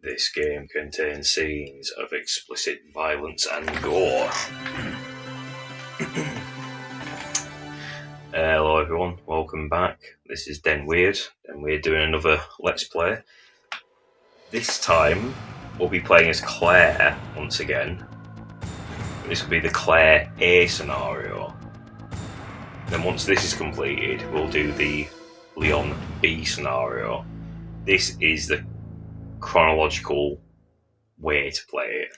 This game contains scenes of explicit violence and gore. Hello everyone, welcome back. This is Den Weird, and we're doing another Let's Play. This time, we'll be playing as Claire once again. This will be the Clare A scenario. Then once this is completed, we'll do the Leon B scenario. This is the chronological way to play it.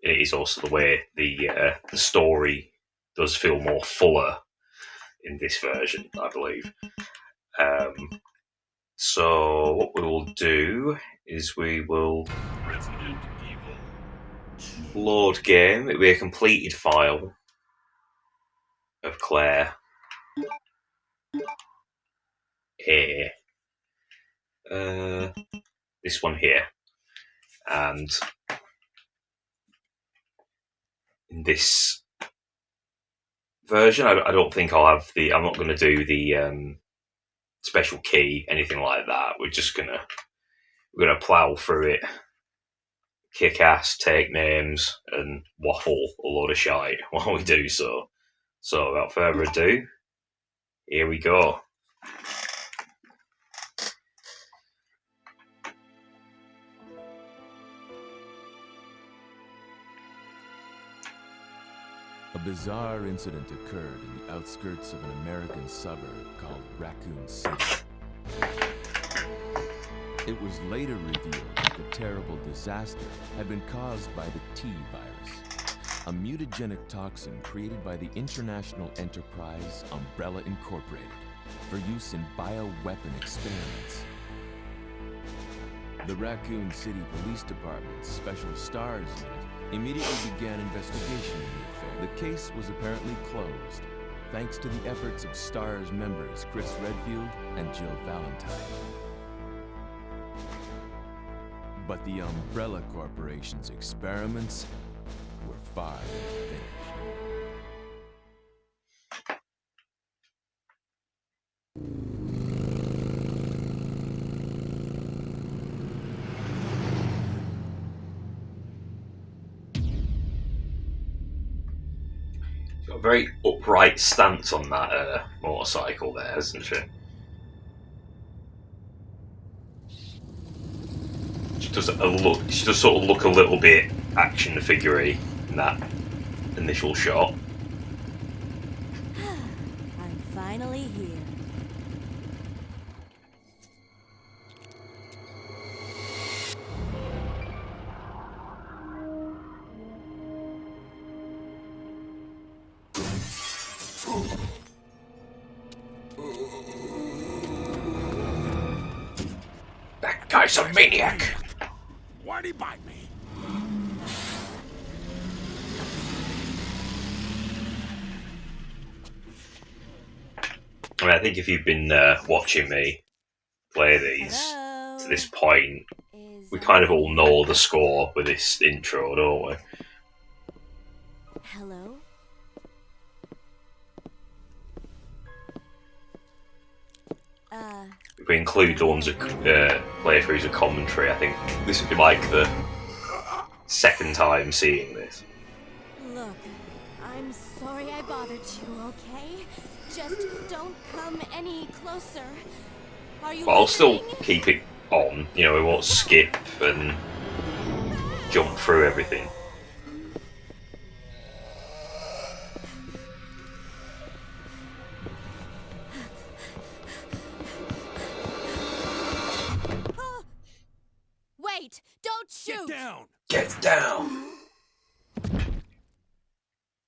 It is also the way the story does feel more fuller in this version, I believe. So what we will do is we will load game. It'll be a completed file of Claire A. This one here, and in this version, I don't think I'll have the. I'm not going to do the special key, anything like that. We're gonna plow through it, kick ass, take names, and waffle a load of shite while we do so. So, without further ado, here we go. A bizarre incident occurred in the outskirts of an American suburb called Raccoon City. It was later revealed that the terrible disaster had been caused by the T virus, a mutagenic toxin created by the international enterprise Umbrella Incorporated for use in bioweapon experiments. The Raccoon City Police Department's Special Stars Unit immediately began investigation in the affair. The case was apparently closed, thanks to the efforts of STARS members Chris Redfield and Jill Valentine. But the Umbrella Corporation's experiments were far from finished. Got a very upright stance on that motorcycle there, hasn't she? She does sort of look a little bit action figure-y in that initial shot. I'm finally here. That guy's a maniac! Why'd he bite me? I mean, I think if you've been watching me play these to this point, we kind of all know the score with this intro, don't we? Hello? If we include the ones that playthroughs of commentary, I think this would be like the second time seeing this. Look, I'm sorry I bothered you, okay? Just don't come any closer. Are you But I'll still listening? keep it on, you know, we won't skip and jump through everything. Wait! Don't shoot! Get down! Get down!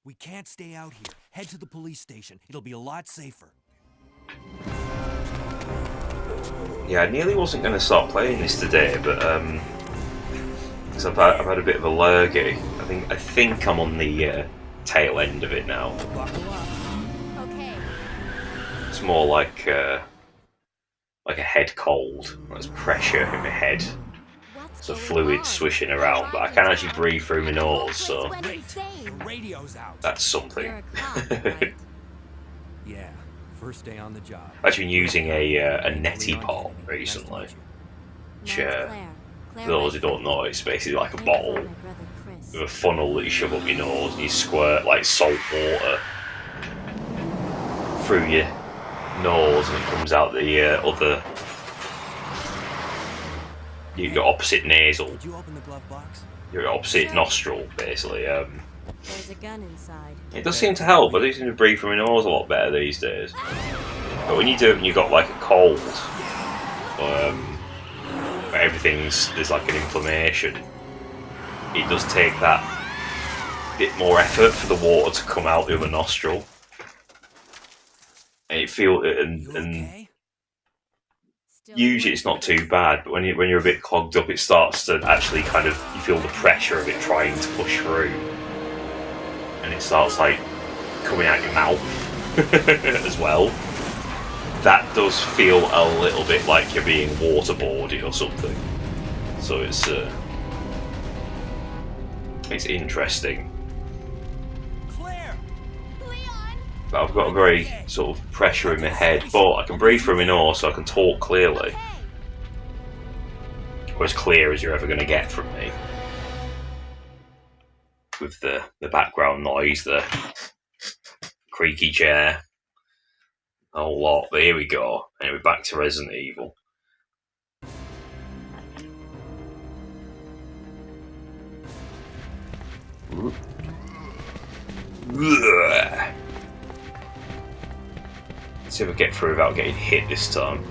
We can't stay out here. Head to the police station. It'll be a lot safer. Yeah, I nearly wasn't going to start playing this today, but because I've had a bit of a lurgy. I think I'm on the tail end of it now. Buckle up. Okay. It's more like a head cold. There's pressure in my head. What's There's a going fluid on? swishing around, but I can actually breathe through my nose, so Went Wait, insane. the radio's out. that's You're something. a cop, right? Yeah, first day on the job. I've actually been using a neti pot recently. Nice to meet you. Sure. Name's Claire. For those who don't know, it's basically like a bottle with a funnel that you shove up your nose and you squirt like salt water through your nose and it comes out the your opposite nasal. Did you open the glove box? Your opposite nostril, basically. There's a gun inside. It does seem to help. I do seem to breathe from my nose a lot better these days. But when you do it when you've got like a cold, where there's like an inflammation, it does take that bit more effort for the water to come out the other nostril. And and usually it's not too bad, but when you're a bit clogged up, it starts to actually kind of, you feel the pressure of it trying to push through, and it starts like coming out your mouth as well. That does feel a little bit like you're being waterboarded or something. So it's interesting. Claire! Leon! But I've got a very sort of pressure in my head, but I can breathe through my nose so I can talk clearly. Or as clear as you're ever going to get from me. With the background noise, the creaky chair, a whole lot. But here we go. Anyway, back to Resident Evil. Let's see if I get through without getting hit this time.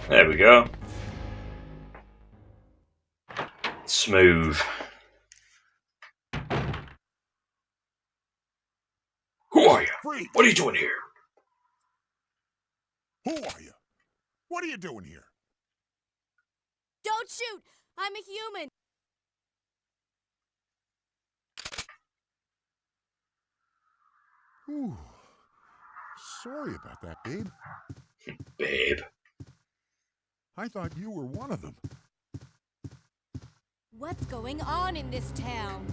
There we go. Smooth. Who are you? Freak! What are you doing here? Who are you? What are you doing here? Don't shoot! I'm a human! Ooh. Sorry about that, babe. Babe. I thought you were one of them. What's going on in this town?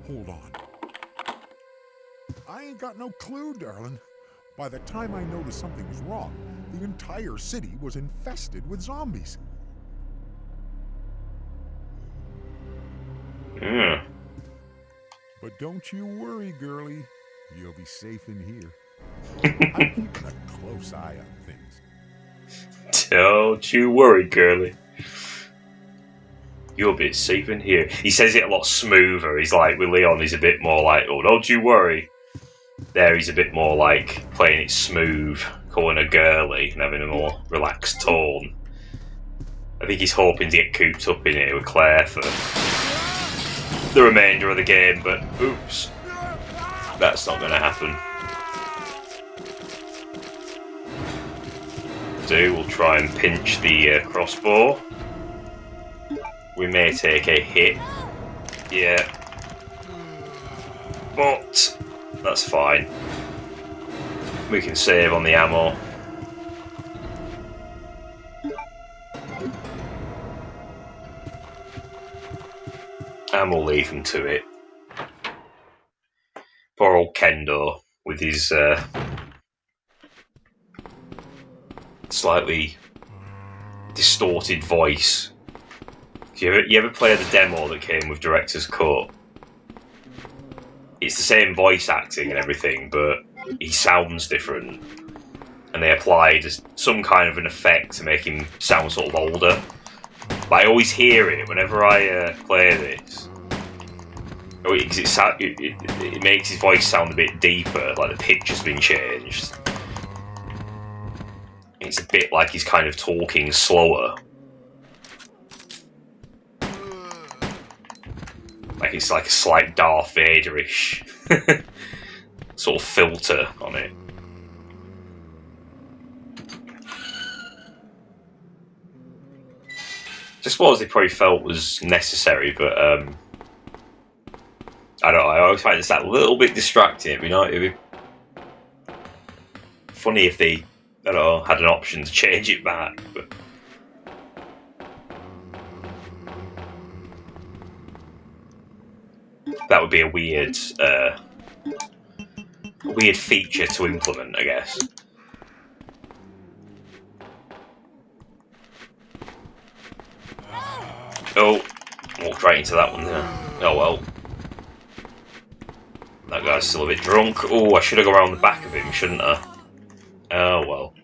Hold on. I ain't got no clue, darling. By the time I noticed something was wrong, the entire city was infested with zombies. Yeah. But don't you worry, girlie. You'll be safe in here. I'm keeping a close eye on things. Don't you worry, girlie. You'll be safe in here. He says it a lot smoother. He's like, with Leon, he's a bit more like, oh, don't you worry. There, he's a bit more like playing it smooth, calling her girly, and having a more relaxed tone. I think he's hoping to get cooped up in here with Claire for the remainder of the game, but oops. That's not going to happen. We'll try and pinch the crossbow. We may take a hit. Yeah. But that's fine. We can save on the ammo. And we'll leave him to it. Poor old Kendo with his slightly distorted voice. You ever play the demo that came with Director's Cut? It's the same voice acting and everything, but he sounds different. And they applied some kind of an effect to make him sound sort of older. But I always hear it whenever I play this. It makes his voice sound a bit deeper, like the pitch has been changed. It's a bit like he's kind of talking slower. Like it's like a slight Darth Vader-ish sort of filter on it. I suppose they probably felt was necessary, but I don't know, I always find it's that little bit distracting. It'd be funny if they, I don't know, had an option to change it back, but that would be a weird feature to implement, I guess. Oh, walked right into that one there. Oh well. That guy's still a bit drunk. Oh, I should have gone around the back of him, shouldn't I? Oh well.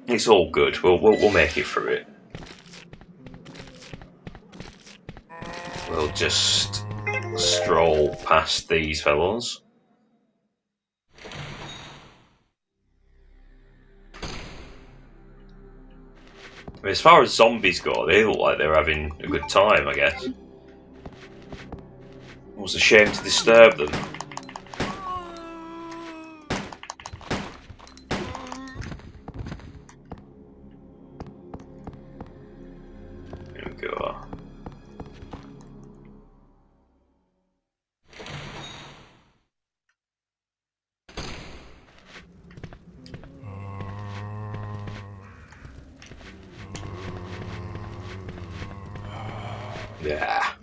It's all good. We'll make it through it. We'll just stroll past these fellows. I mean, as far as zombies go, they look like they're having a good time, I guess. It was a shame to disturb them. There we go. Yeah.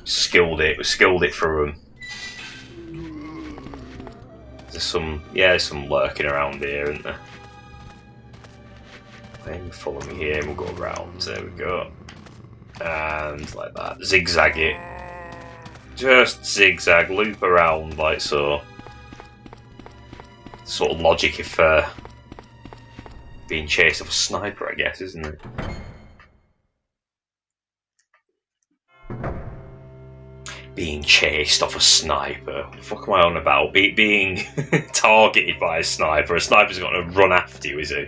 Skilled it through them. There's some lurking around here, isn't there? Then follow me here and we'll go around. There we go. And like that. Zigzag it. Just zigzag, loop around like so. Sort of logic if being chased off a sniper, I guess, isn't it? Being chased off a sniper. What the fuck am I on about? Being targeted by a sniper. A sniper's got to run after you, is he?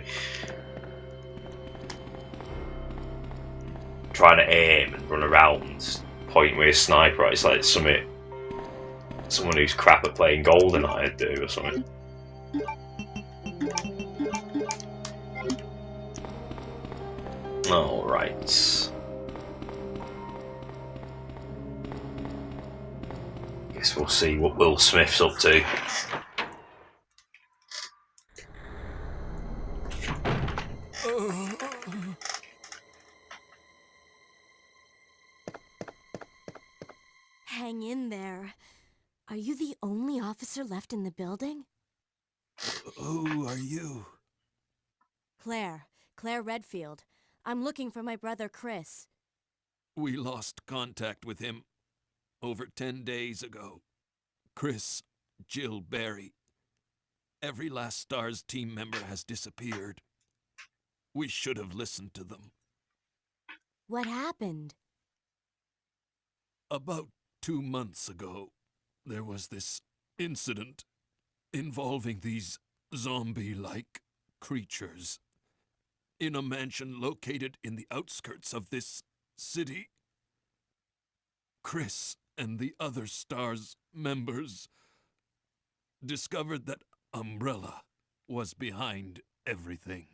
Trying to aim and run around, pointing with a sniper. It's like someone who's crap at playing GoldenEye would do or something. Alright. Guess we'll see what Will Smith's up to. Hang in there. Are you the only officer left in the building? Who are you? Claire Redfield. I'm looking for my brother Chris. We lost contact with him over 10 days ago. Chris, Jill, Barry. Every last STARS team member has disappeared. We should have listened to them. What happened? About 2 months ago, there was this incident involving these zombie-like creatures in a mansion located in the outskirts of this city. Chris and the other STARS members discovered that Umbrella was behind everything,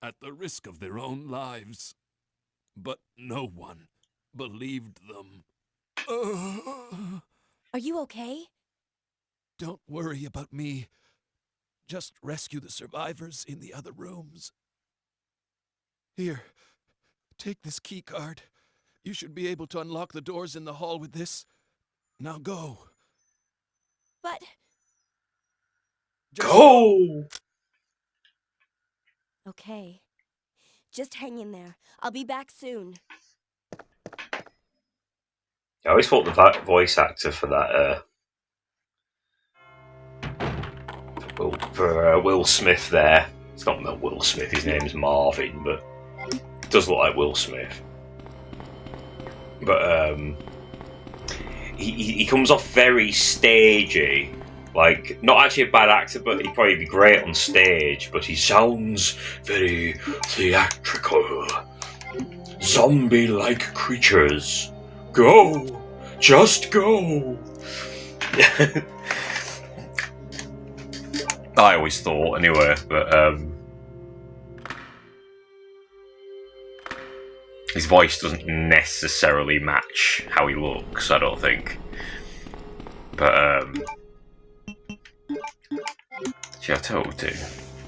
at the risk of their own lives. But no one believed them. Are you okay? Don't worry about me. Just rescue the survivors in the other rooms. Here, take this key card. You should be able to unlock the doors in the hall with this. Now go. But... Go! Okay. Just hang in there. I'll be back soon. I always thought the voice actor for that, for Will Smith there. It's not Will Smith, his name's Marvin, but it does look like Will Smith. But he comes off very stagey. Like, not actually a bad actor, but he'd probably be great on stage, but he sounds very theatrical. Zombie-like creatures. Go! Just go! I always thought, anyway, but his voice doesn't necessarily match how he looks, I don't think. But, I'll tell you what we'll do.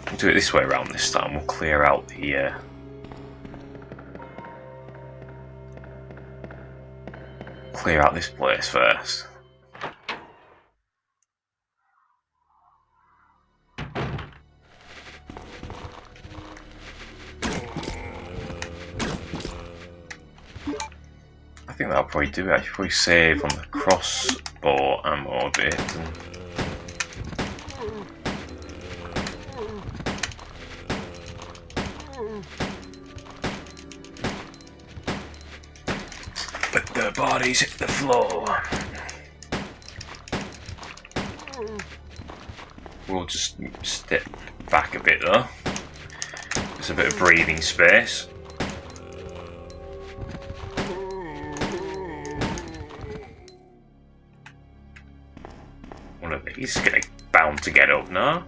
We'll do it this way around this time. We'll clear out the, clear out this place first. I'll probably do it. I should probably save on the crossbow ammo a bit. Let their bodies hit the floor. We'll just step back a bit though. There's a bit of breathing space. One of these is bound to get up now.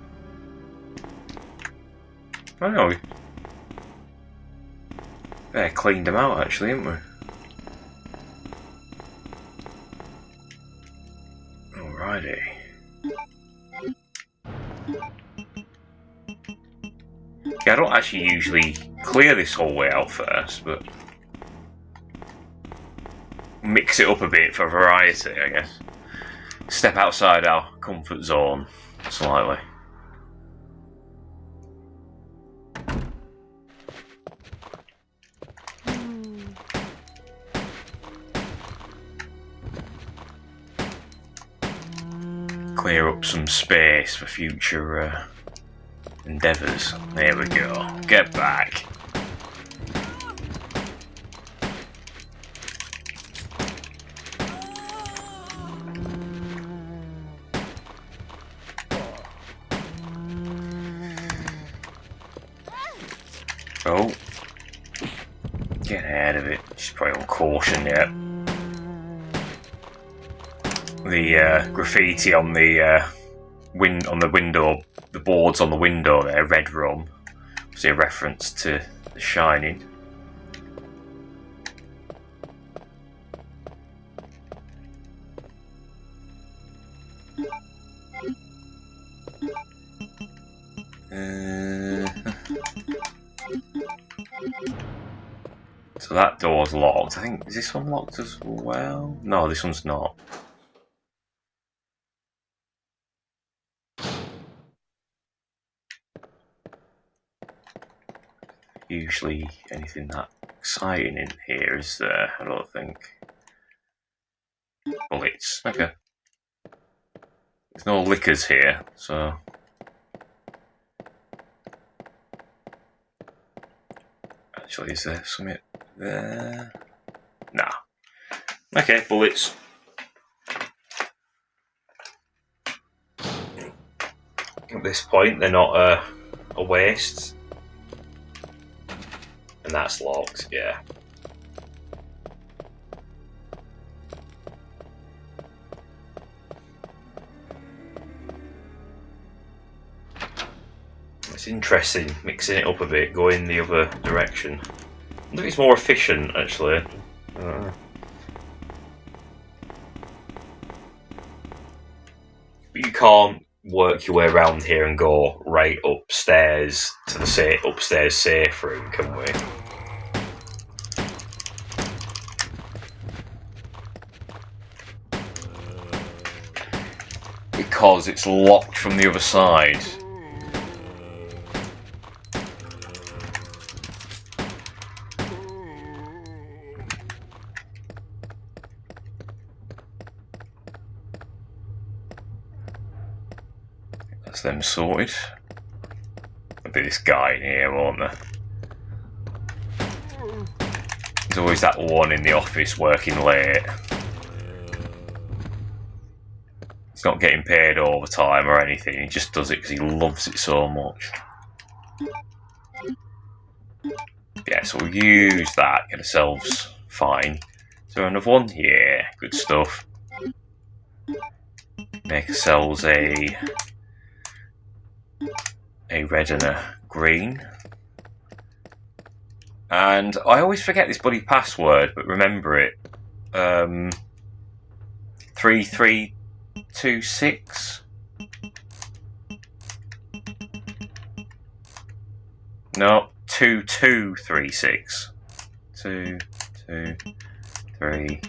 I don't know. Better cleaned them out actually, haven't we? Alrighty. Yeah, I don't actually usually clear this whole way out first, but mix it up a bit for variety, I guess. Step outside our comfort zone slightly. Clear up some space for future endeavours. There we go. Get back. Oh. Get out of it. She's probably on caution yet. The graffiti on the window, the boards on the window there, red rum, was a reference to The Shining. So that door's locked. I think, is this one locked as well? No, this one's not. Usually anything that exciting in here, is there? I don't think. Bullets. Okay. There's no liquors here, so. Actually, is there something there? Nah. Okay, bullets. At this point, they're not a waste. And that's locked, yeah. It's interesting, mixing it up a bit, going the other direction. I think it's more efficient, actually. But you can't work your way around here and go right upstairs to the upstairs safe room, can we? Because it's locked from the other side. That's them sorted. There'll be this guy in here, won't there? There's always that one in the office working late. He's not getting paid overtime or anything, he just does it because he loves it so much. Yeah, so we'll use that, get ourselves fine. So another one? Yeah, good stuff. Make ourselves a red and a green. And I always forget this bloody password, but remember it. 3326. No, 2236. 223.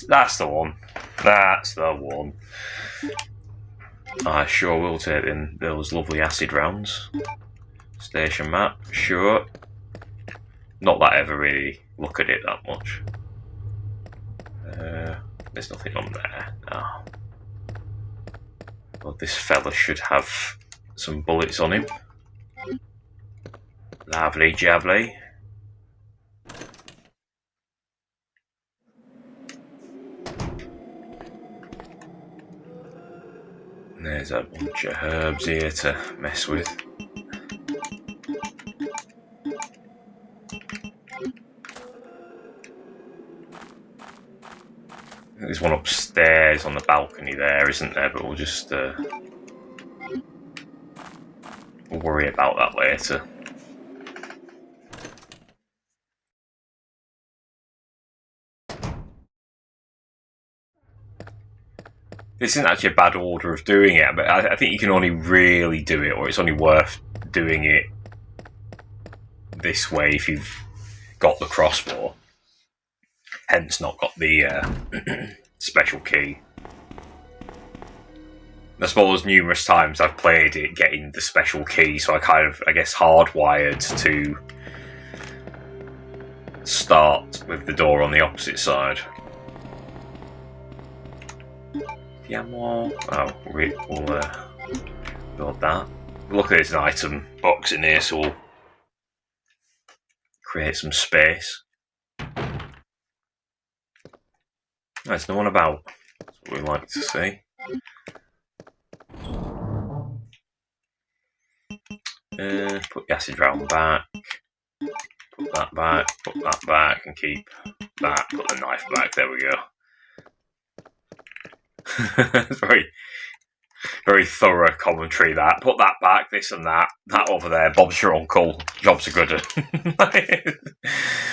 That's the one. That's the one. I sure will take in those lovely acid rounds. Station map, sure. Not that I ever really look at it that much. There's nothing on there. Oh. Well, this fella should have some bullets on him. Lovely jubbly. There's a bunch of herbs here to mess with. There's one upstairs on the balcony there, isn't there? But we'll just we'll worry about that later. This isn't actually a bad order of doing it, but I think you can only really do it, or it's only worth doing it this way if you've got the crossbow. Hence not got the special key. I suppose numerous times I've played it getting the special key, so I guess hardwired to start with the door on the opposite side. Yeah, more. Oh, we'll build that. Look, there's an item box in here, so we'll create some space. There's no one about. That's what we like to see. Put the acid round back. Put that back, and keep that. Put the knife back. There we go. very, very thorough commentary. That put that back, this and that over there. Bob's your uncle. Job's a good one.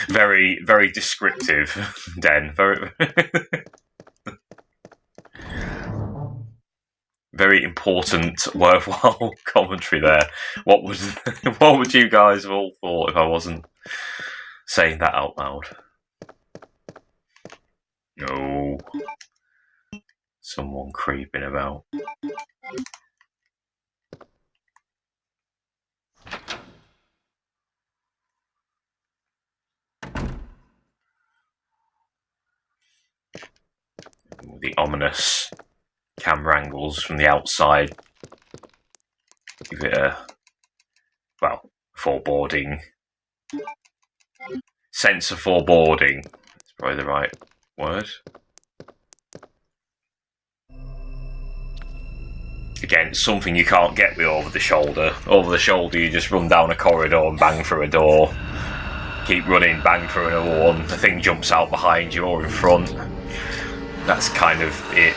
Very, very descriptive. Den. Very, very important, worthwhile commentary there. What would you guys have all thought if I wasn't saying that out loud? No. Someone creeping about. The ominous camera angles from the outside give it a, well, foreboding. Sense of foreboding. That's probably the right word. Again, something you can't get with over the shoulder. Over the shoulder, you just run down a corridor and bang through a door. Keep running, bang through another one. The thing jumps out behind you or in front. That's kind of it.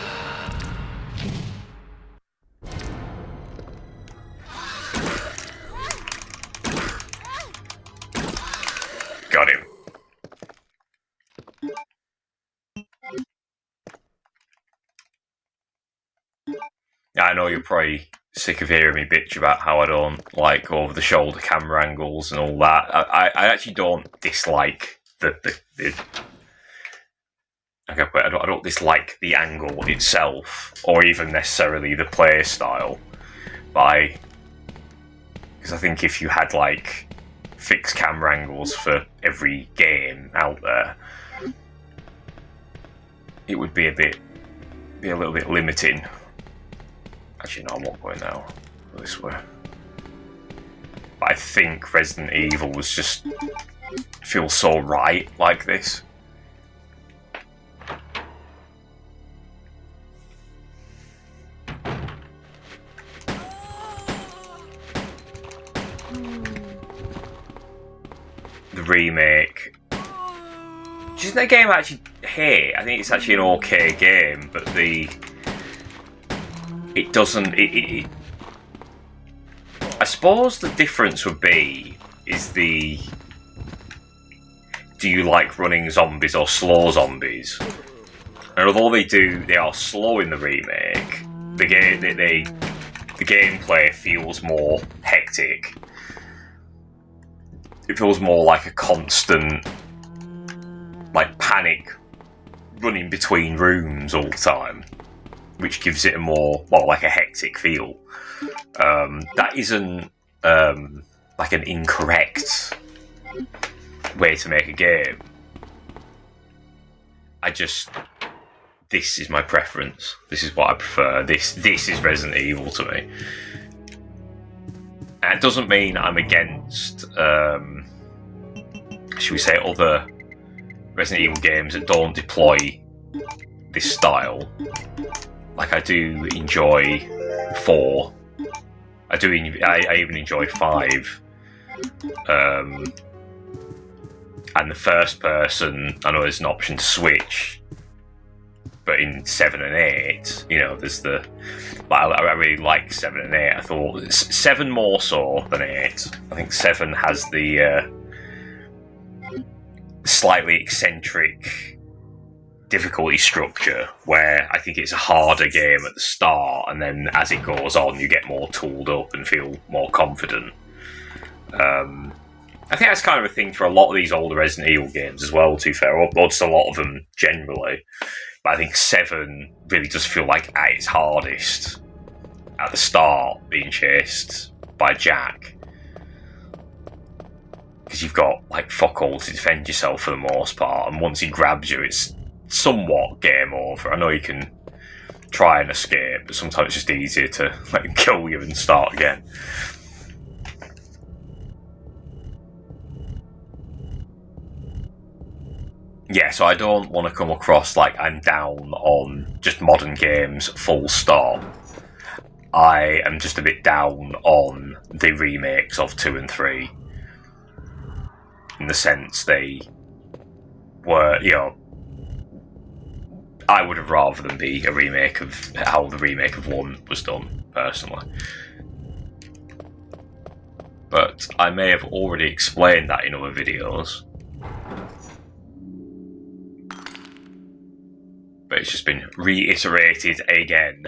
Got him. I know you're probably sick of hearing me bitch about how I don't like over-the-shoulder camera angles and all that. I actually don't dislike the okay, but I don't dislike the angle itself, or even necessarily the play style. Because I think if you had like fixed camera angles for every game out there, it would be a little bit limiting. Actually, no, I won't go in now. Go this way. But I think Resident Evil was just feels so right like this. The remake. Isn't that game actually hate? I think it's actually an okay game, but it doesn't. I suppose the difference would be do you like running zombies or slow zombies? And although they are slow in the remake, the gameplay feels more hectic. It feels more like a constant, like, panic running between rooms all the time, which gives it a more, well, like a hectic feel. That isn't like an incorrect way to make a game. I just this is my preference. This is what I prefer. This is Resident Evil to me. And it doesn't mean I'm against, should we say, other Resident Evil games that don't deploy this style. Like, I do enjoy 4. I even enjoy 5. And the first person, I know there's an option to switch, but in 7 and 8, you know, there's the... I really like 7 and 8. I thought 7 more so than 8. I think 7 has the slightly eccentric difficulty structure, where I think it's a harder game at the start, and then as it goes on, you get more tooled up and feel more confident. I think that's kind of a thing for a lot of these older Resident Evil games as well, to be fair, or just a lot of them generally. But I think 7 really does feel like at its hardest at the start, being chased by Jack. Because you've got, like, fuck all to defend yourself for the most part, and once he grabs you, it's somewhat game over. I know you can try and escape, but sometimes it's just easier to let him kill you and start again. Yeah, so I don't want to come across like I'm down on just modern games full stop. I am just a bit down on the remakes of 2 and 3. In the sense they were, you know, I would have rather them be a remake of how the remake of 1 was done, personally. But I may have already explained that in other videos. But it's just been reiterated again.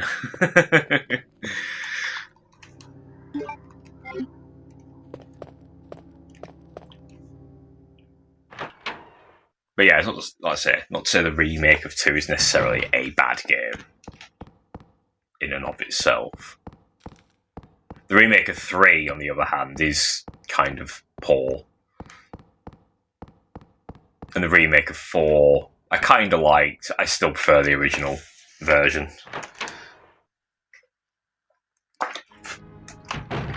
But yeah, it's not just, like I say, not to say the remake of 2 is necessarily a bad game in and of itself. The remake of 3, on the other hand, is kind of poor. And the remake of 4, I kind of liked. I still prefer the original version.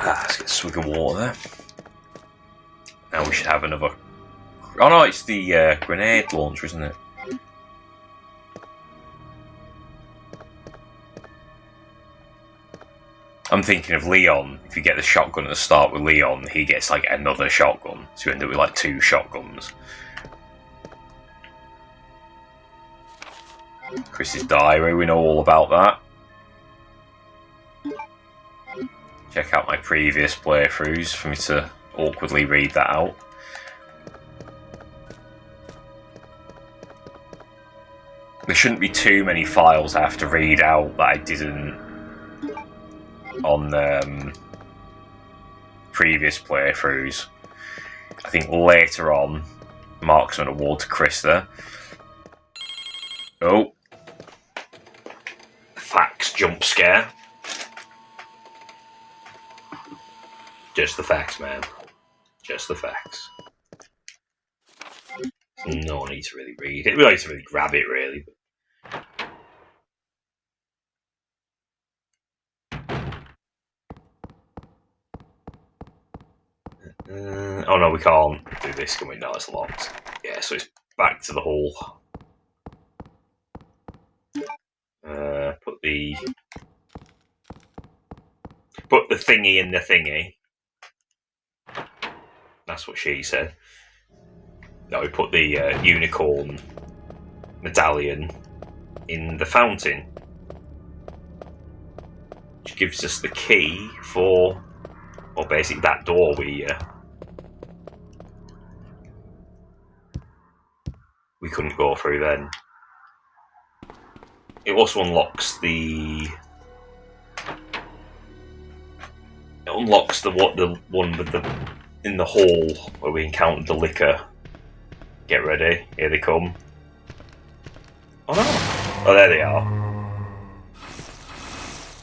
Let's get a swig of water there. Now we should have another... Oh no, it's the grenade launcher, isn't it? I'm thinking of Leon. If you get the shotgun at the start with Leon, he gets like another shotgun. So you end up with like 2 shotguns. Chris's diary, we know all about that. Check out my previous playthroughs for me to awkwardly read that out. There shouldn't be too many files I have to read out that I didn't on previous playthroughs. I think later on, Marksman Award to Chris there. Oh. Facts jump scare. Just the facts, man. Just the facts. No need to really read it. We don't need to really grab it, really. Oh no, we can't do this, can we? No, it's locked. Yeah, so it's back to the hall. Put the thingy in the thingy. That's what she said. No, we put the unicorn medallion in the fountain, which gives us the key for, well, basically that door we couldn't go through then. It also unlocks the one with the in the hall where we encountered the liquor. Get ready, here they come. Oh no! Oh, there they are.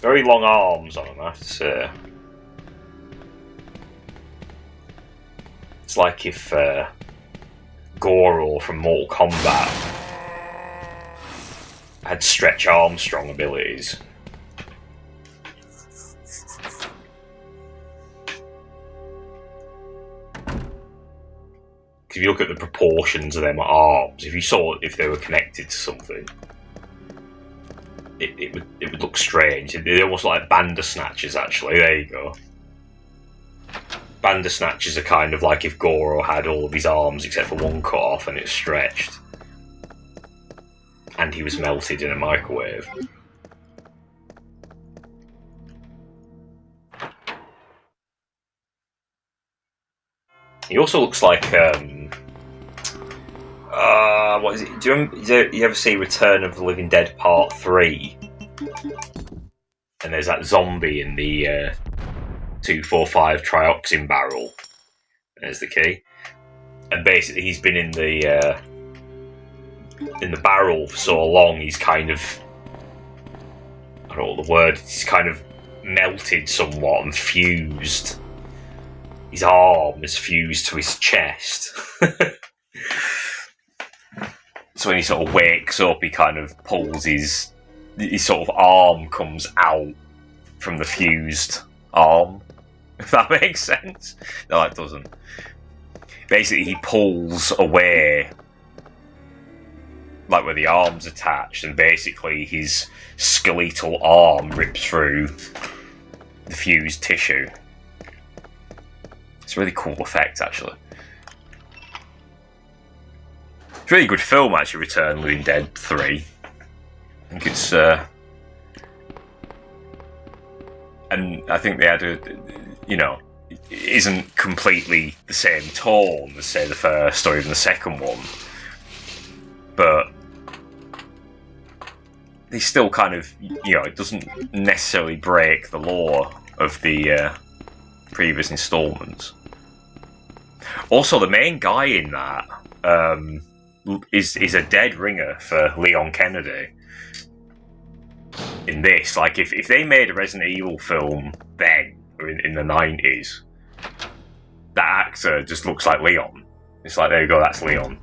Very long arms on them, I have to say. It's like if Goro from Mortal Kombat had Stretch Armstrong abilities. If you look at the proportions of them arms, if you saw if they were connected to something, it would look strange. They're almost like Bandersnatchers, actually. There you go. Bandersnatchers are kind of like if Goro had all of his arms except for one cut off and it's stretched. And he was melted in a microwave. He also looks like what is it? Do you ever see Return of the Living Dead Part 3? And there's that zombie in the 245 trioxin barrel. There's the key. And basically he's been in the barrel for so long, he's kind of, I don't know what the word, he's kind of melted somewhat and fused. His arm is fused to his chest. So when he sort of wakes up, he kind of pulls his sort of arm comes out from the fused arm. If that makes sense. No, it doesn't. Basically, he pulls away, like where the arm's attached, and basically his skeletal arm rips through the fused tissue. It's a really cool effect, actually. It's a really good film, actually, Return of the Living Dead 3. I think it's... and I think they had a... You know, it isn't completely the same tone as, say, the first or even the second one. But... they still kind of... You know, it doesn't necessarily break the law of the previous installments. Also, the main guy in that is a dead ringer for Leon Kennedy. In this, like, if they made a Resident Evil film then, or in the 90s, that actor just looks like Leon. It's like, there you go, that's Leon.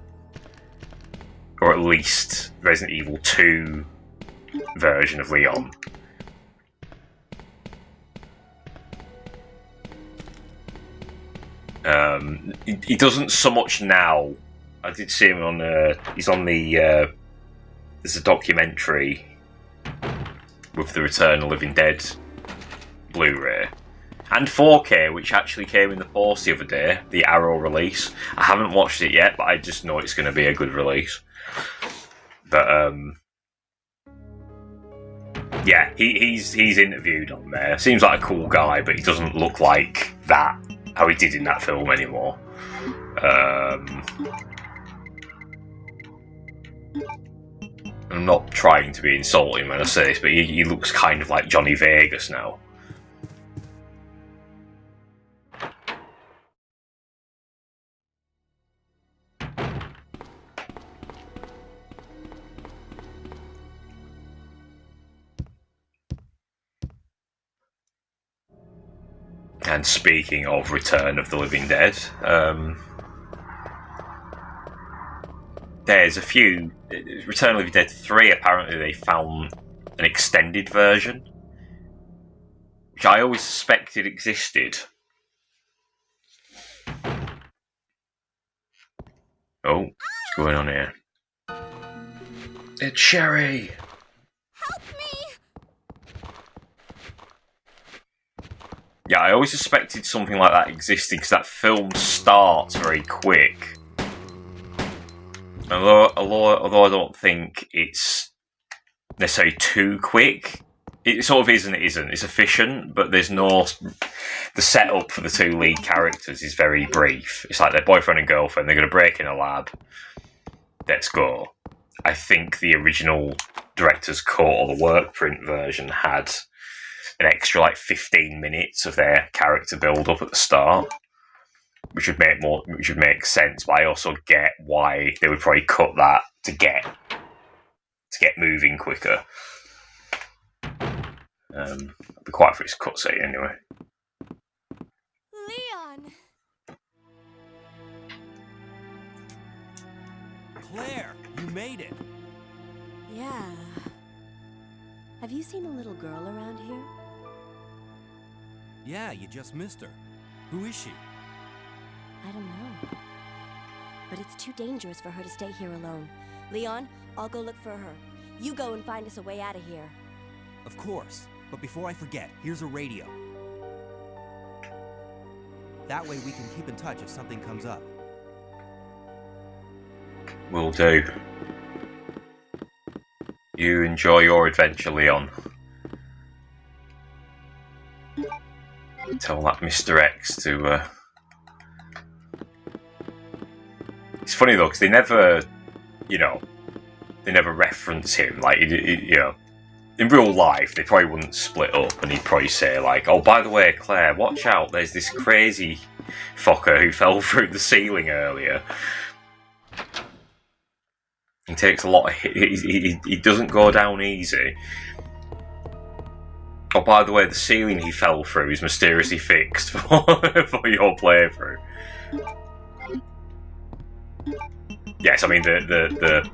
Or at least Resident Evil 2 version of Leon. He doesn't so much now. I did see him on he's on the there's a documentary with the Return of the Living Dead Blu-ray and 4K, which actually came in the post the other day, the Arrow release. I haven't watched it yet, but I just know it's going to be a good release. But yeah, he's interviewed on there. Seems like a cool guy, but he doesn't look like that, how he did in that film anymore. I'm not trying to be insulting when I say this, but he looks kind of like Johnny Vegas now. And speaking of Return of the Living Dead, there's a few... Return of the Living Dead 3, apparently they found an extended version, which I always suspected existed. Oh, what's going on here? It's Sherry! Help me! Yeah, I always suspected something like that existed, because that film starts very quick. Although I don't think it's necessarily too quick. It sort of is and it isn't. It's efficient, but there's no... The setup for the two lead characters is very brief. It's like they're boyfriend and girlfriend, they're going to break in a lab. Let's go. I think the original director's cut or the work print version had an extra like 15 minutes of their character build up at the start, which would make sense. But I also get why they would probably cut that to get moving quicker. I'd be quiet for his cutscene anyway. Leon! Claire, you made it. Yeah, Have you seen a little girl around here? Yeah, you just missed her. Who is she? I don't know. But it's too dangerous for her to stay here alone. Leon, I'll go look for her. You go and find us a way out of here. Of course. But before I forget, here's a radio. That way we can keep in touch if something comes up. Will do. You enjoy your adventure, Leon. Tell that Mr. X to... It's funny though, because they never, you know, they never reference him. Like, you know, in real life, they probably wouldn't split up, and he'd probably say like, "Oh, by the way, Claire, watch out! There's this crazy fucker who fell through the ceiling earlier." He takes a lot of he doesn't go down easy. Oh, by the way, the ceiling he fell through is mysteriously fixed for your playthrough. Yes, I mean the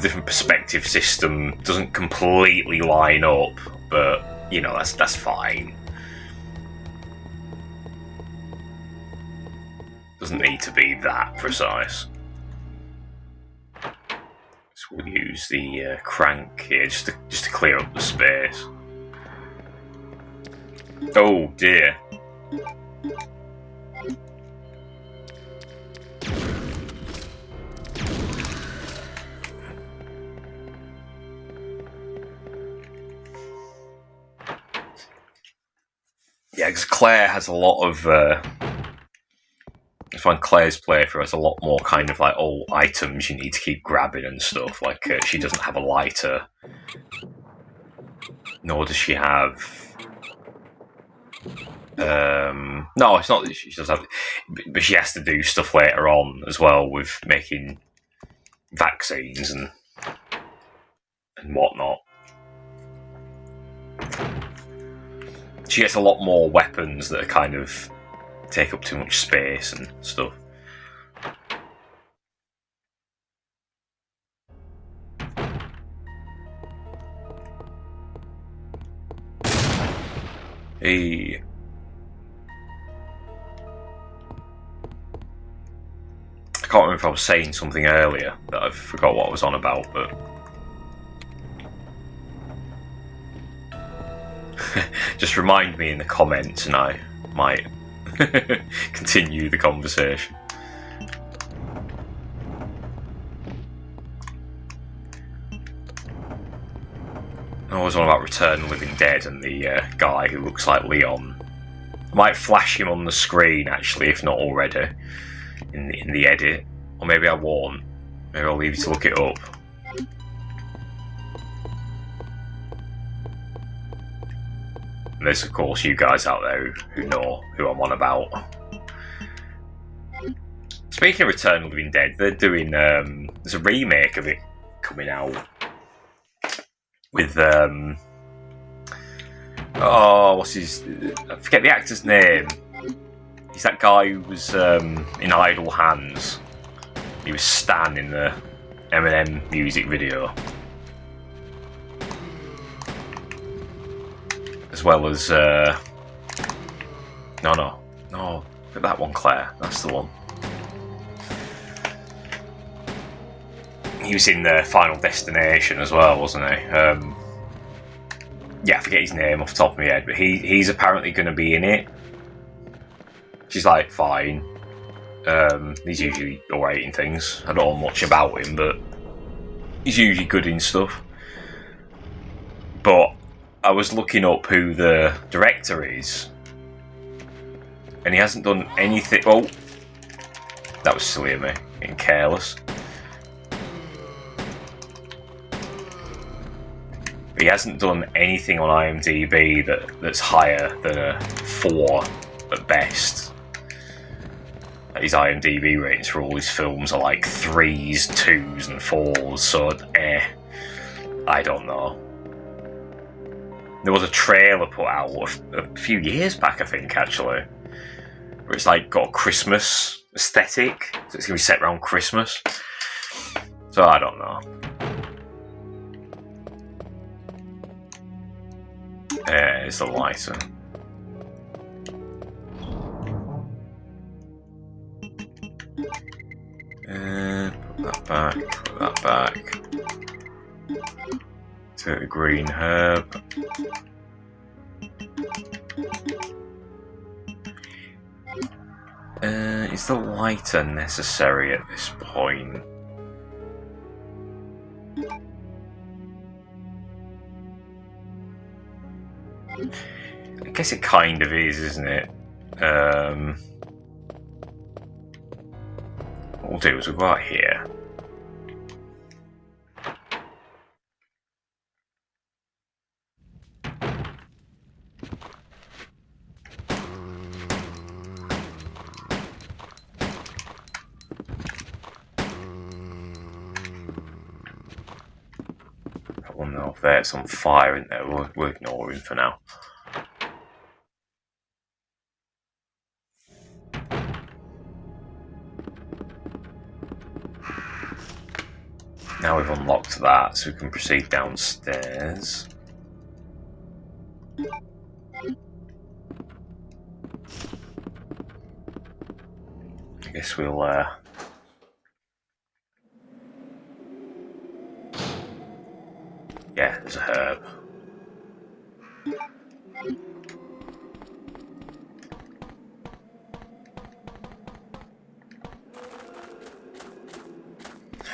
different perspective system doesn't completely line up, but you know that's fine. Doesn't need to be that precise. So we'll use the crank here just to clear up the space. Oh dear. Yeah, because Claire has a lot of... I find Claire's playthrough has a lot more kind of like items you need to keep grabbing and stuff. Like she doesn't have a lighter, nor does she have. No, it's not that she does have, but she has to do stuff later on as well with making vaccines and whatnot. She gets a lot more weapons that are kind of take up too much space and stuff. Hey. I can't remember if I was saying something earlier that I forgot what I was on about, but just remind me in the comments and I might continue the conversation. I was on about Return of the Living Dead and the guy who looks like Leon. I might flash him on the screen actually, if not already, in the edit. Or maybe I won't. Maybe I'll leave you to look it up. And there's of course you guys out there who know who I'm on about. Speaking of Return of the Living Dead, they're doing there's a remake of it coming out with what's his, I forget the actor's name. He's that guy who was in Idle Hands. He was Stan in the Eminem music video. As well as no, look at that one, Claire. That's the one. He was in the Final Destination as well, wasn't he? Yeah, I forget his name off the top of my head, but he's apparently going to be in it. She's like fine. He's usually alright in things. I don't know much about him, but he's usually good in stuff. But I was looking up who the director is, and he hasn't done anything. Oh, that was silly of me, getting careless. But he hasn't done anything on IMDb that's higher than a 4 at best. His IMDb ratings for all his films are like 3s, 2s, and 4s. So, I don't know. There was a trailer put out a few years back, I think, actually, where it's like got a Christmas aesthetic, so it's gonna be set around Christmas. So I don't know. There's the lighter. Put that back, put that back. Take the green herb. Is the lighter necessary at this point? I guess it kind of is, isn't it? What we'll do is we'll go out here. That one over there, it's on fire, isn't there? We'll ignore him for now. Now we've unlocked that, so we can proceed downstairs. I guess we'll yeah, there's a herb.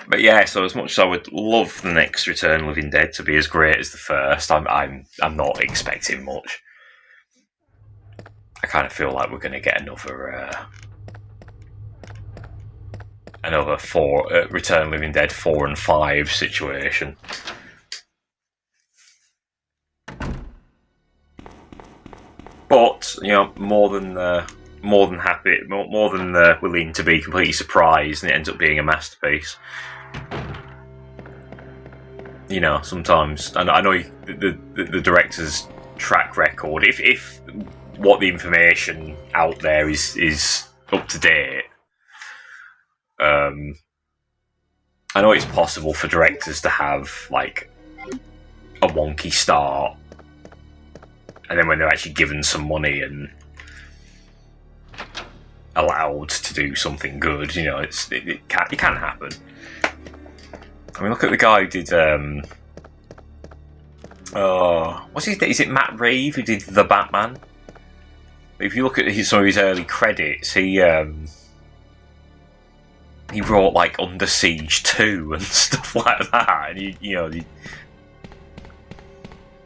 But yeah, so as much as I would love the next Return of the Living Dead to be as great as the first, I'm not expecting much. I kind of feel like we're going to get another Return of the Living Dead 4 and 5 situation. But you know, more than happy, more than willing to be completely surprised, and it ends up being a masterpiece. You know, sometimes, and I know the director's track record. If what the information out there is up to date, I know it's possible for directors to have like a wonky start, and then when they're actually given some money and allowed to do something good, you know, it can happen. I mean, look at the guy who did what's his name? Is it Matt Reeves who did The Batman? If you look at some of his early credits, he wrote like Under Siege 2 and stuff like that. And you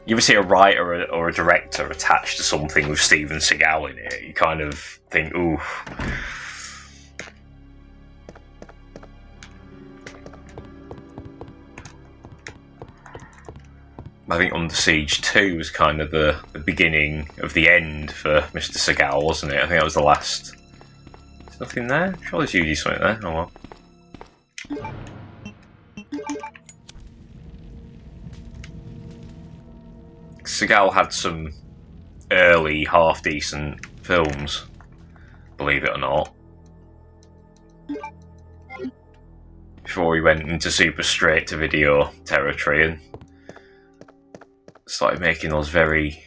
ever see a writer or a director attached to something with Steven Seagal in it, you kind of think, ooh. I think Under Siege 2 was kind of the beginning of the end for Mr. Seagal, wasn't it? I think that was the last. There's nothing there? I'm sure there's usually something there. Oh well. Seagal had some early half-decent films, believe it or not, before he went into super straight-to-video territory and started making those very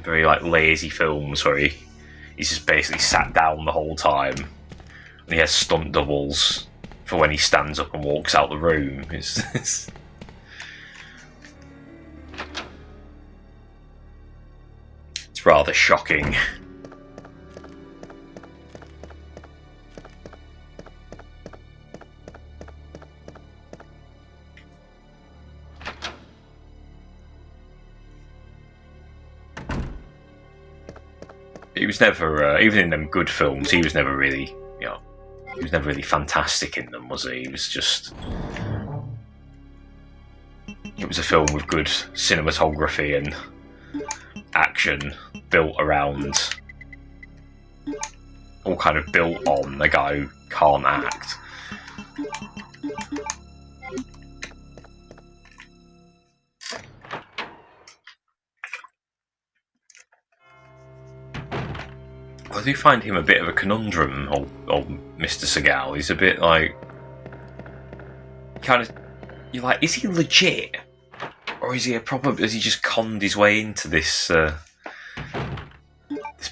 like lazy films where he's just basically sat down the whole time, and he has stunt doubles for when he stands up and walks out the room. It's rather shocking. He was never, even in them good films, he was never really, he was never really fantastic in them, was he? He was just... It was a film with good cinematography and action built around... all kind of built on a guy who can't act. I do find him a bit of a conundrum, old Mr. Seagal. He's a bit like... kind of... You're like, is he legit? Or Or is he a proper... Has he just conned his way into this... this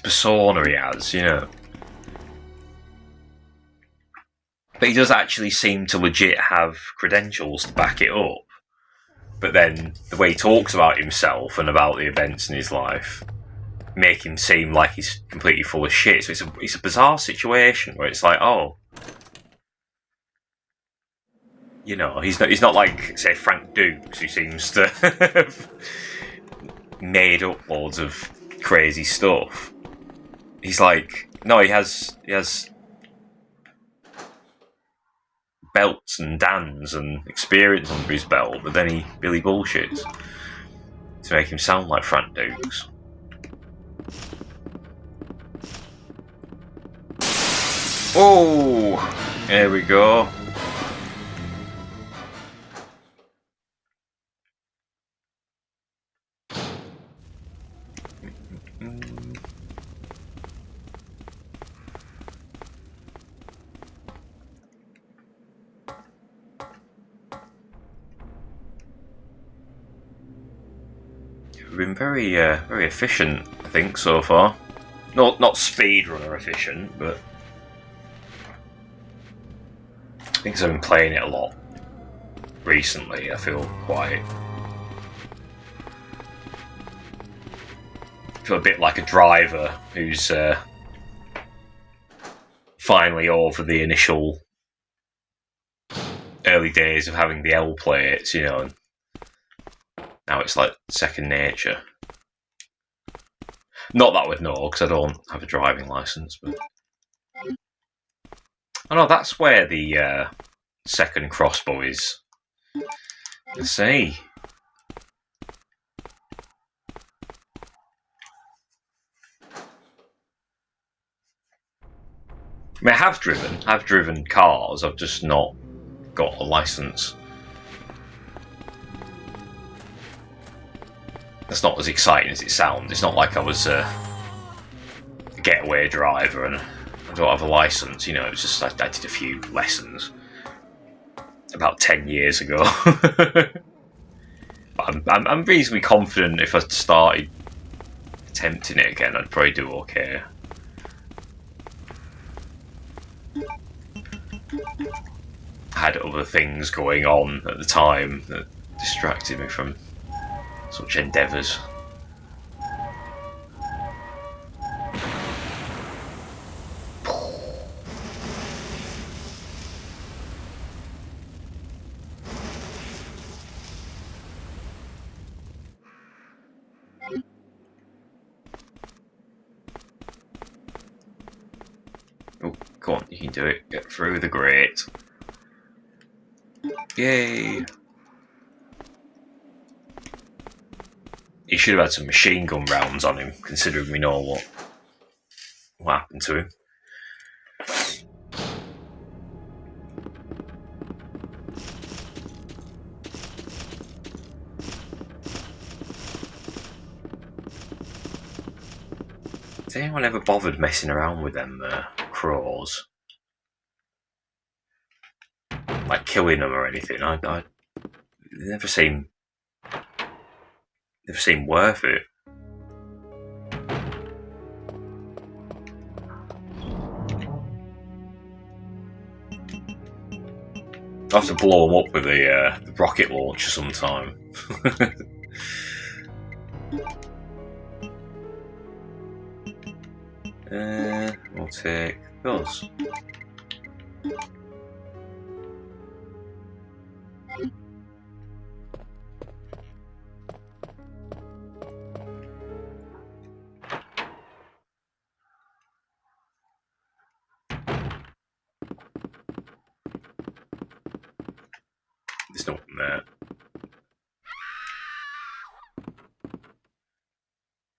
persona he has, you know? But he does actually seem to legit have credentials to back it up. But then the way he talks about himself and about the events in his life make him seem like he's completely full of shit. So it's a bizarre situation where it's like, oh, you know, he's not like, say, Frank Dukes, who seems to have made up loads of crazy stuff. He's like, no, he has belts and dans and experience under his belt, but then he really bullshits to make him sound like Frank Dukes. Oh, here we go. We've been very efficient, I think, so far. Not speedrunner efficient, but I think 'cause I've been playing it a lot recently, I feel a bit like a driver who's finally over the initial early days of having the L plates, you know, and now it's like second nature. Not that I would know, because I don't have a driving licence, but... Oh no, that's where the second crossbow is. I see. I mean, I've driven cars, I've just not got a licence. That's not as exciting as it sounds. It's not like I was a getaway driver and I don't have a licence, you know, it was just I did a few lessons about 10 years ago. But I'm reasonably confident if I started attempting it again, I'd probably do okay. I had other things going on at the time that distracted me from such endeavours. Oh, come on, you can do it. Get through the grate. Yay! He should have had some machine gun rounds on him, considering we know what happened to him. Has anyone ever bothered messing around with them crows? Like killing them or anything? I never seem worth it. I'll have to blow them up with the rocket launcher sometime. We'll take those. There's nothing there.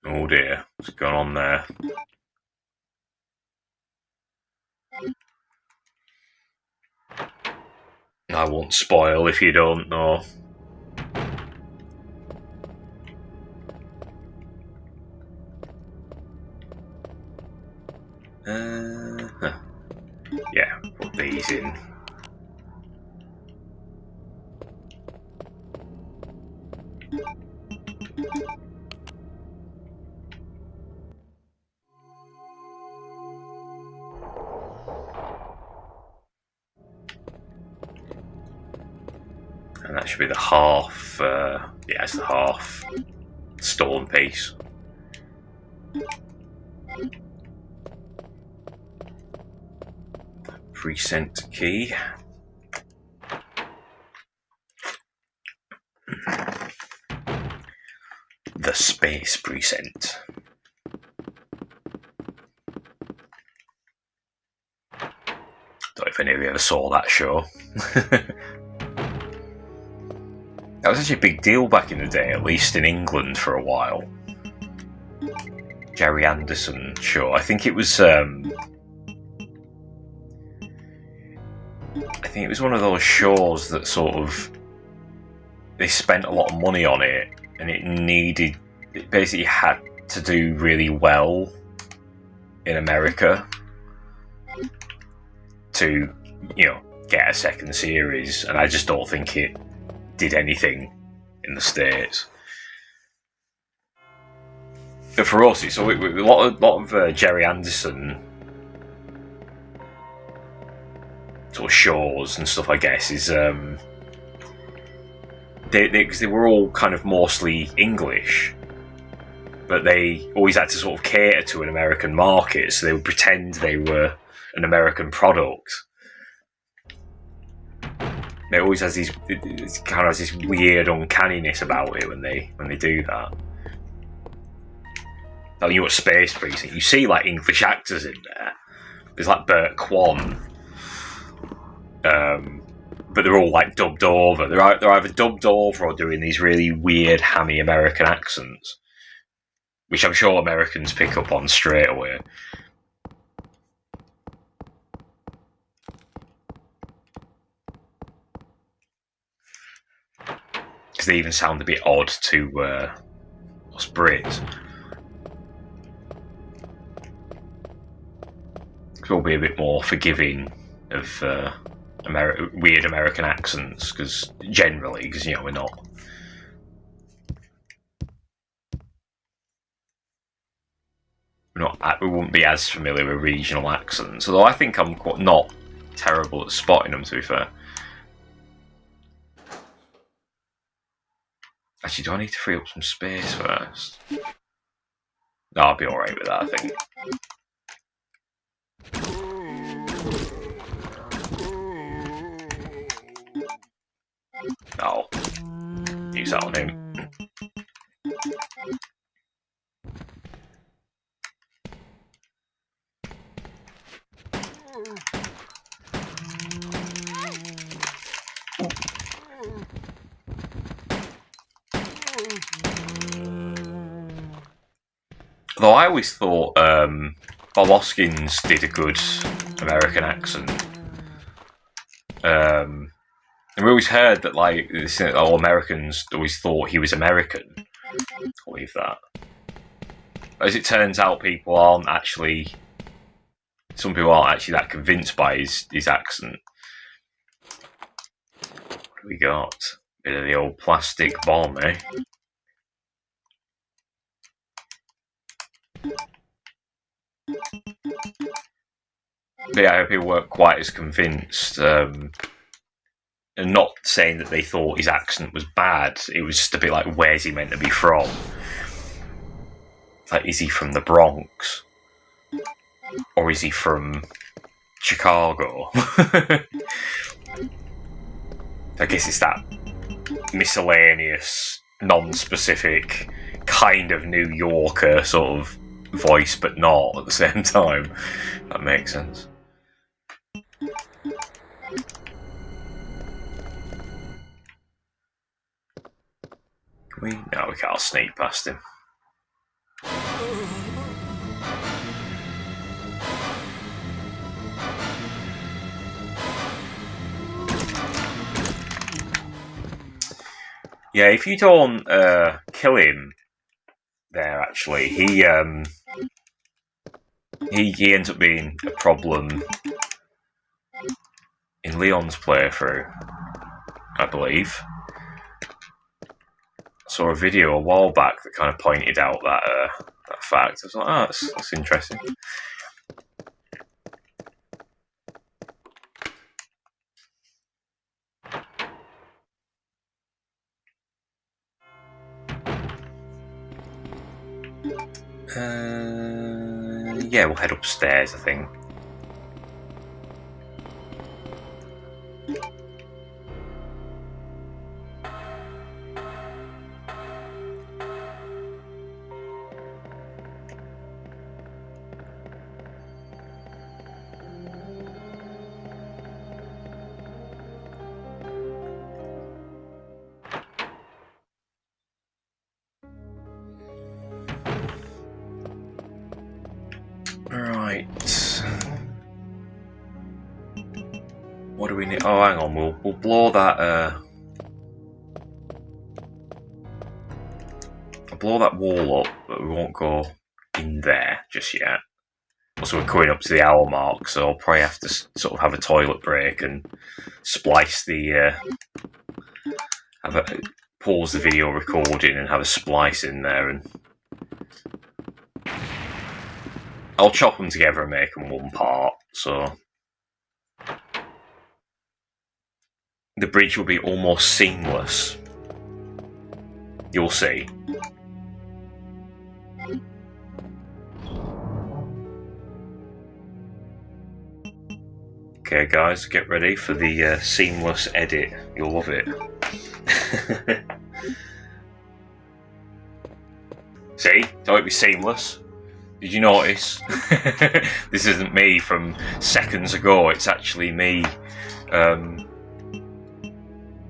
Oh dear, what's going on there? I won't spoil if you don't know. Yeah, put these in. And that should be the half, yeah, it's the half stone piece. Precinct key. The Space Precinct. Don't know if any of you ever saw that show. That was actually a big deal back in the day, at least in England for a while. Jerry Anderson show. I think it was one of those shows that sort of, they spent a lot of money on it, and it basically had to do really well in America to, you know, get a second series, and I just don't think it did anything in the States. But for us, it's a lot of Jerry Anderson sort of shows and stuff, I guess, is they were all kind of mostly English, but they always had to sort of cater to an American market, so they would pretend they were an American product. It always has these, it kind of has this weird uncanniness about it when they do that. Like, you know, Space Precinct, you see like English actors in there. There's like Bert Kwan, but they're all like dubbed over. They're either dubbed over or doing these really weird, hammy American accents, which I'm sure Americans pick up on straight away. Because they even sound a bit odd to us Brits. We'll be a bit more forgiving of weird American accents, because you know, we're not. We wouldn't be as familiar with regional accents, although I think I'm not terrible at spotting them, to be fair. Actually, do I need to free up some space first? No, I'll be alright with that, I think. No. Use that on him. Though I always thought Bob Hoskins did a good American accent. And we always heard that, like, all Americans always thought he was American. I believe that. As it turns out, some people aren't actually that convinced by his accent. What do we got? Bit of the old plastic bomb, eh? But yeah, people weren't quite as convinced. And not saying that they thought his accent was bad. It was just a bit like, where's he meant to be from? Like, is he from the Bronx? Or is he from Chicago? I guess it's that miscellaneous, non-specific kind of New Yorker sort of voice, but not at the same time. That makes sense. No, we can't sneak past him. Yeah, if you don't kill him there, actually, he ends up being a problem in Leon's playthrough, I believe. I saw a video a while back that kind of pointed out that fact. I was like, oh, that's interesting. Yeah, we'll head upstairs, I think. Right. What do we need? Oh, hang on. We'll blow that. I'll blow that wall up, but we won't go in there just yet. Also, we're coming up to the hour mark, so I'll probably have to sort of have a toilet break and splice the. Pause the video recording and have a splice in there, and I'll chop them together and make them one part. So the bridge will be almost seamless. You'll see. Okay, guys, get ready for the seamless edit. You'll love it. See? Thought it'd be seamless. Did you notice? This isn't me from seconds ago. It's actually me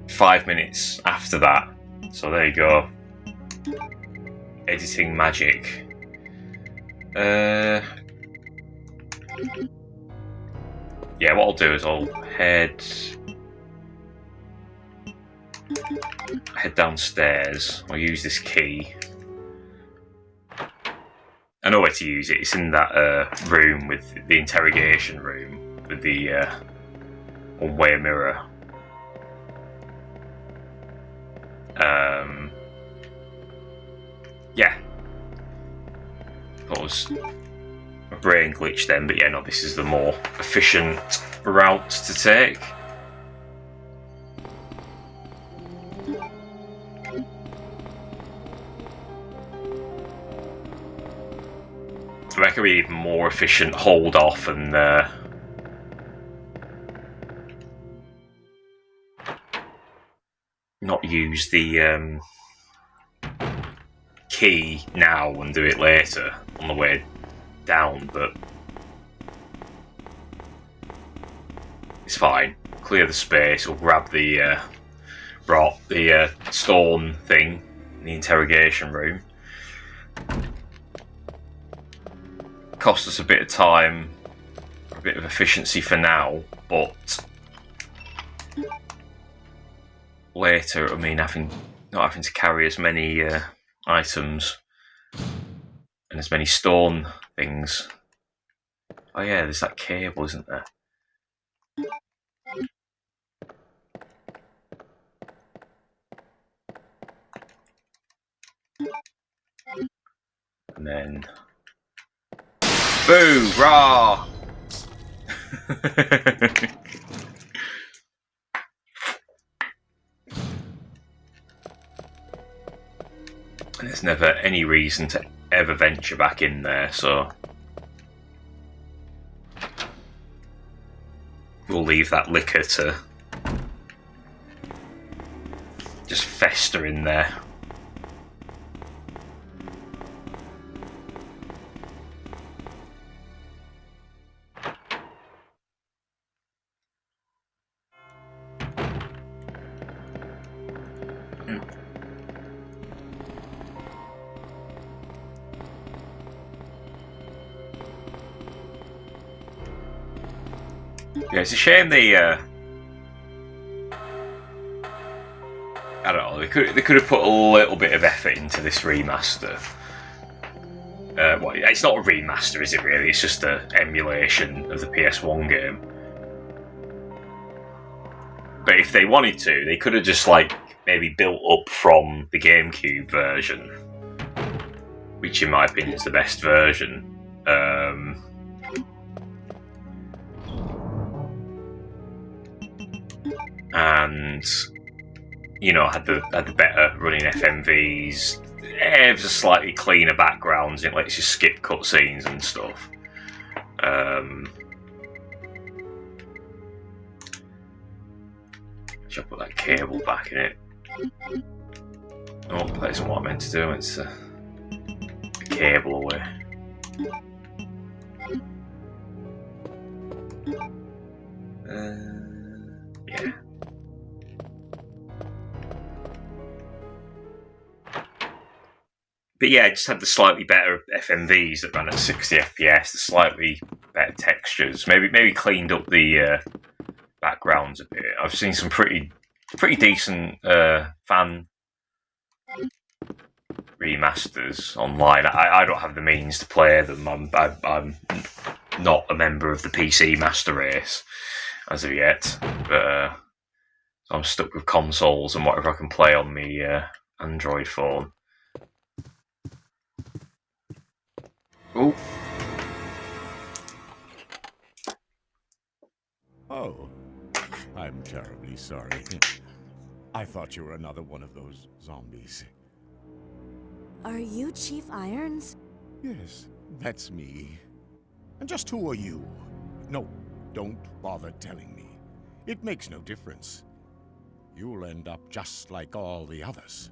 5 minutes after that. So there you go. Editing magic. Yeah, what I'll do is I'll head downstairs. I'll use this key. I know where to use it. It's in that room with the interrogation room with the one-way mirror. Yeah. That was a brain glitch then, but yeah, no, this is the more efficient route to take. I reckon we even more efficient hold off and not use the key now and do it later on the way down, but it's fine. Clear the space, we'll grab the stone thing in the interrogation room. Cost us a bit of time, a bit of efficiency for now, but later it'll mean not having to carry as many items and as many stone things. Oh yeah, there's that cable, isn't there? And then boo! Rah! And there's never any reason to ever venture back in there, so we'll leave that liquor to just fester in there. Yeah, it's a shame they I don't know, they could have put a little bit of effort into this remaster. Well, it's not a remaster, is it really? It's just an emulation of the PS1 game. But if they wanted to, they could have just maybe built up from the GameCube version, which in my opinion is the best version. And had the better running FMVs, It's just slightly cleaner backgrounds. It lets you skip cutscenes and stuff. Should I put that cable back in it? Oh, that isn't what I meant to do. It's the cable away. Yeah. But yeah, it just had the slightly better FMVs that ran at 60 FPS, the slightly better textures. Maybe cleaned up the backgrounds a bit. I've seen some pretty decent fan remasters online. I don't have the means to play them. I'm not a member of the PC master race as of yet, but so I'm stuck with consoles and whatever I can play on the Android phone. Oh. Oh, I'm terribly sorry. I thought you were another one of those zombies. Are you Chief Irons? Yes, that's me. And just who are you? No, don't bother telling me. It makes no difference. You'll end up just like all the others.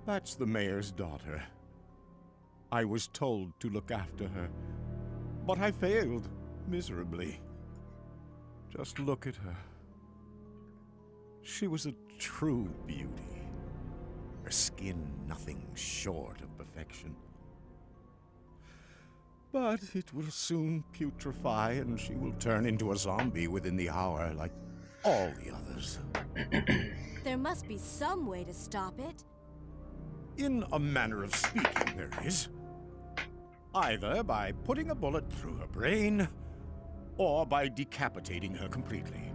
That's the mayor's daughter. I was told to look after her, but I failed miserably. Just look at her. She was a true beauty. Her skin nothing short of perfection. But it will soon putrefy and she will turn into a zombie within the hour like all the others. There must be some way to stop it. In a manner of speaking, there is. Either by putting a bullet through her brain, or by decapitating her completely.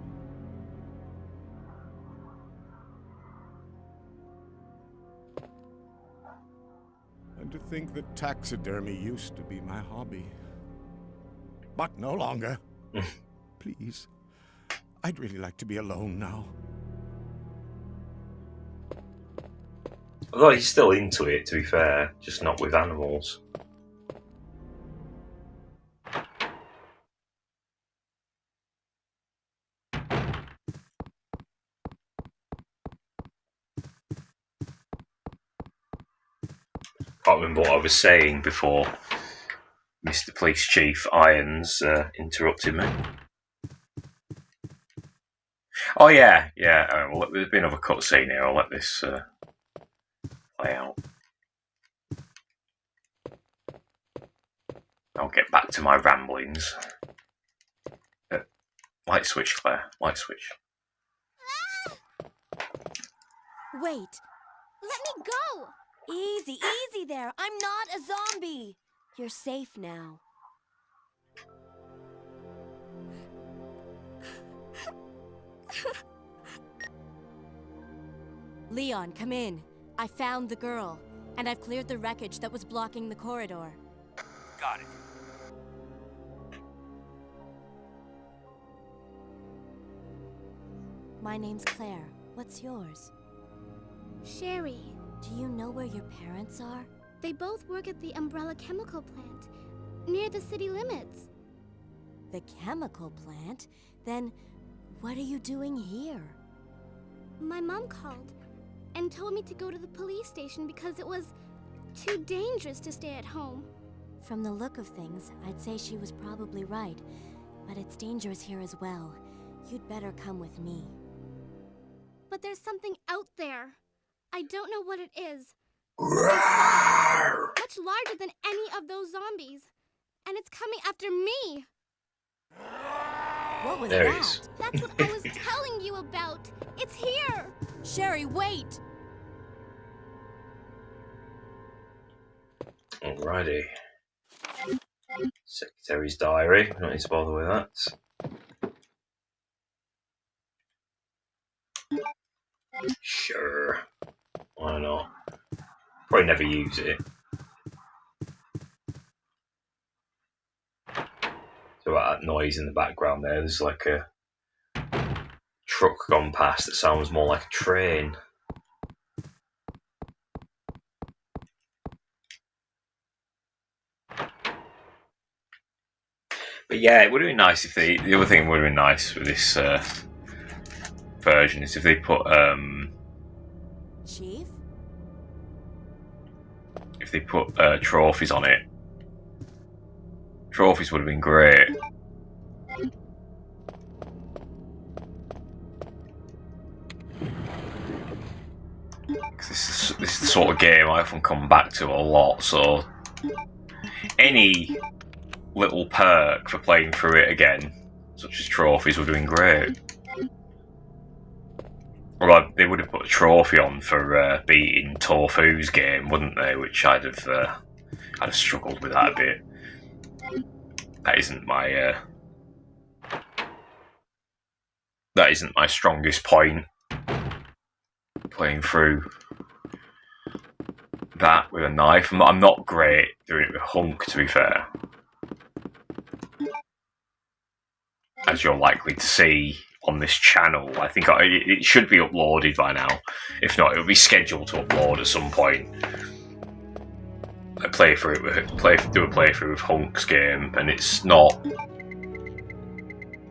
And to think that taxidermy used to be my hobby. But no longer. Please. I'd really like to be alone now. Although he's still into it, to be fair, just not with animals. Can't remember what I was saying before Mr. Police Chief Irons interrupted me. Oh yeah. Well, there's been another cutscene here. I'll let this play out. I'll get back to my ramblings. Light switch, Claire. Light switch. Wait, let me go! Easy, easy there. I'm not a zombie. You're safe now. Leon, come in. I found the girl, and I've cleared the wreckage that was blocking the corridor. Got it. My name's Claire. What's yours? Sherry. Do you know where your parents are? They both work at the Umbrella Chemical Plant, near the city limits. The chemical plant? Then what are you doing here? My mom called and told me to go to the police station because it was too dangerous to stay at home. From the look of things, I'd say she was probably right. But it's dangerous here as well. You'd better come with me. But there's something out there. I don't know what it is. Much larger than any of those zombies. And it's coming after me. What was There he that? is. That's what I was telling you about. It's here. Sherry, wait! Alrighty. Secretary's diary. Not need to bother with that. Sure. Why not? Probably never use it. So about that noise in the background there, there's like a truck gone past that sounds more like a train. But yeah, it would have been nice if they. The other thing would have been nice with this version is if they put Chief? if they put trophies on it. Trophies would have been great. This is the sort of game I often come back to a lot, so any little perk for playing through it again, such as trophies, would have been great. Well, they would have put a trophy on for beating Tofu's game, wouldn't they? Which I'd have struggled with that a bit. That isn't my strongest point. Playing through that with a knife. I'm not great doing it with Hunk, to be fair, as you're likely to see on this channel. I think it should be uploaded by now. If not, it'll be scheduled to upload at some point. I do a playthrough with Hunk's game, and it's not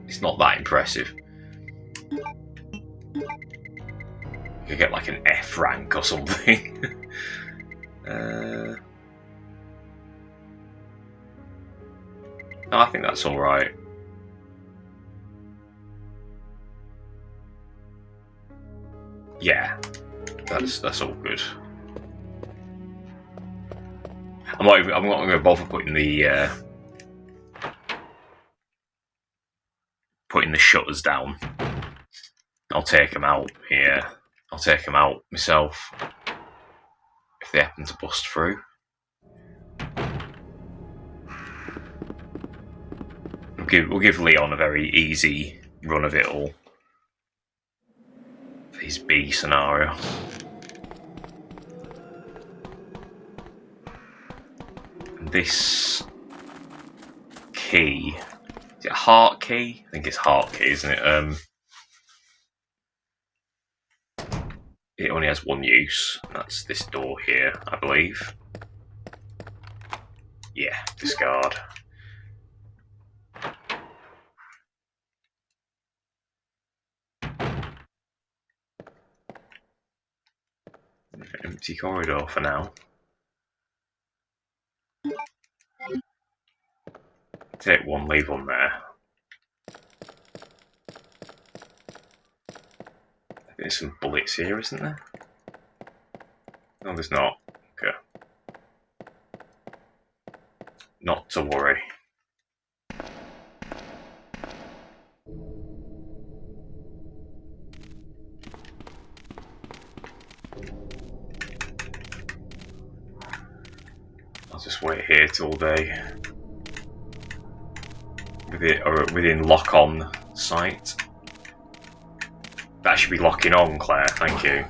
that impressive. You could get like an F rank or something. No, I think that's all right. Yeah, that's all good. I'm not going to bother putting the shutters down. I'll take them out here. I'll take them out myself if they happen to bust through. We'll give Leon a very easy run of it all for his B scenario. And this key, is it a heart key? I think it's heart key, isn't it? It only has one use. That's this door here, I believe. Yeah, discard. Empty corridor for now. Take one, leave one there. There's some bullets here, isn't there? No, there's not. Okay. Not to worry. I'll just wait here till they within lock-on sight. That should be locking on, Claire, thank you.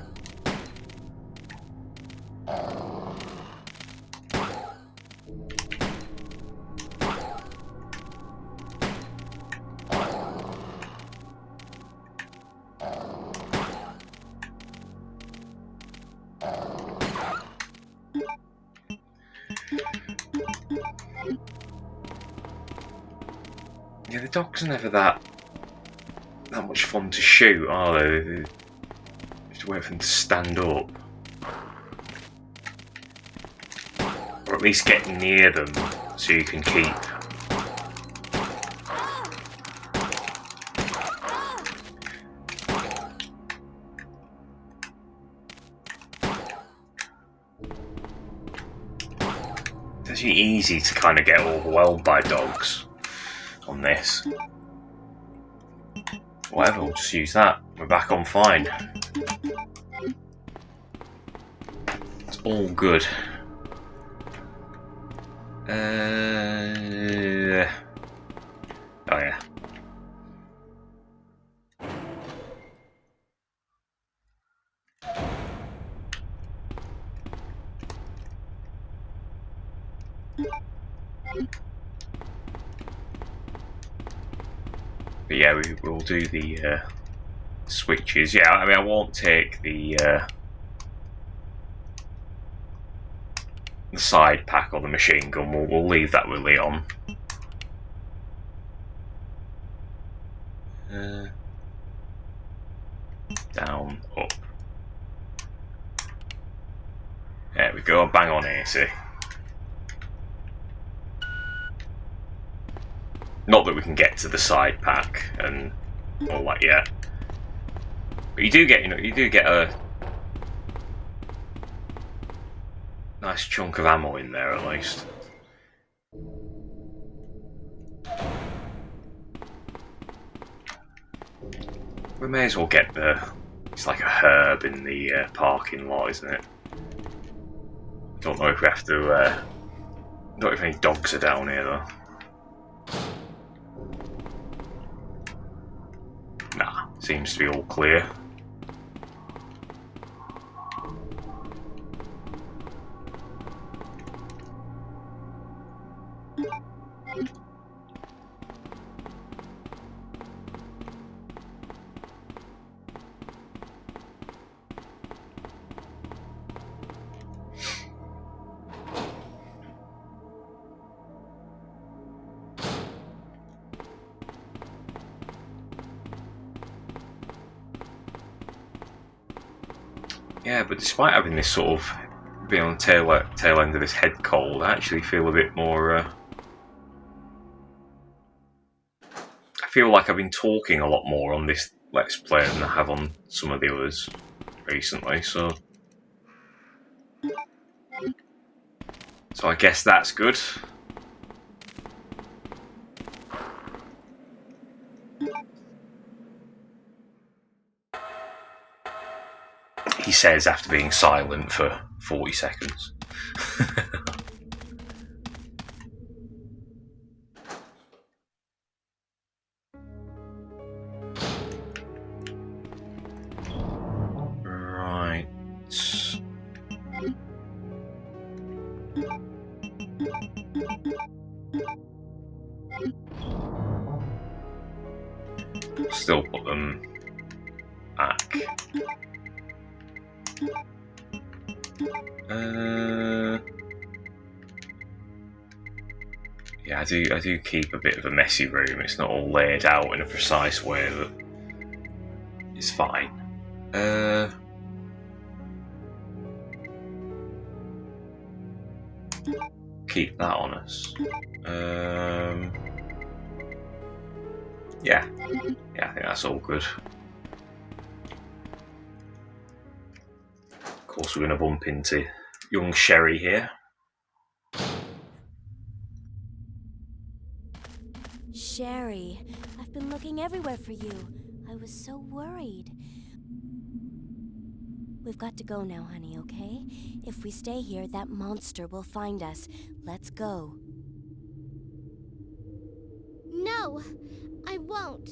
Yeah, the dogs are never that much fun to shoot, are they? You have to wait for them to stand up. Or at least get near them so you can keep. It's actually easy to kind of get overwhelmed by dogs on this. Whatever, we'll just use that. We're back on fine. It's all good. Oh yeah. But yeah, we'll do the switches. Yeah, I mean, I won't take the side pack or the machine gun. We'll leave that with Leon. Down, up. There we go, bang on AC. Not that we can get to the side pack and all that yet. But you do get, a nice chunk of ammo in there at least. We may as well get it's like a herb in the parking lot, isn't it? Don't know if we have to, don't know if any dogs are down here though. Nah, seems to be all clear. Yeah, but despite having this sort of being on the tail end of this head cold, I actually feel a bit more. I feel like I've been talking a lot more on this Let's Play than I have on some of the others recently. So I guess that's good. He says after being silent for 40 seconds. Right. Still put them back. Yeah, I do keep a bit of a messy room. It's not all laid out in a precise way, but it's fine. Keep that on us. Yeah, I think that's all good. Of course, we're going to bump into young Sherry here. Sherry, I've been looking everywhere for you. I was so worried. We've got to go now, honey, okay? If we stay here, that monster will find us. Let's go. No, I won't.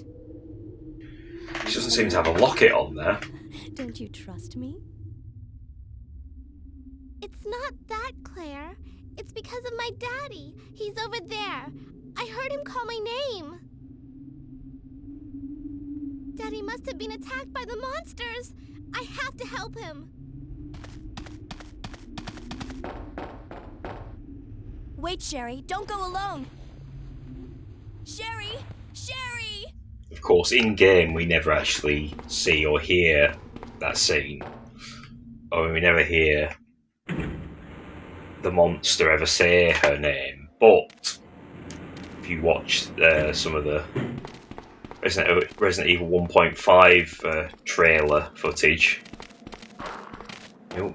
She doesn't seem to have a locket on there. Don't you trust me? It's not that, Claire. It's because of my daddy. He's over there. I heard him call my name. Daddy must have been attacked by the monsters. I have to help him. Wait, Sherry, don't go alone. Sherry! Sherry! Of course, in game, we never actually see or hear that scene. Or we never hear the monster ever say her name. But if you watch some of the Resident Evil 1.5 trailer footage,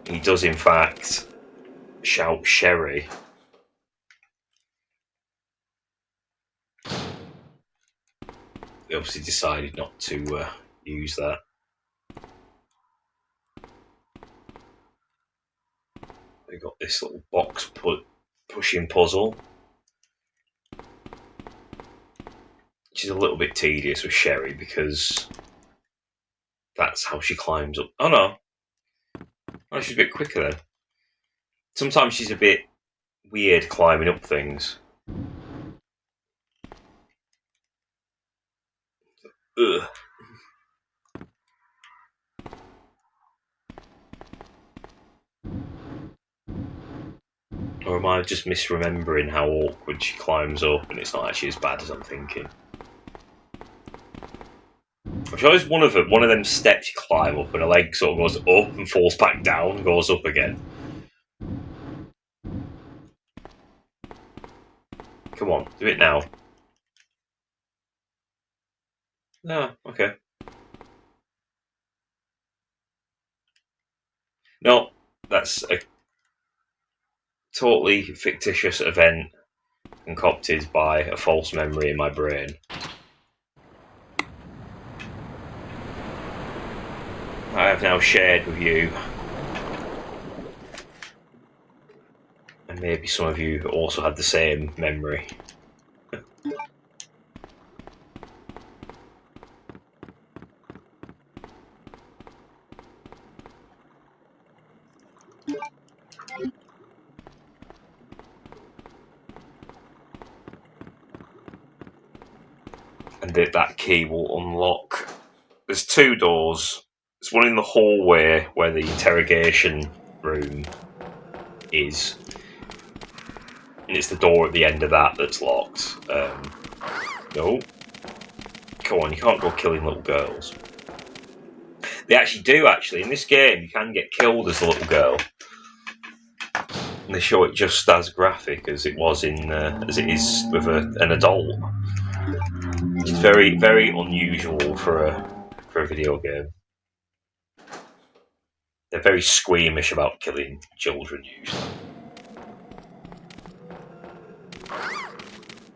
he does in fact shout Sherry. They obviously decided not to use that. They got this little box pushing puzzle, which is a little bit tedious with Sherry because that's how she climbs up. Oh no, she's a bit quicker then. Sometimes she's a bit weird climbing up things. Ugh. am I just misremembering how awkward she climbs up and it's not actually as bad as I'm thinking? I'm sure it's one of them steps you climb up and a leg sort of goes up and falls back down and goes up again. Come on, do it now. No, okay. No, that's a totally fictitious event concocted by a false memory in my brain. I have now shared with you, and maybe some of you also had the same memory. And that key will unlock. There's two doors. There's one in the hallway where the interrogation room is, and it's the door at the end of that that's locked. No. Come on, you can't go killing little girls. They actually do, in this game, you can get killed as a little girl. And they show it just as graphic as it was as it is with an adult. Which is very, very unusual for a video game. They're very squeamish about killing children, usually.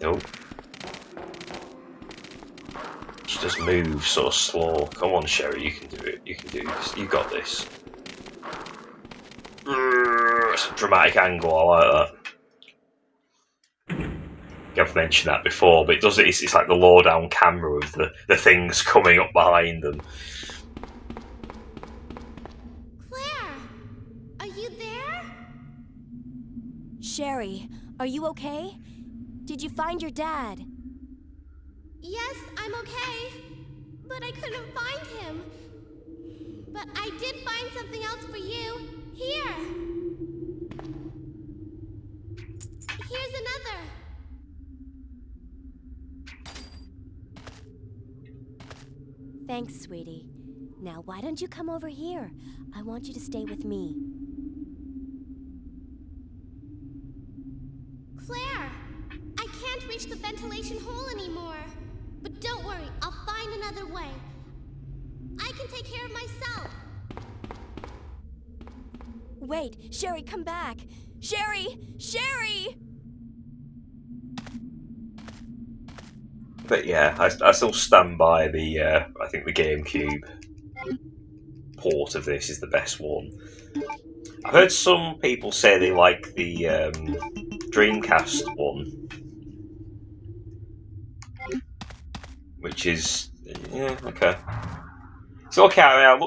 Nope. She just moves so slow. Come on, Sherry, you can do it. You can do this. You got this. It's a dramatic angle. I like that. I've mentioned that before, but it does. It's like the low-down camera of the things coming up behind them. Claire, are you there? Sherry, are you okay? Did you find your dad? Yes, I'm okay. But I couldn't find him. But I did find something else for you. Here. Here's another. Thanks, sweetie. Now, why don't you come over here? I want you to stay with me. Claire, I can't reach the ventilation hole anymore. But don't worry, I'll find another way. I can take care of myself. Wait, Sherry, come back. Sherry! Sherry! But yeah, I still stand by the. I think the GameCube port of this is the best one. I've heard some people say they like the Dreamcast one, which is okay. It's okay. I mean,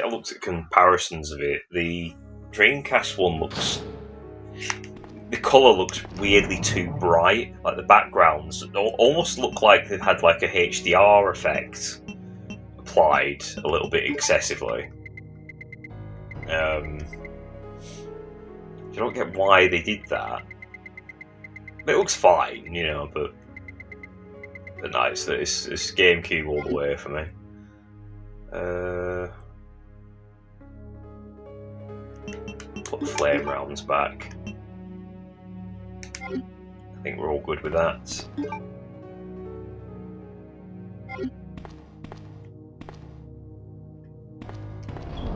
I looked at comparisons of it. The Dreamcast one looks. The colour looks weirdly too bright. Like the backgrounds almost look like they've had like a HDR effect applied a little bit excessively. I don't get why they did that. It looks fine, but no, it's GameCube all the way for me. Put the flame rounds back. I think we're all good with that.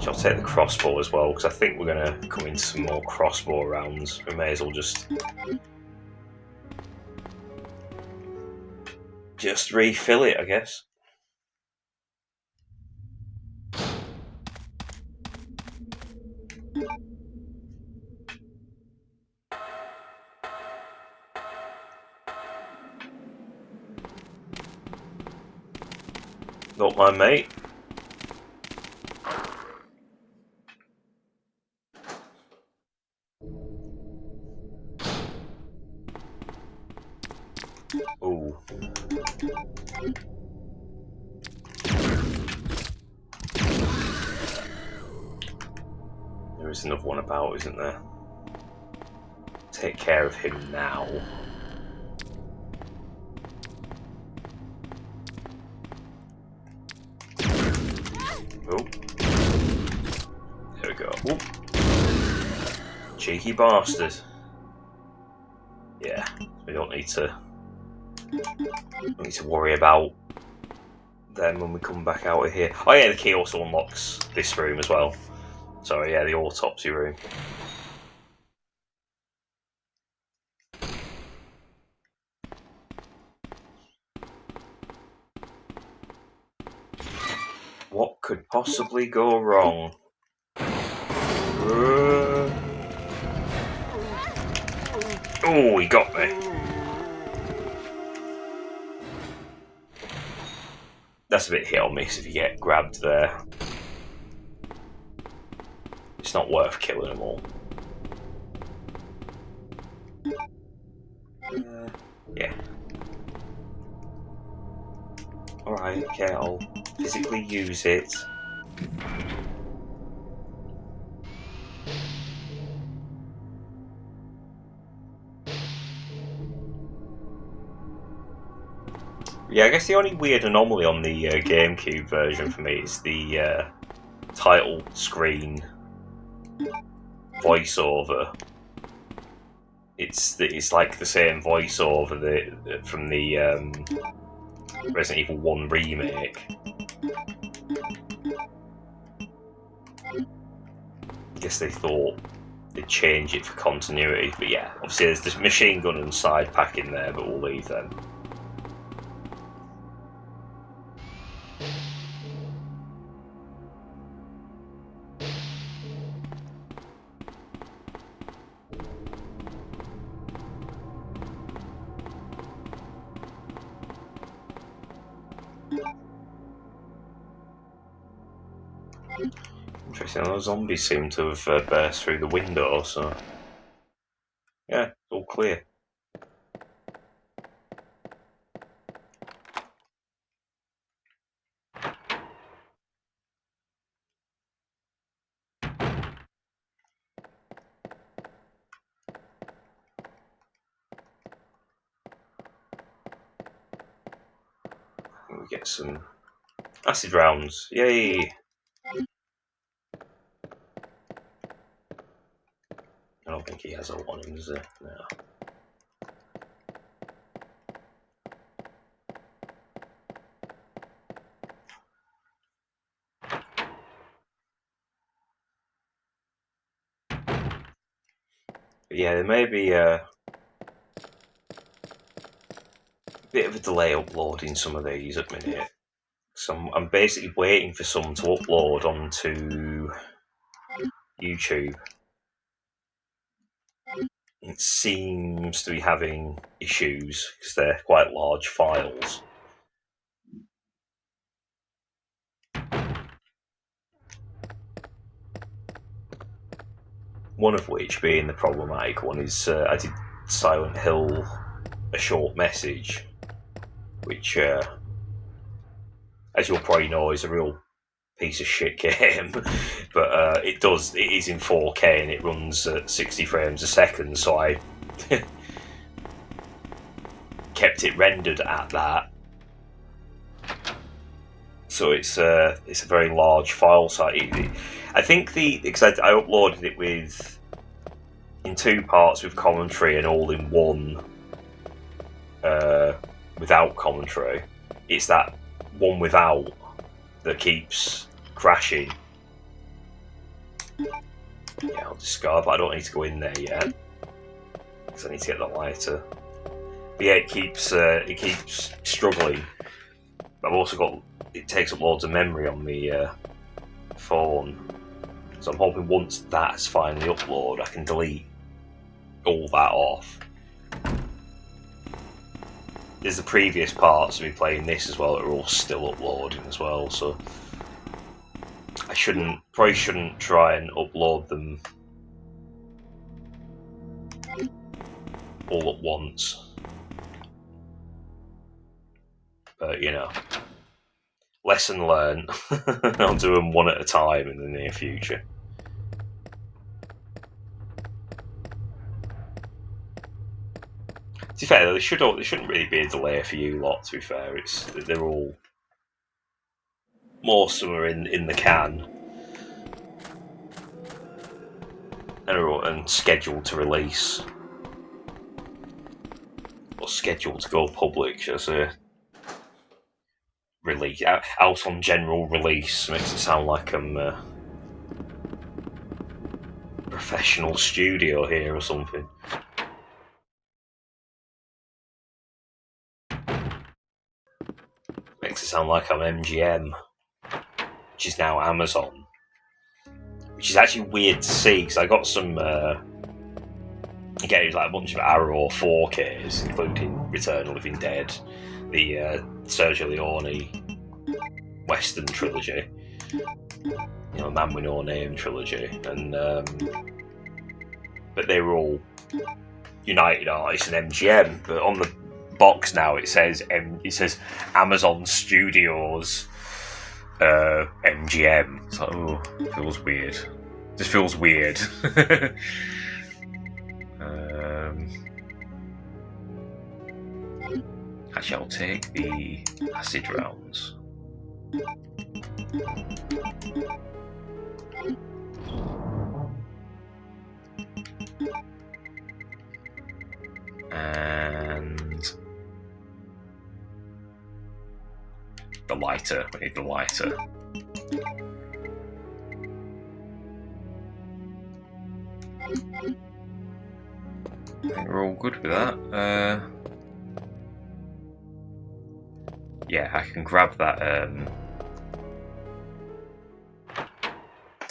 I'll take the crossbow as well, because I think we're going to come into some more crossbow rounds. We may as well just refill it, I guess. Don't mind, mate. Ooh. There is another one about, isn't there? take care of him now. Oh. There we go. Oh. Cheeky bastard. Yeah, we don't need to worry about them when we come back out of here. Oh yeah, the key also unlocks this room as well. Sorry, yeah, the autopsy room. What could possibly go wrong? Oh, he got me. That's a bit hit or miss if you get grabbed there. It's not worth killing them all. Yeah. Alright, okay, I'll physically use it. Yeah, I guess the only weird anomaly on the GameCube version for me is the title screen voiceover. It's like the same voiceover from the Resident Evil 1 remake. I guess they thought they'd change it for continuity, but yeah, obviously there's this machine gun and side pack in there, but we'll leave them. Interesting, those zombies seem to have burst through the window, so yeah, it's all clear. We get some acid rounds, yay! I don't think he has a lot on him, does he? No. But yeah, there may be a bit of a delay uploading some of these at the minute. So I'm basically waiting for some to upload onto YouTube. It seems to be having issues because they're quite large files. One of which being the problematic one is I did Silent Hill A Short Message, which, as you'll probably know, is a real piece of shit game. But it is in 4K and it runs at 60 frames a second, so I kept it rendered at that. So it's a very large file size. I think because I uploaded it in two parts with commentary and all in one without commentary. It's that one without that keeps crashing. Yeah, I'll discard, but I don't need to go in there yet because I need to get the lighter. But yeah, it keeps struggling. I've also got it takes up loads of memory on the phone, so I'm hoping once that's finally uploaded, I can delete all that off. There's the previous parts of me playing this as well that are all still uploading as well, so I probably shouldn't try and upload them all at once. But you know, lesson learned. I'll do them one at a time in the near future. To be fair, there shouldn't really be a delay for you lot. To be fair, they're all most of them are in the can and scheduled to release or scheduled to go public. Should I say? Release out on general release makes it sound like I'm a professional studio here or something. Makes it sound like I'm MGM, which is now Amazon, which is actually weird to see because I got some. Again, it was like a bunch of Arrow 4Ks, including Return of the Living Dead, the Sergio Leone Western trilogy, Man with No Name trilogy, and but they were all United Artists and MGM. But on the box now it says Amazon Studios MGM. It's like, oh, it feels weird. Just feels weird. Actually, I'll take the acid rounds. And the lighter. We need the lighter. I think we're all good with that. Yeah, I can grab that.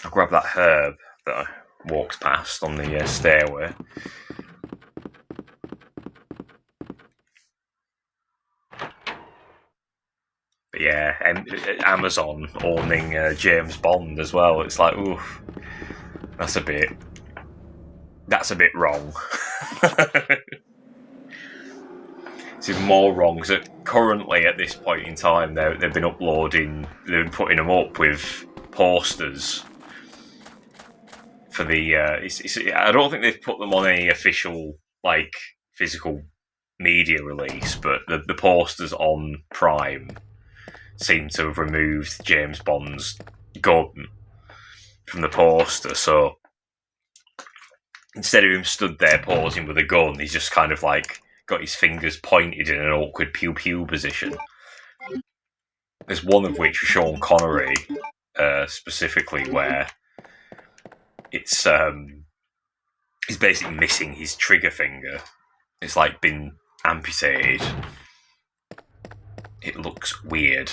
I'll grab that herb that I walked past on the stairway. But yeah, Amazon owning James Bond as well. It's like, oof, that's a bit wrong. It's even more wrong because currently at this point in time they've been putting them up with posters for the. I don't think they've put them on any official physical media release, but the posters on Prime seem to have removed James Bond's gun from the poster. So instead of him stood there pausing with a gun, he's just kind of got his fingers pointed in an awkward pew-pew position. There's one of which with Sean Connery, specifically, where it's he's basically missing his trigger finger. It's been amputated. It looks weird.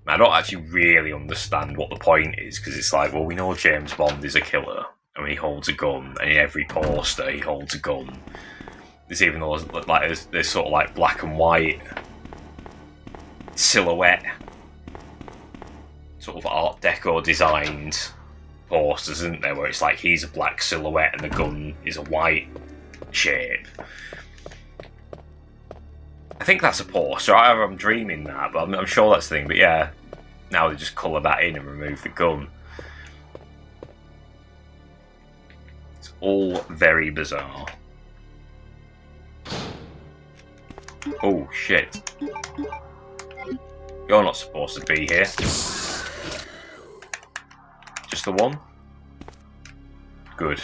I don't actually really understand what the point is, because it's well, we know James Bond is a killer. I mean, he holds a gun, and in every poster he holds a gun. There's even those there's sort of black and white silhouette, sort of Art Deco designed posters, isn't there? Where it's he's a black silhouette and the gun is a white shape. I think that's a poster. Either I'm dreaming that, but I'm sure that's the thing. But yeah, now they just colour that in and remove the gun. All very bizarre. Oh shit. You're not supposed to be here. Just the one? Good.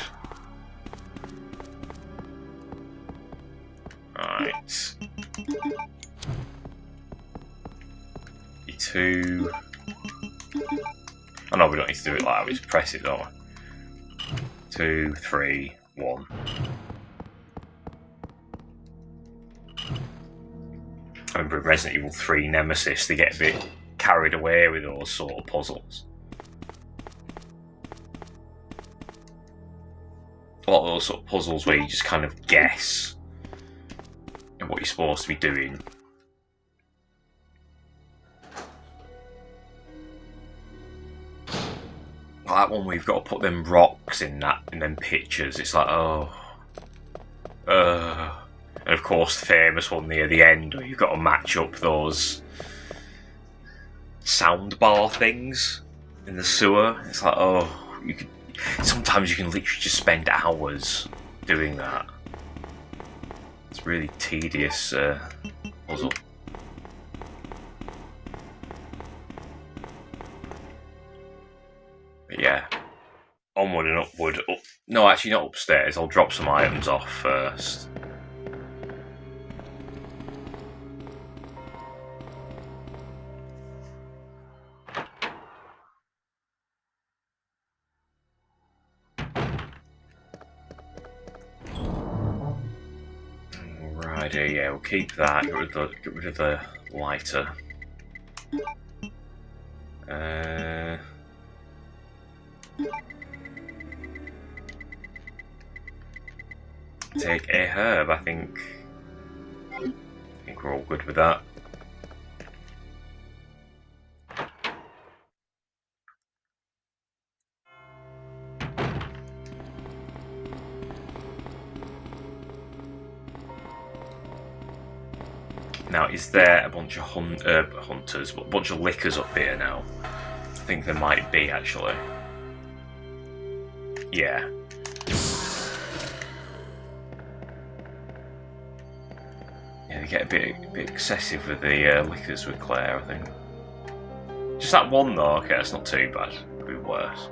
Right. E2. Oh no, we don't need to do it like that, we just press it, don't we? 2, 3, 1. I remember in Resident Evil 3 Nemesis, they get a bit carried away with those sort of puzzles. A lot of those sort of puzzles where you just kind of guess at what you're supposed to be doing. That one we've got to put them rocks in them pictures. It's and of course the famous one near the end where you've got to match up those soundbar things in the sewer. It's sometimes you can literally just spend hours doing that. It's a really tedious puzzle. But yeah, onward and upward. No, actually not upstairs. I'll drop some items off first. Righty, yeah, we'll keep that. Get rid of the lighter. Take a herb. I think we're all good with that. Now, is there a bunch of hunters, but a bunch of lickers up here now? I think there might be, actually. Yeah. Yeah, they get a bit excessive with the lickers with Claire, I think. Just that one, though. Okay, that's not too bad. Could be worse.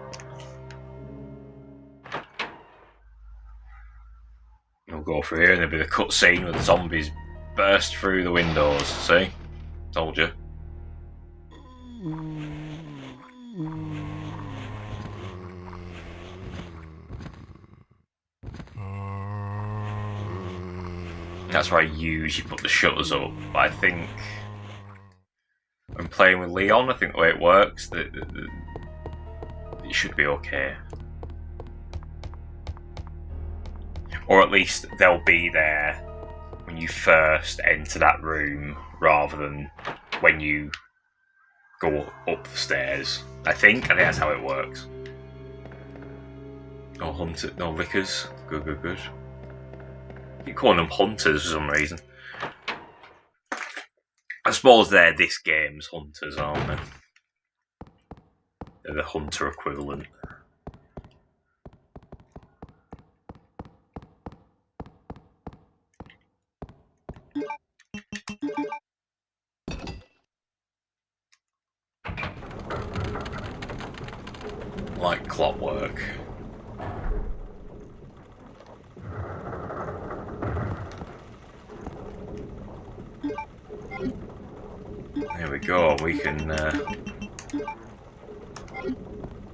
We'll go through here, and there'll be the cutscene with the zombies burst through the windows. See? Told you. That's where I usually put the shutters up. But I think when playing with Leon, I think the way it works, it should be okay. Or at least they'll be there when you first enter that room, rather than when you go up the stairs. I think that's how it works. No hunters, no lickers. Good, good, good. I keep calling them hunters for some reason. I suppose they're this game's hunters, aren't they? They're the hunter equivalent. Like clockwork. There we go. We can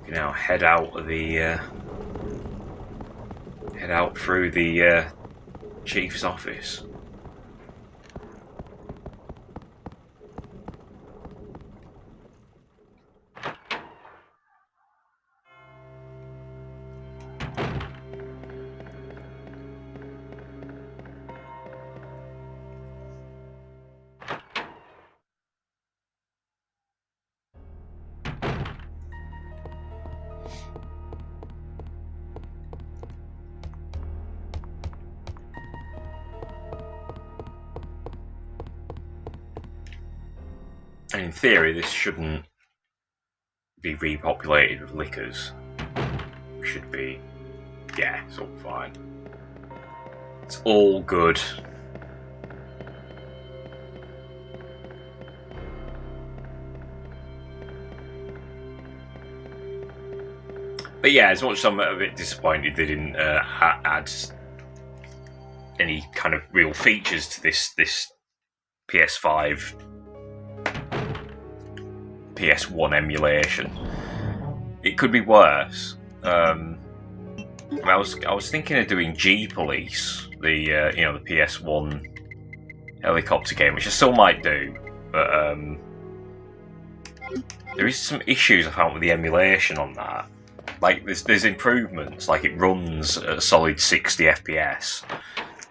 now head out of the head out through the chief's office. And in theory, this shouldn't be repopulated with lickers. It should be, yeah, it's all fine. It's all good. But yeah, as much as I'm a bit disappointed they didn't add any kind of real features to this PS5 PS1 emulation. It could be worse. I was thinking of doing G Police, the the PS1 helicopter game, which I still might do, but there is some issues I found with the emulation on that. Like there's improvements, like it runs at a solid 60 FPS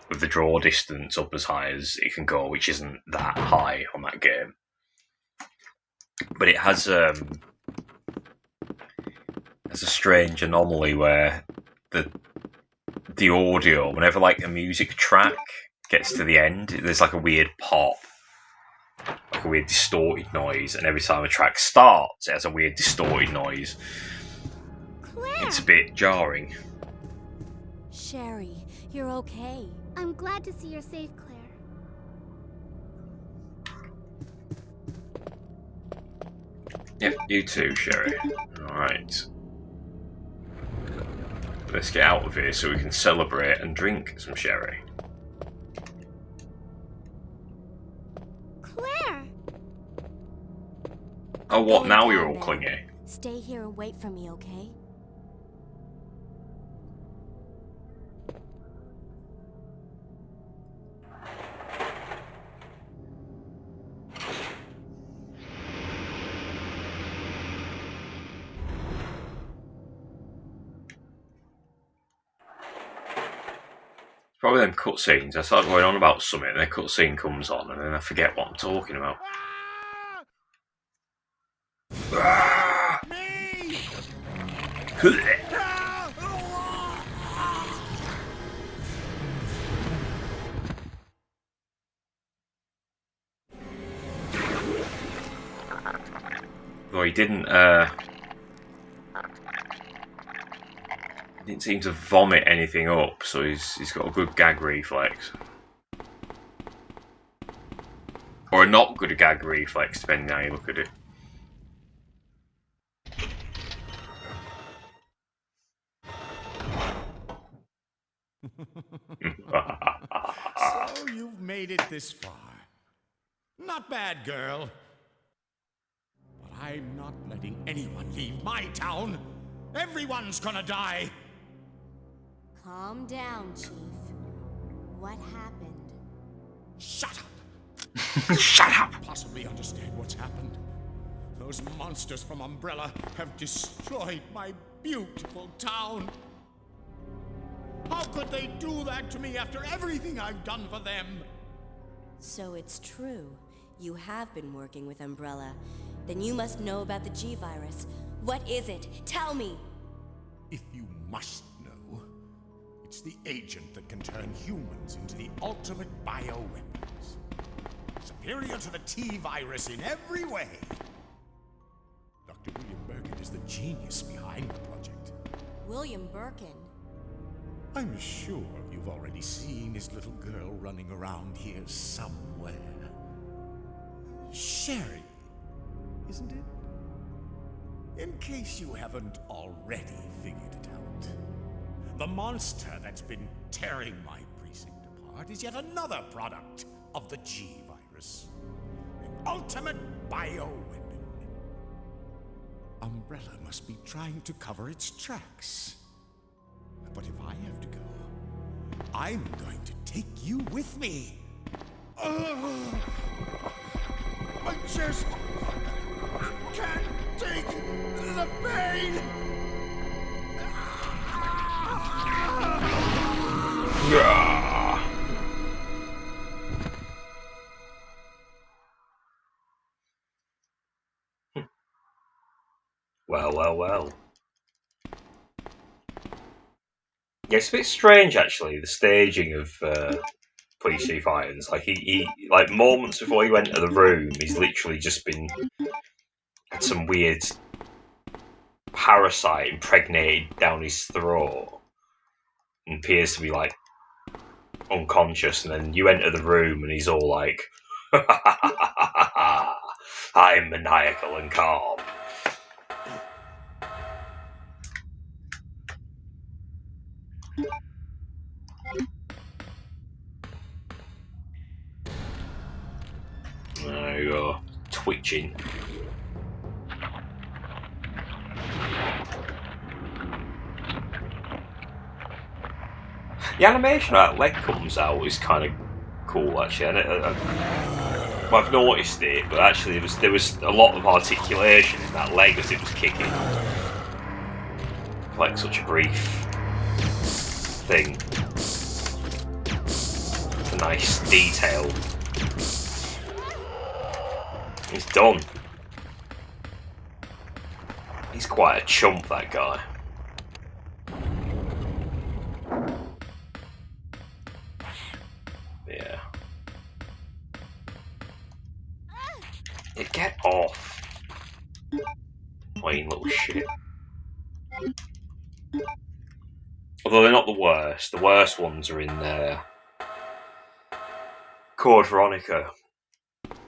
with the draw distance up as high as it can go, which isn't that high on that game. But it has a strange anomaly where the audio, whenever like a music track gets to the end, there's like a weird pop, like a weird distorted noise, and every time a track starts, it has a weird distorted noise. Claire! It's a bit jarring. Sherry, You're okay. I'm glad to see you're safe, Claire. Yep, you too, Sherry. Alright. Let's get out of here so we can celebrate and drink some sherry. Claire! Oh, what? Going Now you're down all then. clingy. Stay here and wait for me, okay? Probably them cutscenes. I start going on about something, and then a cutscene comes on, and then I forget what I'm talking about. Ah! Me! Well, he didn't seem to vomit anything up, so he's got a good gag reflex. Or a not good gag reflex, depending on how you look at it. So you've made it this far. Not bad, girl. But I'm not letting anyone leave my town. Everyone's gonna die. Calm down, Chief. What happened? Shut up. Shut up! Possibly understand what's happened. Those monsters from Umbrella have destroyed my beautiful town. How could they do that to me after everything I've done for them? So it's true. You have been working with Umbrella. Then you must know about the G-Virus. What is it? Tell me! If you must know, it's the agent that can turn humans into the ultimate bioweapons. Superior to the T-Virus in every way. Dr. William Birkin is the genius behind the project. William Birkin? I'm sure you've already seen his little girl running around here somewhere. Sherry, isn't it? In case you haven't already figured it out, the monster that's been tearing my precinct apart is yet another product of the G-Virus. An ultimate bioweapon. Umbrella must be trying to cover its tracks. But if I have to go, I'm going to take you with me. I just can't take the pain. Well. Yeah, it's a bit strange actually, the staging of Police Chief Irons. Like he like moments before he went to the room, he's literally just been had some weird parasite impregnated down his throat and appears to be like unconscious, and then you enter the room and he's all like I'm maniacal and calm. There you go. Twitching. The animation of that leg comes out is kind of cool, actually. I've noticed it, but actually there was a lot of articulation in that leg as it was kicking. Like such a brief thing. It's a nice detail. He's done. He's quite a chump, that guy. Yeah. Yeah, get off. Plain little shit. Although they're not the worst. The worst ones are in there. Code Veronica.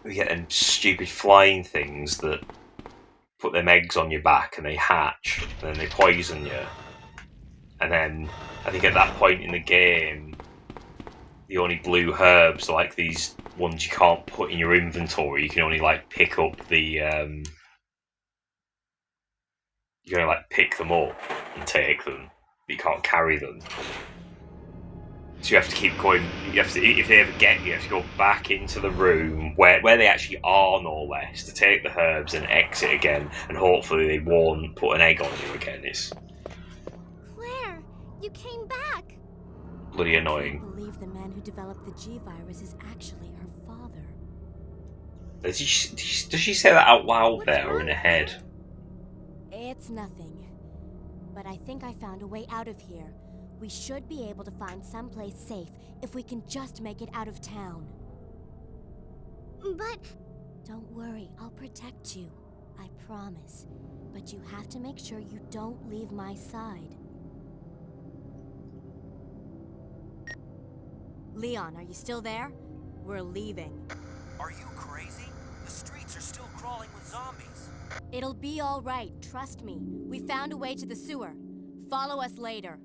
We get them stupid flying things that put them eggs on your back and they hatch and then they poison you. And then I think at that point in the game, the only blue herbs are like these ones you can't put in your inventory. You can only like pick up the you can only like pick them up and take them, but you can't carry them. So you have to keep going. You have to, if they ever get you have to go back into the room where they actually are, no less, to take the herbs and exit again, and hopefully they won't put an egg on you again. It's Claire, you came back. bloody I annoying. can't believe the man who developed the G virus is actually her father. Does she say that out loud there or in her head? It's nothing. But I think I found a way out of here. We should be able to find someplace safe if we can just make it out of town. But Don't worry, I'll protect you. I promise. But you have to make sure you don't leave my side. Leon, are you still there? We're leaving. Are you crazy? The streets are still crawling with zombies. It'll be all right, trust me. We found a way to the sewer. Follow us later.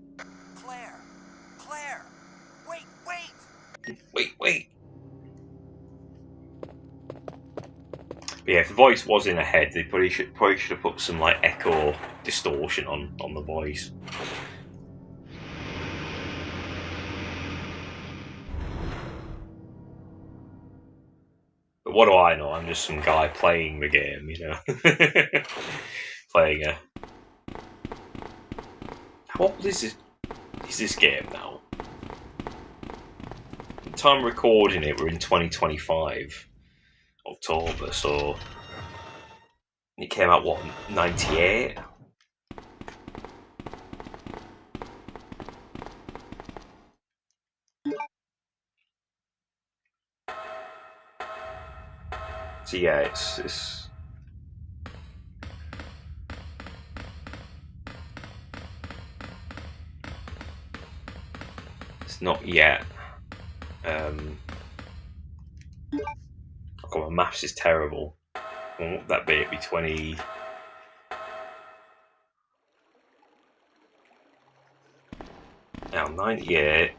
Claire! Claire! Wait! Wait. But yeah, if the voice was in her head, they probably should have put some like echo distortion on the voice. But what do I know? I'm just some guy playing the game, you know. Playing a. How old is this game now? At the time recording it, we're in 2025, October, so it came out what, 98? So yeah, it's not yet. God, my maths is terrible. What would that be? It'd be 20. Now 98,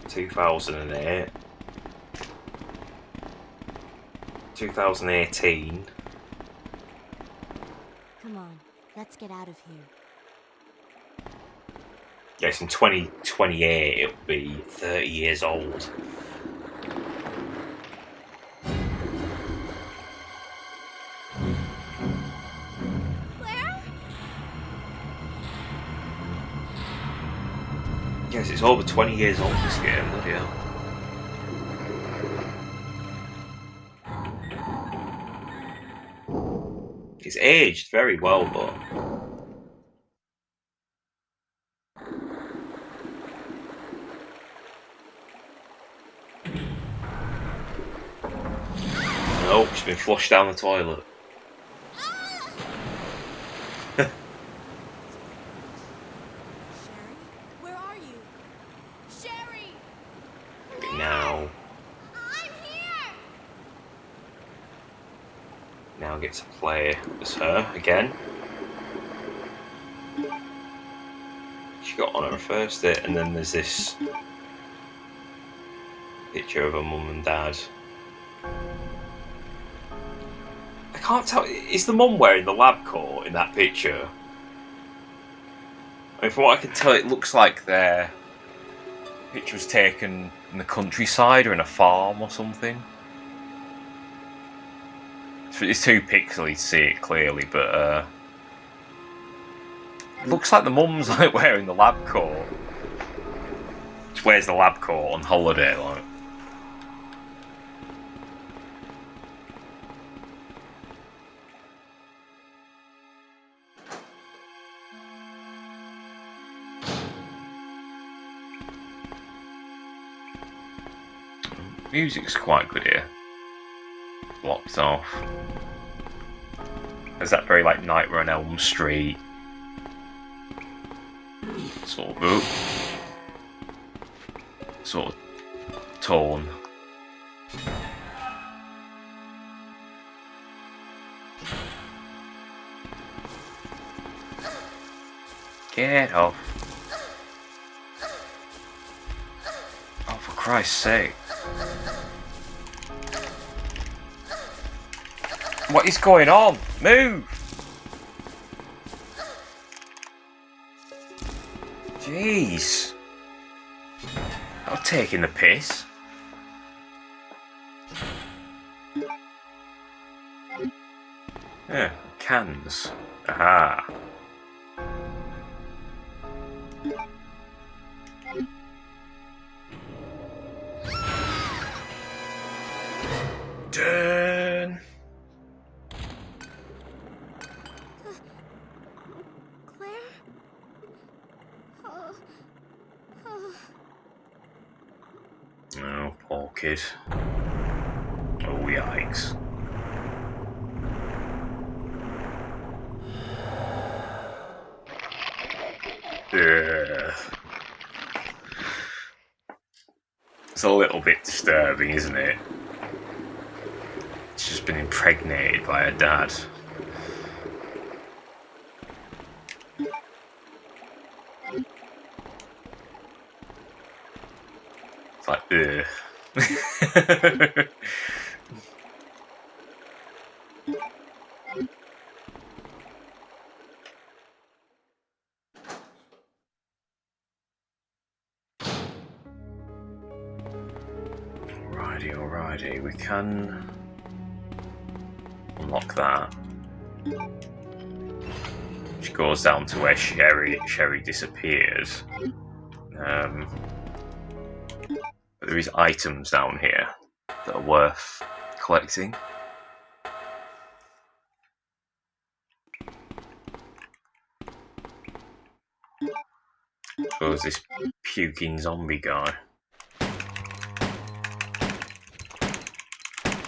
2008, 2018. Come on, let's get out of here. Yes, in 2028 it'll be 30 years old. Claire? Yes, it's over 20 years old, this game, bloody hell. It's aged very well, but nope, she's been flushed down the toilet. Sherry, where are you? Sherry! Now I'm here! I get to play as her again. She got on her first date, and then there's this picture of her mum and dad. I can't tell. Is the mum wearing the lab coat in that picture? I mean, from what I can tell, it looks like their picture was taken in the countryside or in a farm or something. It's too pixely to see it clearly, but it looks like the mum's like wearing the lab coat. She wears the lab coat on holiday, like. Music's quite good here. Blocked off. There's that very like Nightmare on Elm Street Sort of torn. Get off. Oh, for Christ's sake. What is going on? Move! Jeez. Not taking the piss. Yeah, cans. Aha. Done. Claire? Oh. Oh. Oh, poor kid. Oh, yikes. Ugh. It's a little bit disturbing, isn't it? She's just been impregnated by her dad. It's like, ugh. Alrighty, we can unlock that. Which goes down to where Sherry disappeared. But there is items down here that are worth collecting. So there's this puking zombie guy.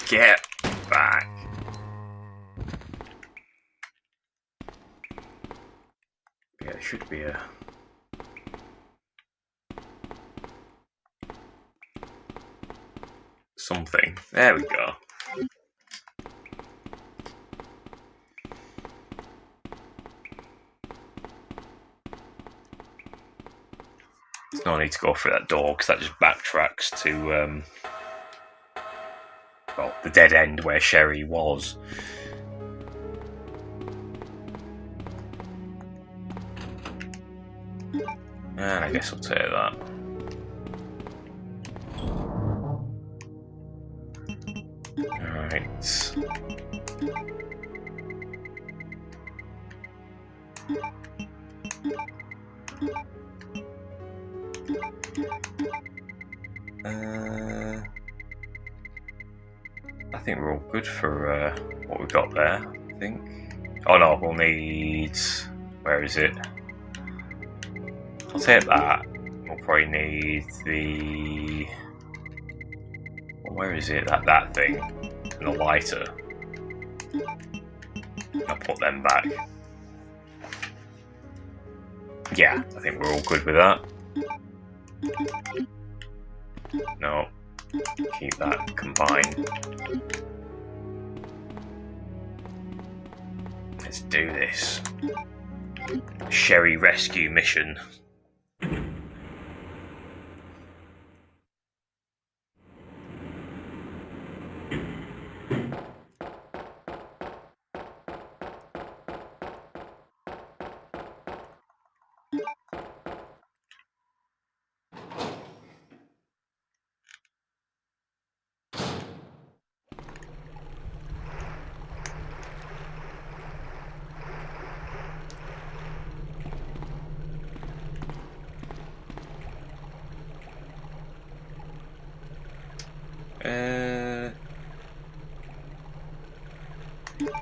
Get back! Yeah, there should be a... something. There we go. There's no need to go through that door because that just backtracks to well, the dead end where Sherry was. And I guess I'll take that. Alright. I think we're all good for what we've got there, I think. Oh no, we'll need... where is it? I'll take that. We'll probably need the... well, where is it? That thing. And the lighter. I'll put them back. Yeah, I think we're all good with that. No. Keep that combined. Let's do this. Sherry rescue mission.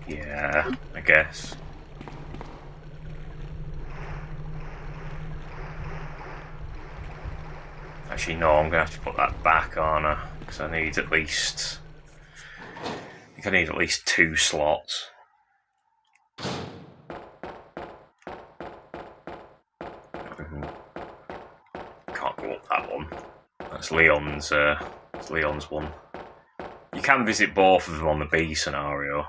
Yeah, I guess. Actually, no, I'm gonna have to put that back on her because I need at least. I think I need at least 2 slots. one. That's Leon's one. You can visit both of them on the B scenario.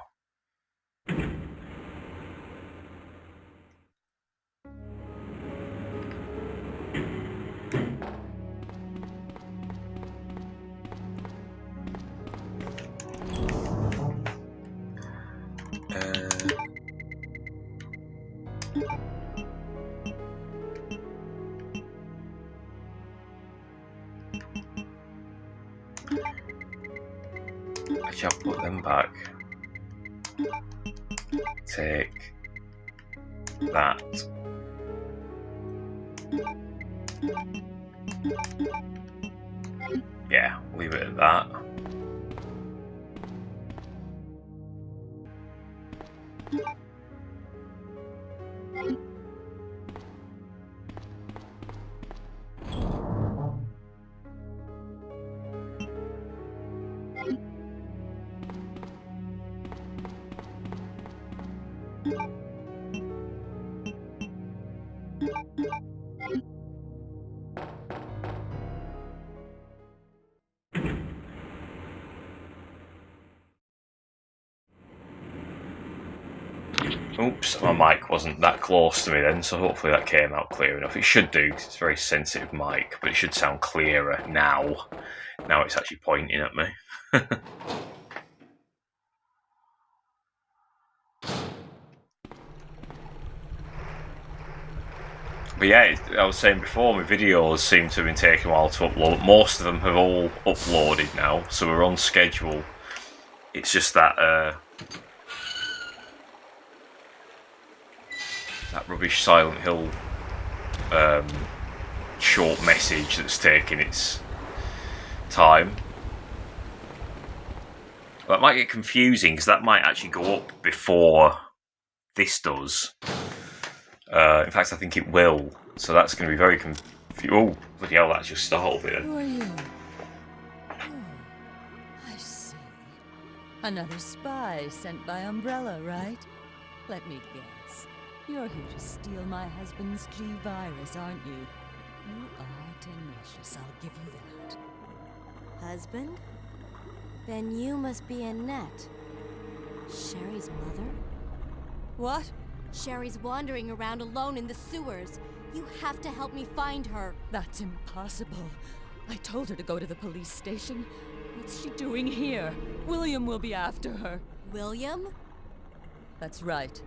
Actually, I'll put them back. Take that. Yeah, leave it at that. Oops, my mic wasn't that close to me then, so hopefully that came out clear enough. It should do, because it's a very sensitive mic, but it should sound clearer now. Now it's actually pointing at me. But yeah, I was saying before, my videos seem to have been taking a while to upload. Most of them have all uploaded now, so we're on schedule. It's just that that rubbish Silent Hill short message that's taking its time. That might get confusing, because that might actually go up before this does. In fact, I think it will. So that's going to be very confusing. Oh, bloody hell, that just startled me then. Who are you? Oh, I see. Another spy sent by Umbrella, right? Let me guess. You're here to steal my husband's G-Virus, aren't you? You are tenacious, I'll give you that. Husband? Then you must be Annette. Sherry's mother? What? Sherry's wandering around alone in the sewers. You have to help me find her. That's impossible. I told her to go to the police station. What's she doing here? William will be after her. William? That's right.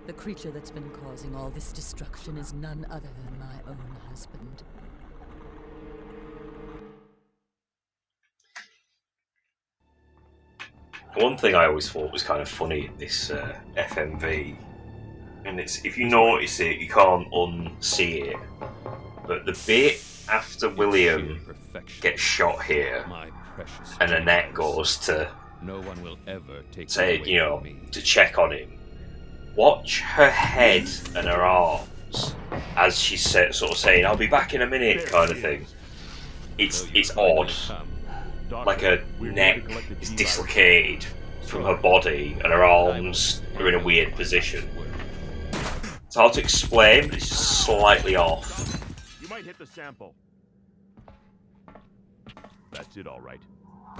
The creature that's been causing all this destruction is none other than my own husband. One thing I always thought was kind of funny in this FMV, and it's, if you notice it, you can't unsee it, but the bit after William gets shot here, and Annette goes to say, you know, to check on him, watch her head and her arms as she's sort of saying, "I'll be back in a minute," kind of thing. It's odd. Like her neck is dislocated from her body and her arms are in a weird position. It's hard to explain, but it's just slightly off. You might hit the sample. That's it, all right.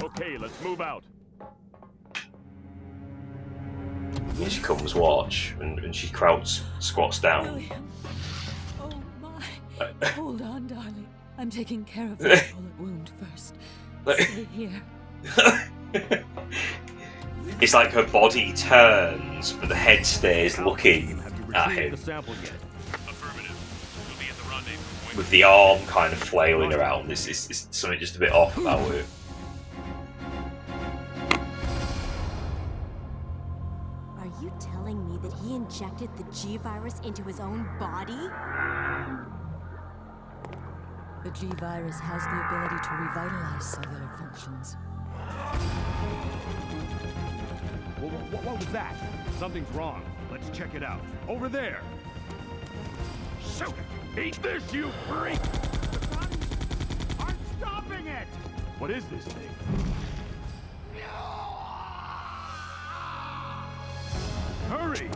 Okay, let's move out. Here she comes, watch, and she squats down. William. Oh my. Hold on, darling. I'm taking care of this bullet wound first. Stay here. It's like her body turns, but the head stays looking at him. With the arm kind of flailing around. It's something just a bit off about it. Are you telling me that he injected the G-Virus into his own body? The G-Virus has the ability to revitalize cellular functions. What was that? Something's wrong. Let's check it out. Over there. Shoot it! Eat this, you freak! The guns aren't stopping it! What is this thing? Hurry!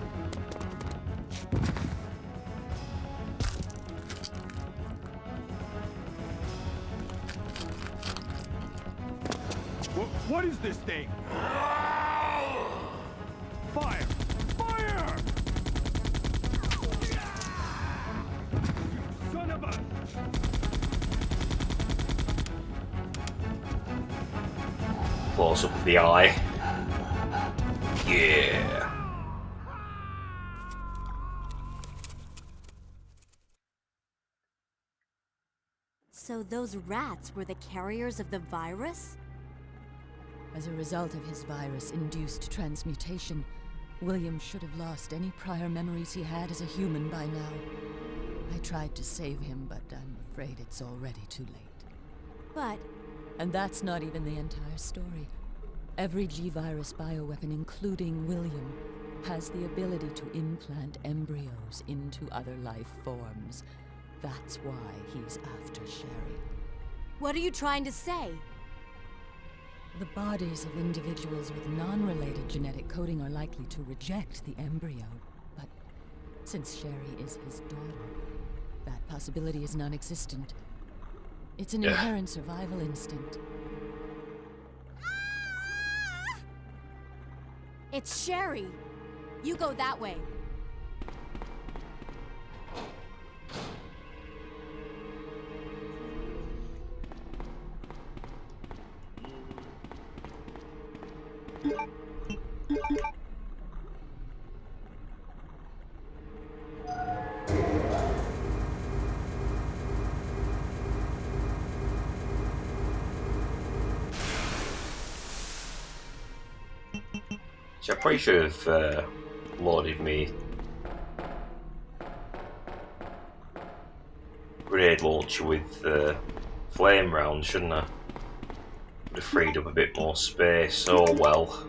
What is this thing? Fire! Fire! You son of a... Close up of the eye. Yeah. So those rats were the carriers of the virus? As a result of his virus-induced transmutation, William should have lost any prior memories he had as a human by now. I tried to save him, but I'm afraid it's already too late. But... And that's not even the entire story. Every G-virus bioweapon, including William, has the ability to implant embryos into other life forms. That's why he's after Sherry. What are you trying to say? The bodies of individuals with non-related genetic coding are likely to reject the embryo, but since Sherry is his daughter, that possibility is non-existent. It's an inherent survival instinct. It's Sherry! You go that way. So I probably should have loaded me grenade launcher with flame round, shouldn't I? Would have freed up a bit more space. Oh well.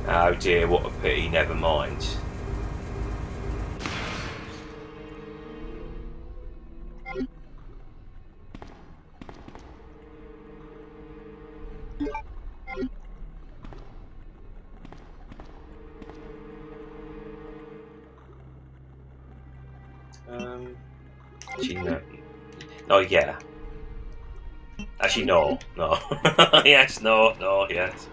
Oh dear, what a pity, never mind. Actually, no. Oh, yeah. Actually, no. No. Yes, no, no, yes.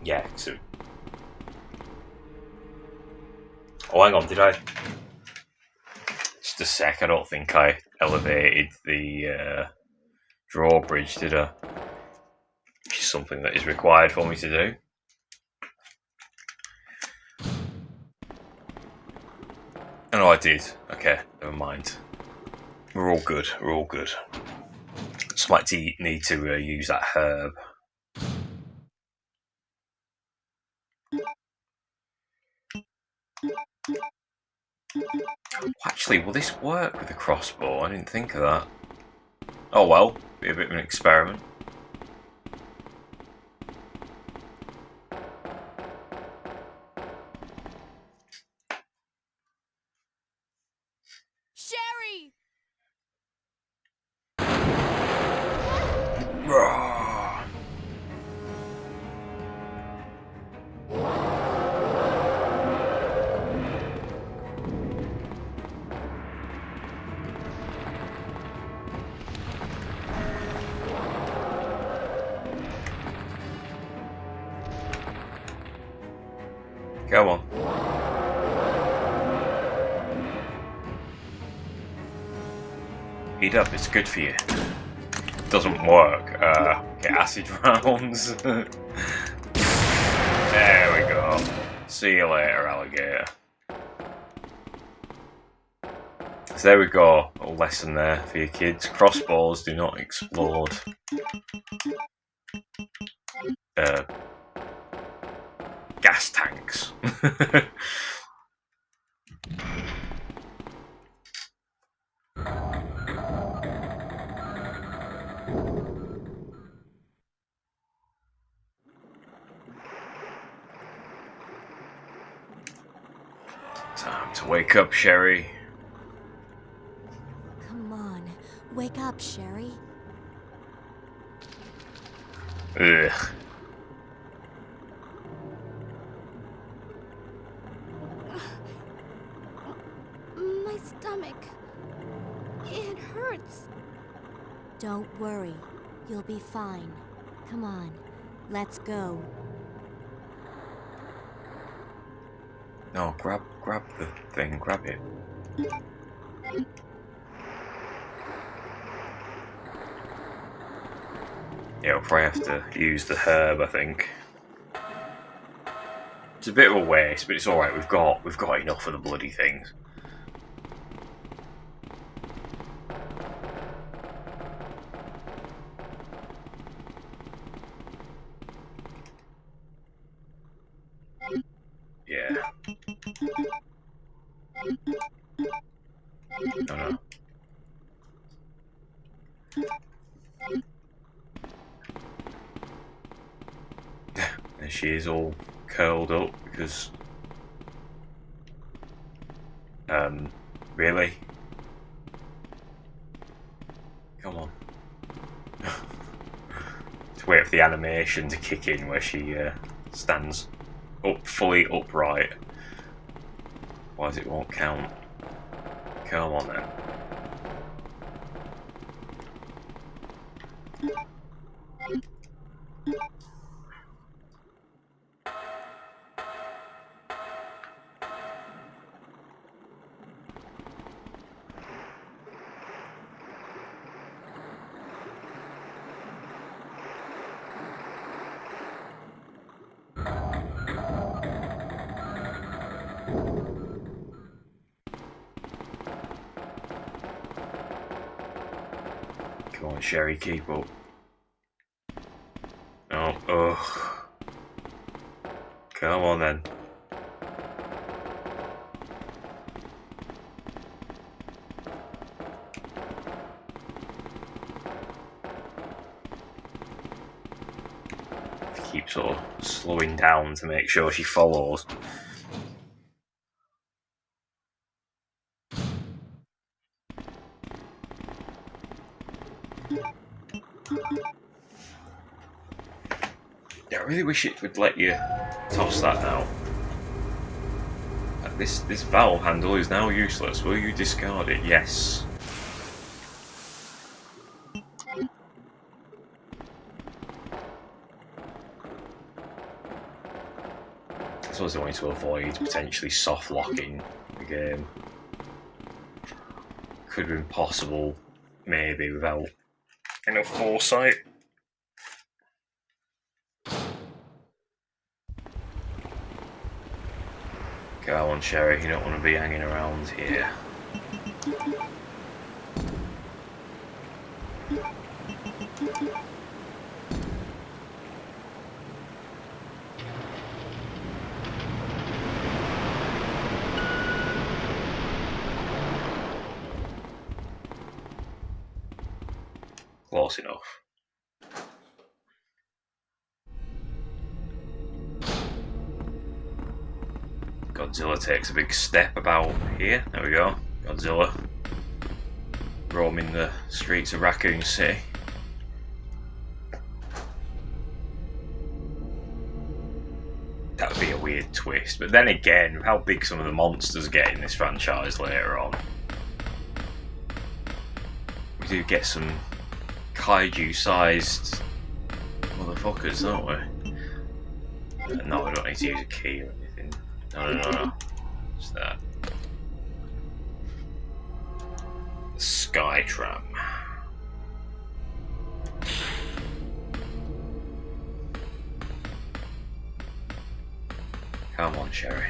Yeah, so... Oh, hang on, did I... Just a sec, I don't think I elevated the drawbridge, did I? Which is something that is required for me to do. Oh, no, I did. Okay, never mind. We're all good, we're all good. Just might need to use that herb. Actually, will this work with a crossbow? I didn't think of that. Oh well, be a bit of an experiment. Sherry! Go on. Heat up, it's good for you. Doesn't work. Get acid rounds. There we go. See you later, alligator. So there we go. A little lesson there for your kids. Crossbows do not explode. Gas tanks. Time to wake up, Sherry. Come on, wake up, Sherry. Ugh. hurts. Don't worry. You'll be fine. Come on. Let's go. No, grab the thing, grab it. Yeah, we'll probably have to use the herb, I think. It's a bit of a waste, but it's alright, we've got enough of the bloody things. Yeah. Oh no. And she is all curled up because really? Come on. Just wait for the animation to kick in where she stands up fully upright. Otherwise it won't count. Come on then. Come on, Sherry, keep up. Oh, ugh. Come on then. Keep sort of slowing down to make sure she follows. Yeah, I really wish it would let you toss that now. This valve handle is now useless. Will you discard it? Yes. I suppose I wanted to avoid potentially soft locking the game. Could have been possible, maybe, without enough foresight. Go on, Sherry, you don't want to be hanging around here. Close enough. Godzilla takes a big step about here. There we go. Godzilla roaming the streets of Raccoon City. That would be a weird twist. But then again, how big some of the monsters get in this franchise later on. We do get some kaiju-sized motherfuckers, don't we? No, we don't need to use a key or anything. No. What's that? The Skytram. Come on, Sherry.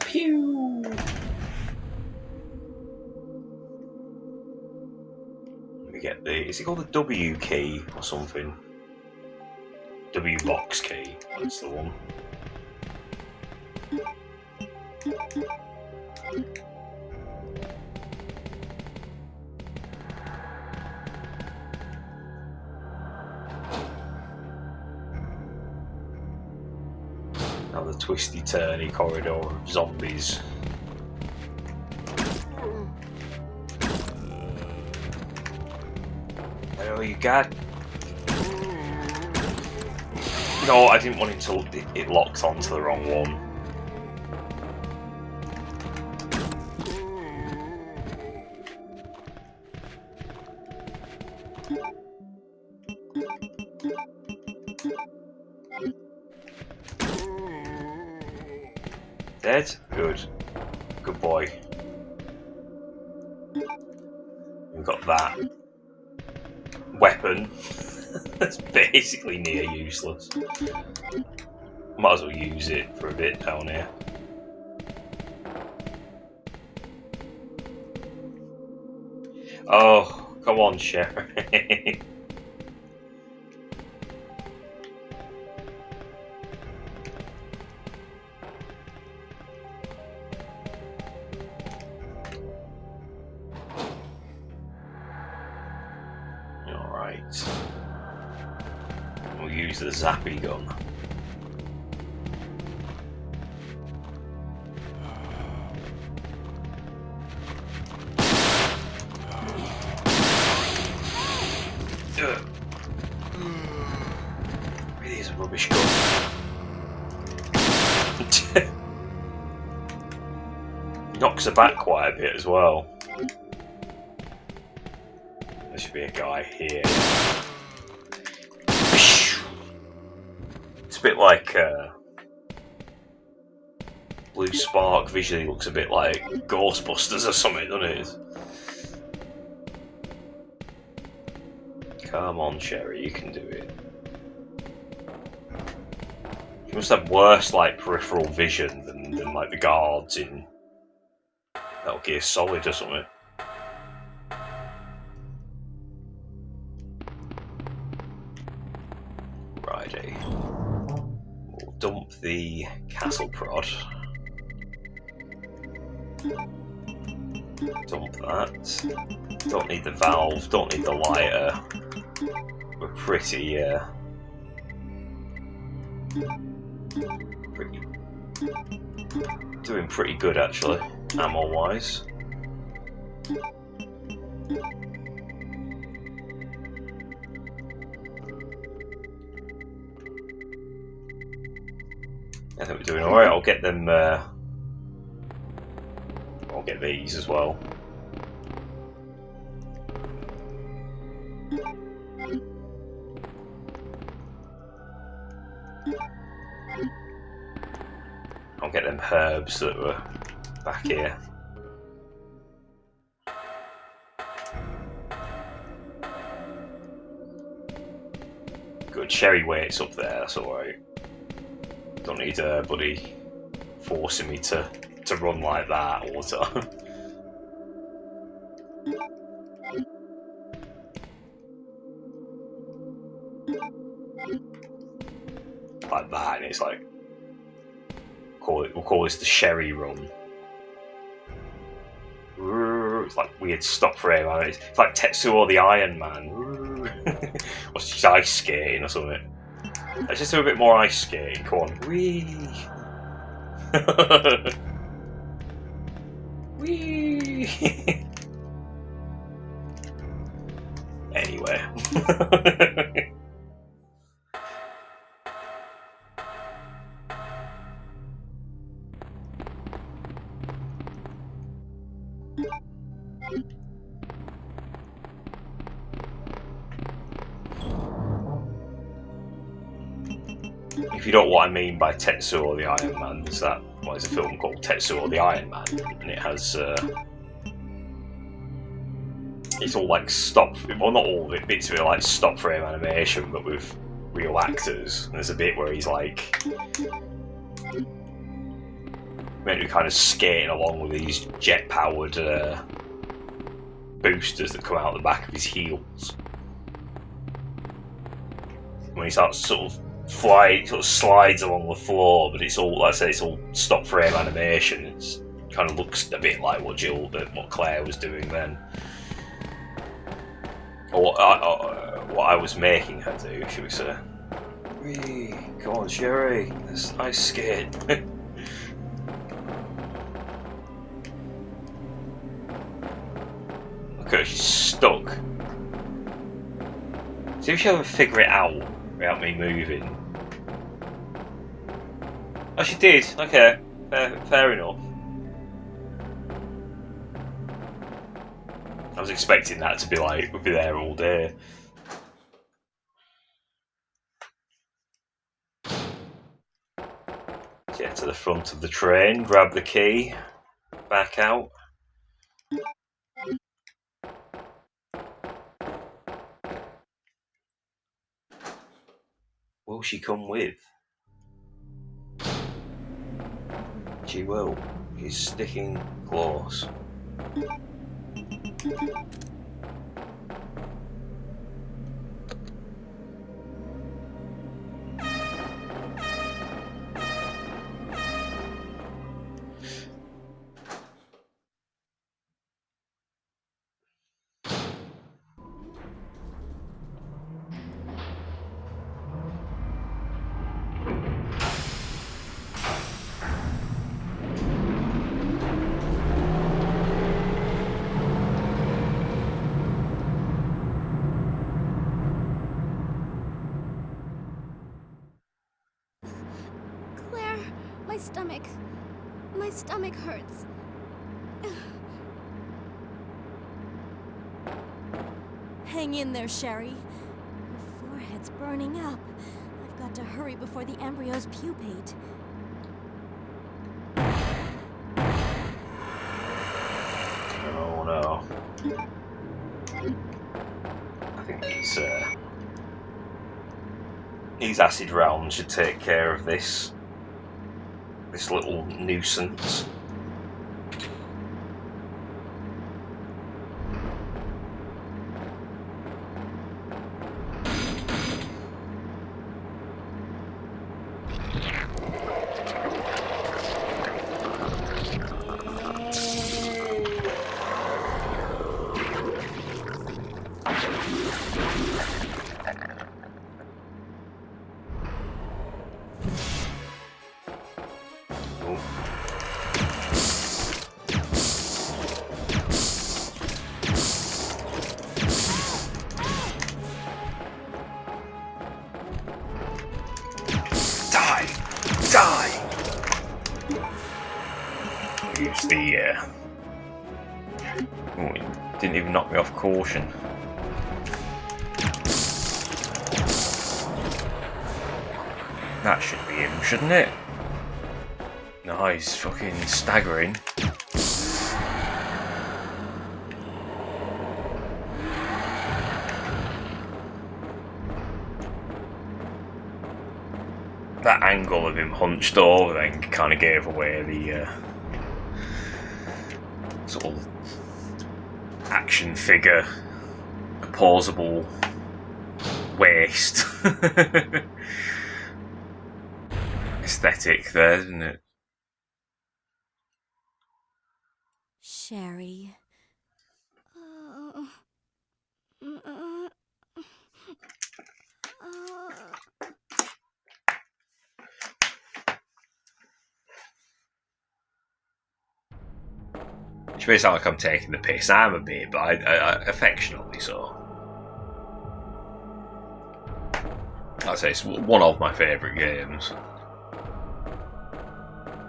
Pew! Let me get the... Is it called the W key or something? W box key. That's the one. Now the twisty turny corridor of zombies. Oh, you got. No, I didn't want him to. It locked onto the wrong one. Dead? Good. Good boy. We've got that weapon. That's basically near useless. Might as well use it for a bit down here. Oh, come on, Sherry. Alright. We'll use the zappy gun. Really is a rubbish gun. Knocks her back quite a bit as well. There should be a guy here. It's a bit like Blue Spark. Visually looks a bit like Ghostbusters or something, doesn't it? Come on, Sherry, you can do it. You must have worse, like, peripheral vision than like the guards in Metal Gear Solid or something. Righty. We'll dump the castle prod. Dump that. Don't need the valve, don't need the lighter. We're pretty doing pretty good actually, ammo wise. I think we're doing alright. I'll get them I'll get these as well. I'll get them herbs that were back here. Good, Sherry waits up there, that's alright. Don't need her buddy forcing me to run like that all the time. Like that, and it's like we'll call this the Sherry run. It's like weird stop frame, it's like Tetsuo the Iron Man. Or she's ice skating or something. Let's just do a bit more ice skating, come on. Whee! Whee! Anyway. If you don't know what I mean by Tetsuo the Iron Man, there's a film called Tetsuo the Iron Man, and it has it's all like stop, well not all of it, bits of it like stop frame animation, but with real actors. And there's a bit where he's like meant to be kind of skating along with these jet powered boosters that come out the back of his heels. When he starts sort of slides along the floor, but it's all, like I say, it's all stop frame animation. It kind of looks a bit like what Claire was doing then, or what I was making her do, should we say? Whee! Come on, Sherry. That's ice skate. Look at her, she's stuck. See if she'll ever figure it out without me moving. Oh, she did. Okay, fair enough. I was expecting that to be like, we'll be there all day. Get to the front of the train, grab the key, back out. Will she come with? She will. She's sticking close. Claire, my stomach hurts. Hang in there, Sherry. Your forehead's burning up. I've got to hurry before the embryos pupate. Oh no. I think these acid rounds should take care of this little nuisance. Use the oh, it didn't even knock me off caution. That should be him, shouldn't it? No, he's fucking staggering. That angle of him hunched over then kind of gave away the sort of action figure, opposable waist aesthetic there, isn't it? Sherry. Which may sound like I'm taking the piss. I'm a bit, but I affectionately so. I'd say it's one of my favourite games.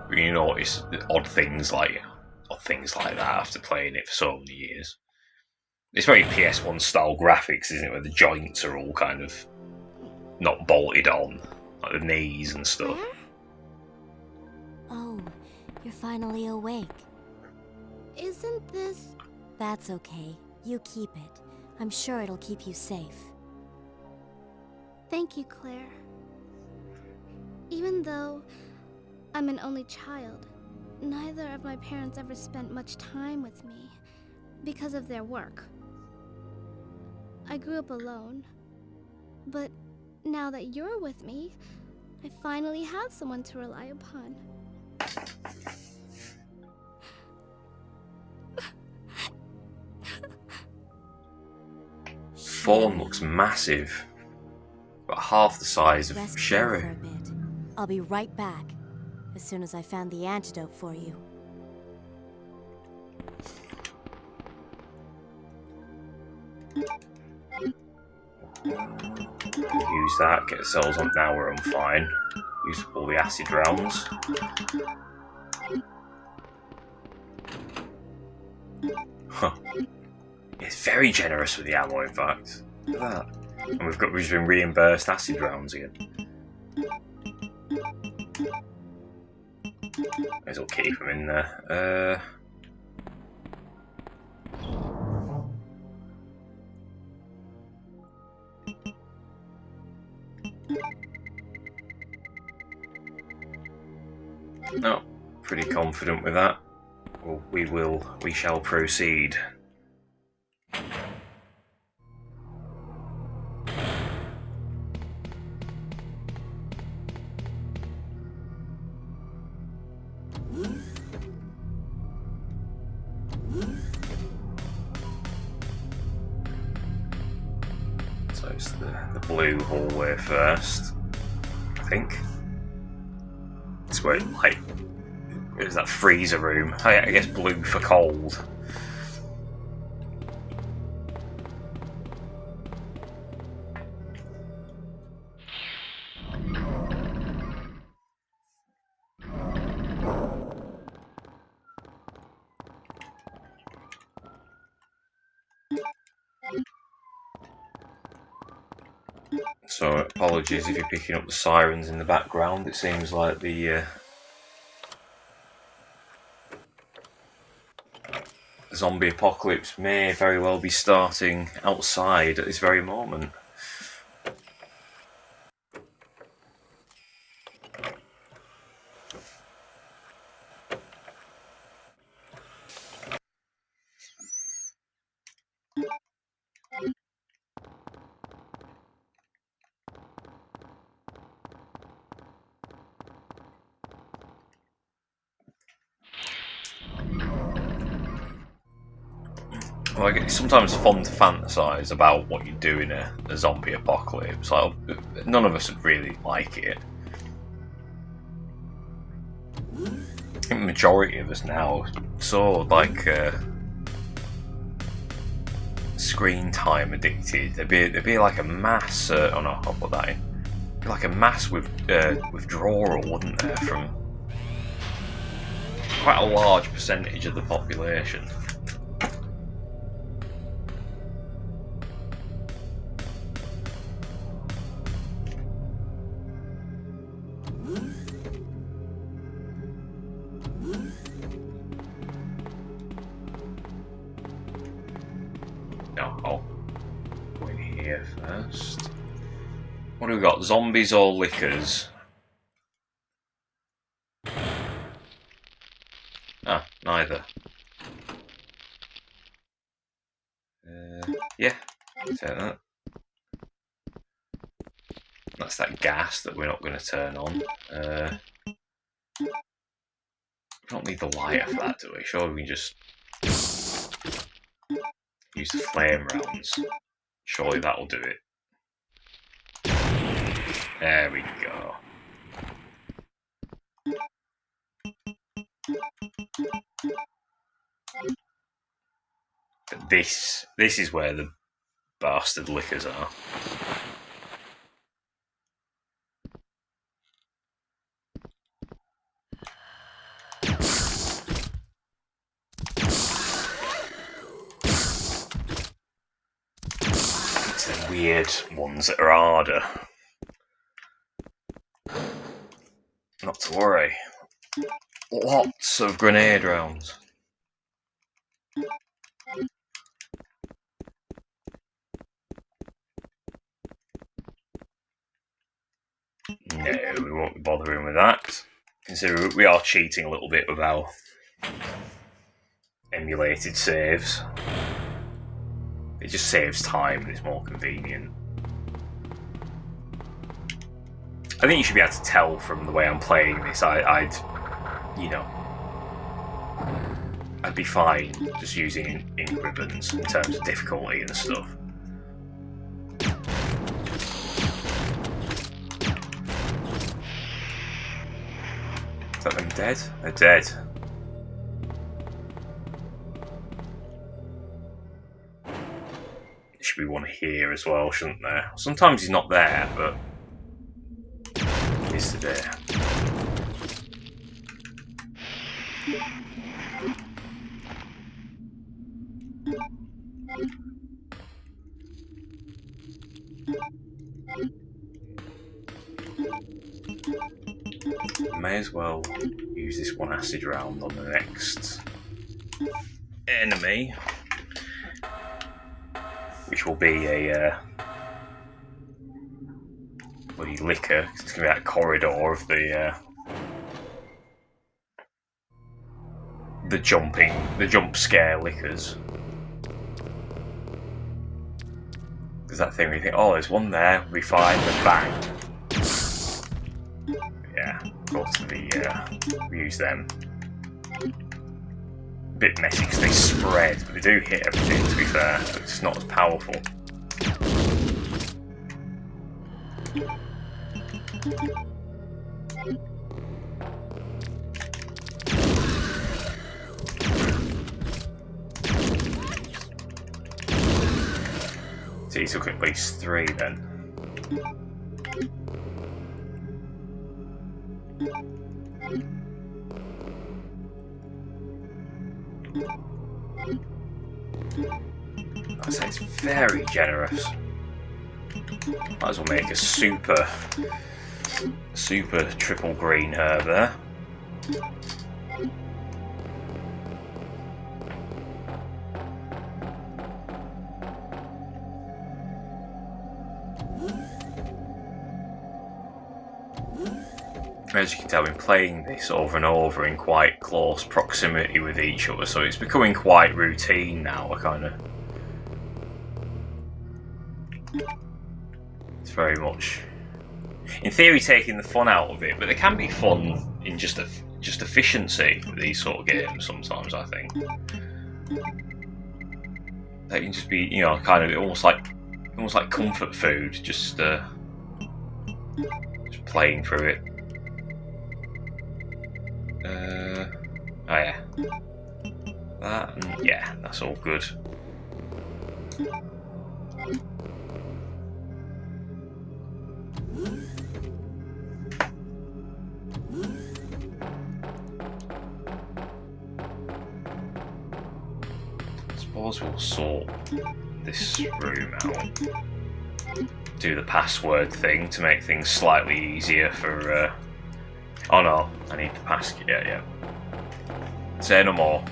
But you notice odd things like that after playing it for so many years. It's very PS1 style graphics, isn't it? Where the joints are all kind of not bolted on, like the knees and stuff. Oh, you're finally awake. Isn't this... That's okay. You keep it. I'm sure it'll keep you safe. Thank you, Claire. Even though I'm an only child, neither of my parents ever spent much time with me because of their work. I grew up alone, but now that you're with me, I finally have someone to rely upon. Phone looks massive. Got half the size of Rest Sherry. here for a bit. I'll be right back as soon as I found the antidote for you. Use that, get ourselves up now we're on fine. Use up all the acid rounds. Huh. It's very generous with the ammo, in fact. Look at that. And we've been reimbursed acid rounds again. May as well keep them in there. No, pretty confident with that. Well, we shall proceed. So it's the blue hallway first, I think. It's where, like, there's that freezer room. I guess blue for cold. So apologies if you're picking up the sirens in the background. It seems like the zombie apocalypse may very well be starting outside at this very moment. Well, it's sometimes fun to fantasise about what you do in a zombie apocalypse. Like, none of us would really like it. I think the majority of us now so like screen time addicted. There'd be like a mass. Oh no, I'll put that in. There'd be like a mass withdrawal, wouldn't there, from quite a large percentage of the population. I'll go in here first. What do we got? Zombies or lickers? Ah, neither. Yeah, take that. That's that gas that we're not going to turn on. We don't need the lighter for that, do we? Surely we can just use the flame rounds. Surely that'll do it. There we go. But this is where the bastard lickers are. It's the weird ones that are harder. Not to worry. Lots of grenade rounds. No, we won't be bothering with that. Consider we are cheating a little bit with our emulated saves. It just saves time and it's more convenient. I think you should be able to tell from the way I'm playing this. I'd be fine just using ink ribbons in terms of difficulty and stuff. Is that them dead? They're dead. There should be one here as well, shouldn't there? Sometimes he's not there, but he's there. May as well use this one acid round on the next enemy, which will be a bloody liquor. It's going to be that corridor of the jump scare liquors. There's that thing where you think, oh, there's one there, we find, and bang. Yeah, go to the, use them. A bit messy because they spread, but they do hit everything, to be fair, but it's not as powerful. So he took at least 3 then. I'd say it's very generous. Might as well make a super triple green herb there. As you can tell, I've been playing this over and over in quite close proximity with each other, so it's becoming quite routine now. It's very much, in theory, taking the fun out of it, but there can be fun in just efficiency with these sort of games sometimes, I think. They can just be, you know, kind of almost like comfort food, just playing through it. Oh yeah. That, and yeah, that's all good. I suppose we'll sort this room out. Do the password thing to make things slightly easier for oh no, I need the pass. Yeah. Say no more.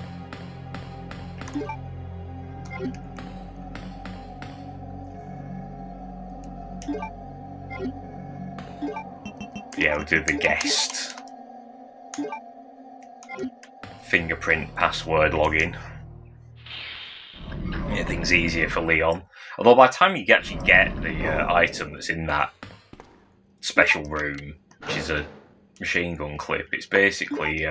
Yeah, we'll do the guest fingerprint password login. Yeah, things easier for Leon. Although by the time you actually get the item that's in that special room, which is a machine gun clip, it's basically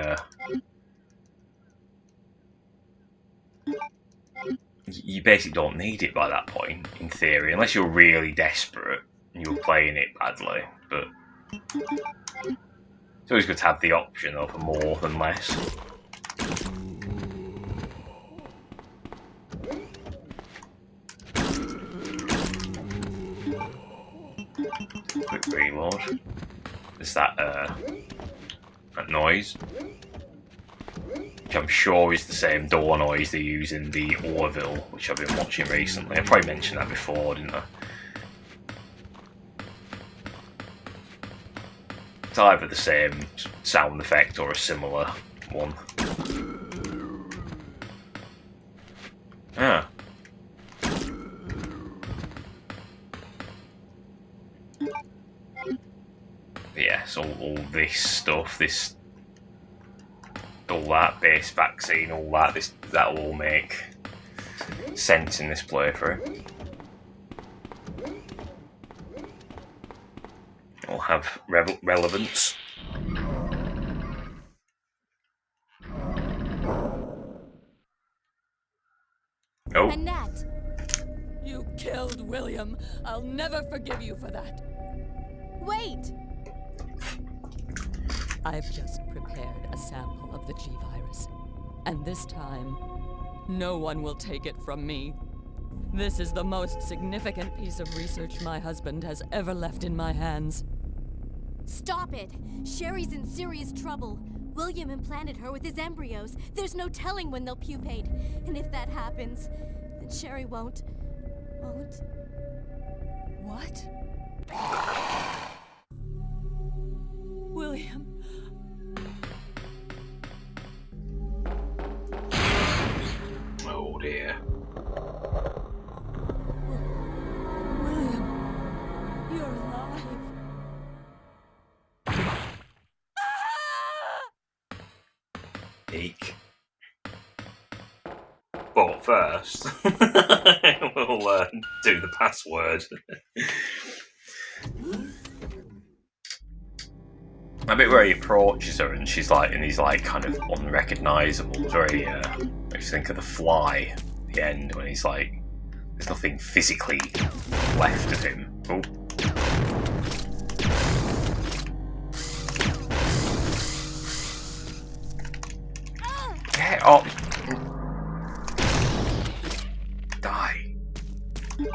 you basically don't need it by that point, in theory, unless you're really desperate and you're playing it badly. But it's always good to have the option of more than less. Quick reload. There's that noise, which I'm sure is the same door noise they use in the Orville, which I've been watching recently. I probably mentioned that before, didn't I? It's either the same sound effect or a similar one. Ah. Yeah, so all this stuff, all that, base vaccine, all that, that'll all make sense in this playthrough. It'll have relevance. Oh. Annette! You killed William. I'll never forgive you for that. Wait! I've just prepared a sample of the G virus. And this time, no one will take it from me. This is the most significant piece of research my husband has ever left in my hands. Stop it! Sherry's in serious trouble. William implanted her with his embryos. There's no telling when they'll pupate. And if that happens, then Sherry won't... What? William. Oh dear. William, you're alive. Eek. But first, we'll do the password. A bit where he approaches her and she's like in these like kind of unrecognisable, very makes you think of The Fly at the end when he's like there's nothing physically left of him. Oh. Get up! Die.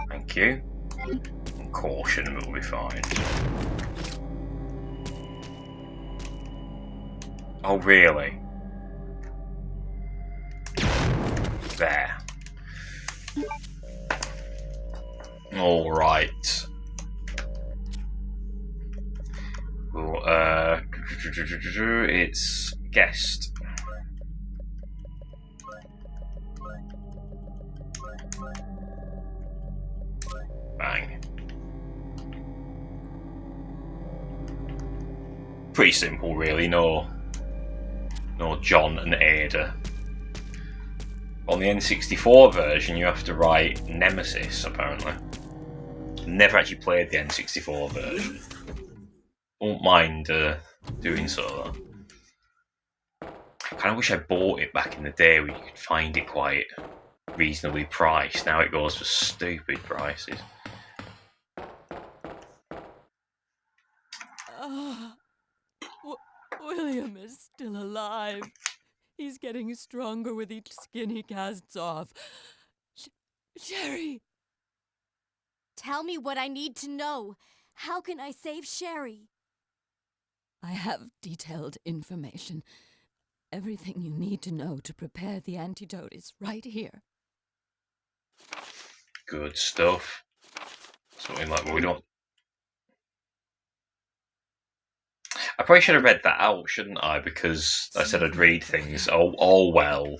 Thank you. And caution will be fine. Oh, really? There. Alright. Well, it's guest. Bang. Pretty simple, really. No John and Ada. On the N64 version, you have to write Nemesis, apparently. Never actually played the N64 version. Won't mind doing so, though. I kind of wish I bought it back in the day where you could find it quite reasonably priced. Now it goes for stupid prices. William is still alive. He's getting stronger with each skin he casts off. Sherry! Tell me what I need to know. How can I save Sherry? I have detailed information. Everything you need to know to prepare the antidote is right here. Good stuff. Something like we don't. I probably should have read that out, shouldn't I? Because I said I'd read things. Oh well.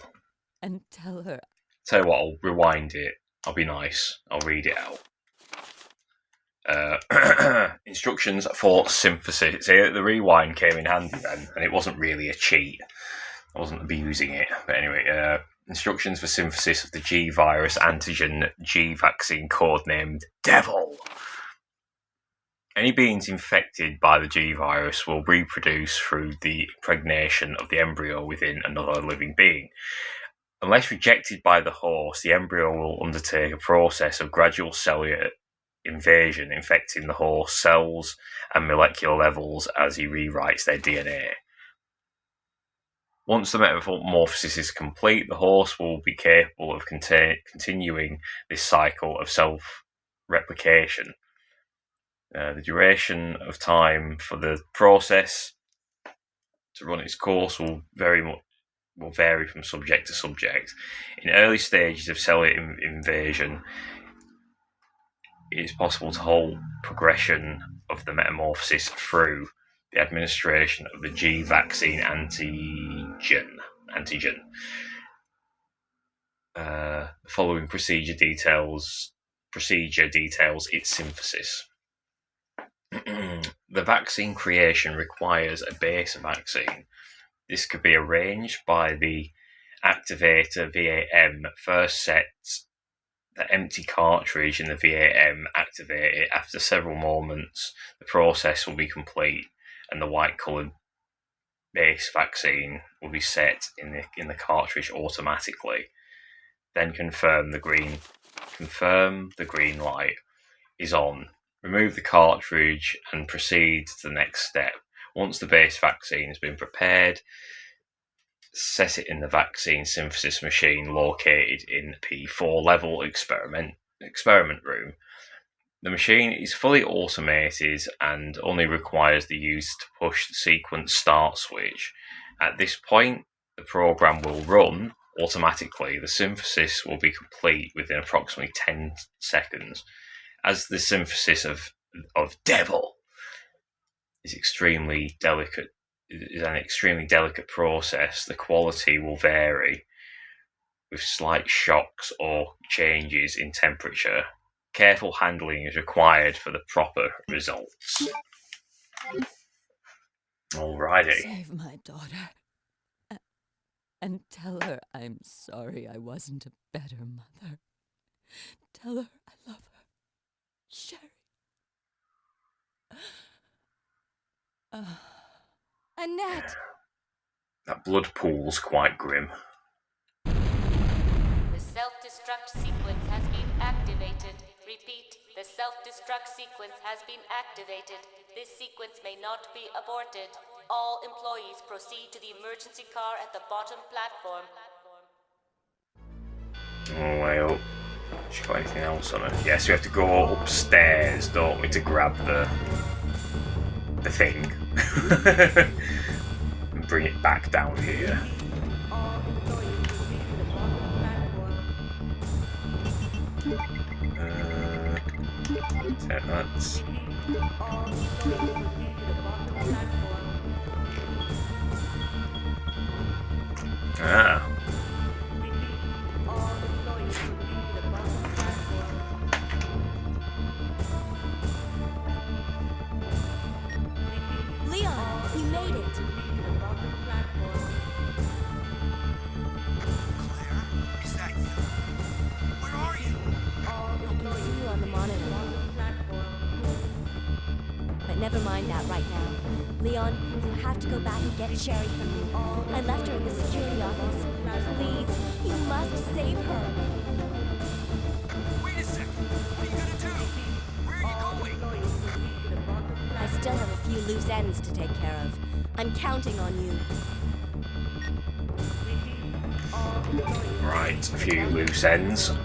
And tell her. Tell you what, I'll rewind it. I'll be nice. I'll read it out. Instructions for synthesis. See, the rewind came in handy then, and it wasn't really a cheat. I wasn't abusing it. But anyway, instructions for synthesis of the G virus antigen G vaccine codenamed Devil. Any beings infected by the G virus will reproduce through the impregnation of the embryo within another living being. Unless rejected by the host, the embryo will undertake a process of gradual cellular invasion, infecting the host cells and molecular levels as he rewrites their DNA. Once the metamorphosis is complete, the host will be capable of continuing this cycle of self-replication. The duration of time for the process to run its course will vary from subject to subject. In early stages of cellular invasion, it is possible to halt progression of the metamorphosis through the administration of the G vaccine antigen. The following procedure details its synthesis. The vaccine creation requires a base vaccine. This could be arranged by the activator VAM. First set the empty cartridge in the VAM, activate it. After several moments, the process will be complete and the white-coloured base vaccine will be set in the cartridge automatically. Then confirm the green light is on. Remove the cartridge and proceed to the next step. Once the base vaccine has been prepared, set it in the vaccine synthesis machine located in P4 level experiment room. The machine is fully automated and only requires the user to push the sequence start switch. At this point, the program will run automatically. The synthesis will be complete within approximately 10 seconds. As the synthesis of devil is an extremely delicate process, the quality will vary with slight shocks or changes in temperature. Careful handling is required for the proper results. Alrighty. Save my daughter. And tell her I'm sorry I wasn't a better mother. Tell her I love her. Sherry. Annette! That blood pool's quite grim. The self-destruct sequence has been activated. Repeat, the self-destruct sequence has been activated. This sequence may not be aborted. All employees proceed to the emergency car at the bottom platform. Oh, well. She got anything else on her? Yes, we have to go upstairs, don't we, to grab the thing. And bring it back down here. Take that. Ah. Leon, you made it. Claire, is that you? Where are you? I can see you on the monitor. But never mind that right now. Leon, you have to go back and get Sherry from me. I left her in the security office. Please, you must save her. Wait a second. What are you gonna do? Where are you going? I still have a few loose ends to take care of. I'm counting on you. Right, a few loose ends. Of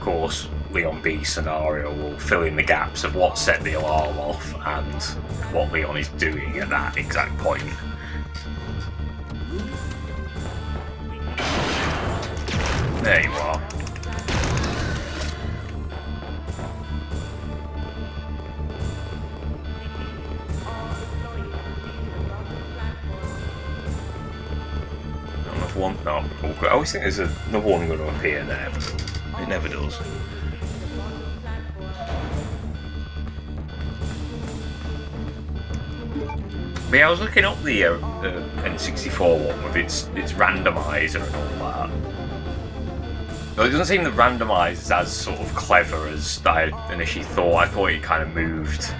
course, Leon B scenario will fill in the gaps of what set the alarm off and what Leon is doing at that exact point. There you are. Another one? No, I always think there's another one going to appear there, but it never does. But yeah, I was looking up the N64 one with its randomizer and all that. But it doesn't seem that randomizer is as sort of clever as I initially thought. I thought it kind of moved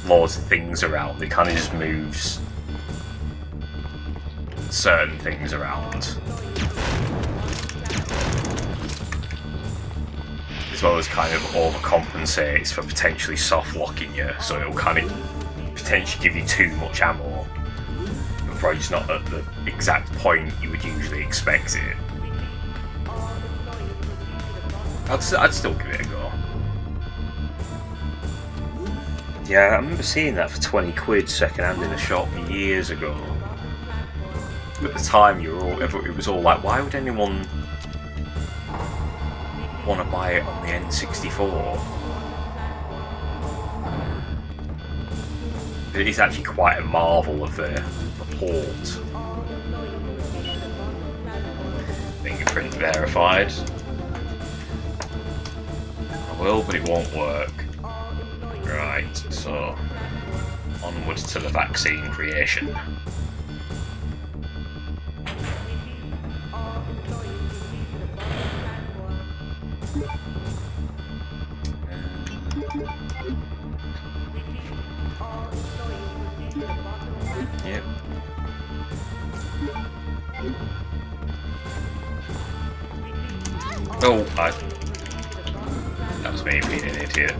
loads of things around. It kind of just moves certain things around. As well as kind of overcompensates for potentially soft locking you, so it'll kind of potentially give you too much ammo, but probably just not at the exact point you would usually expect it. I'd still give it a go. Yeah, I remember seeing that for 20 quid second hand in a shop years ago. At the time, it was all like, why would anyone want to buy it on the N64? It is actually quite a marvel of a port. Fingerprint verified. I will, but it won't work. Right, so onwards to the vaccine creation. Yep. Oh, that was me being an idiot.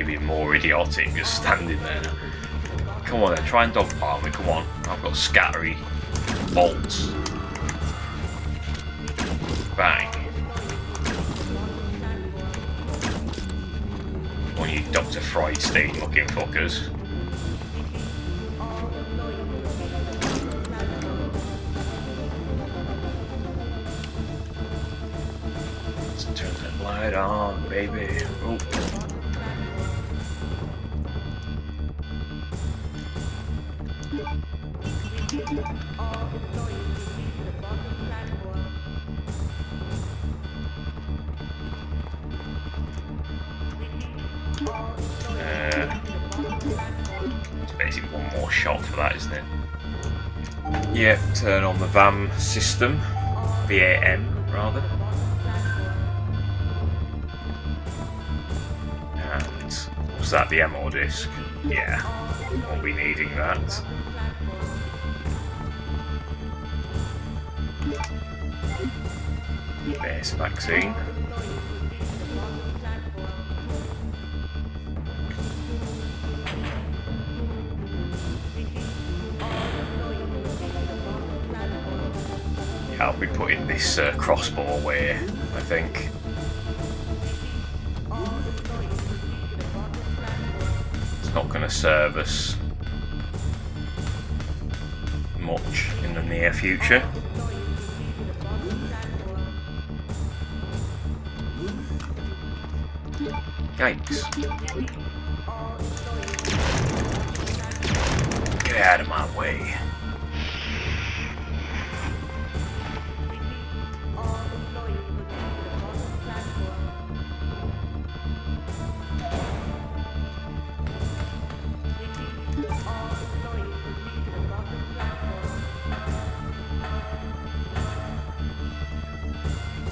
be more idiotic just standing there. Come on then, try and dog park me, come on. I've got scattery bolts. Bang. On you Dr. Freudstein looking fuckers. Let's turn that light on, baby. Oh. It's basically one more shot for that, isn't it? Yep, turn on the VAM system. VAM, rather. And was that the ammo disc? Yeah, we'll be needing that. Base vaccine. Yeah, I'll be putting this crossbow away, I think. It's not going to serve us much in the near future. Yikes. Get out of my way.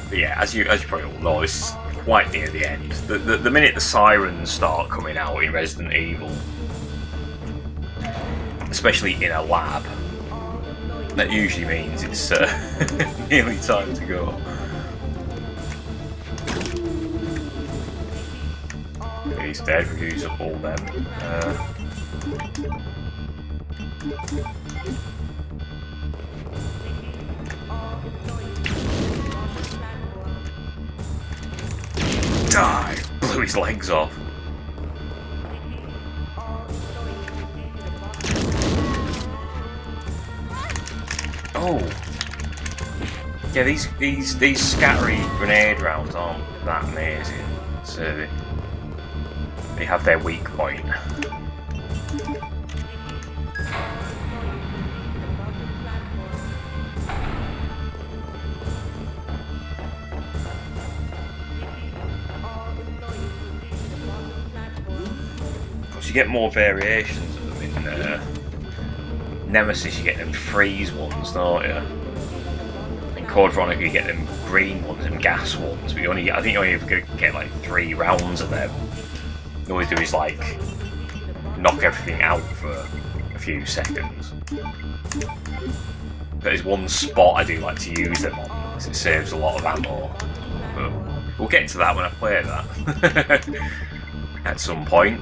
But yeah, as you probably all know, this is quite near the end. The minute the sirens start coming out in Resident Evil, especially in a lab, that usually means it's nearly time to go. He's dead, we use up all them. Die! Blew his legs off. Oh! Yeah, these scattery grenade rounds aren't that amazing. So they have their weak point. You get more variations of them in Nemesis. You get them freeze ones, don't you? In Code Veronica you get them green ones and gas ones, but I think you only ever get like 3 rounds of them. All you do is like knock everything out for a few seconds. There's one spot I do like to use them on because it saves a lot of ammo. But we'll get to that when I play that at some point.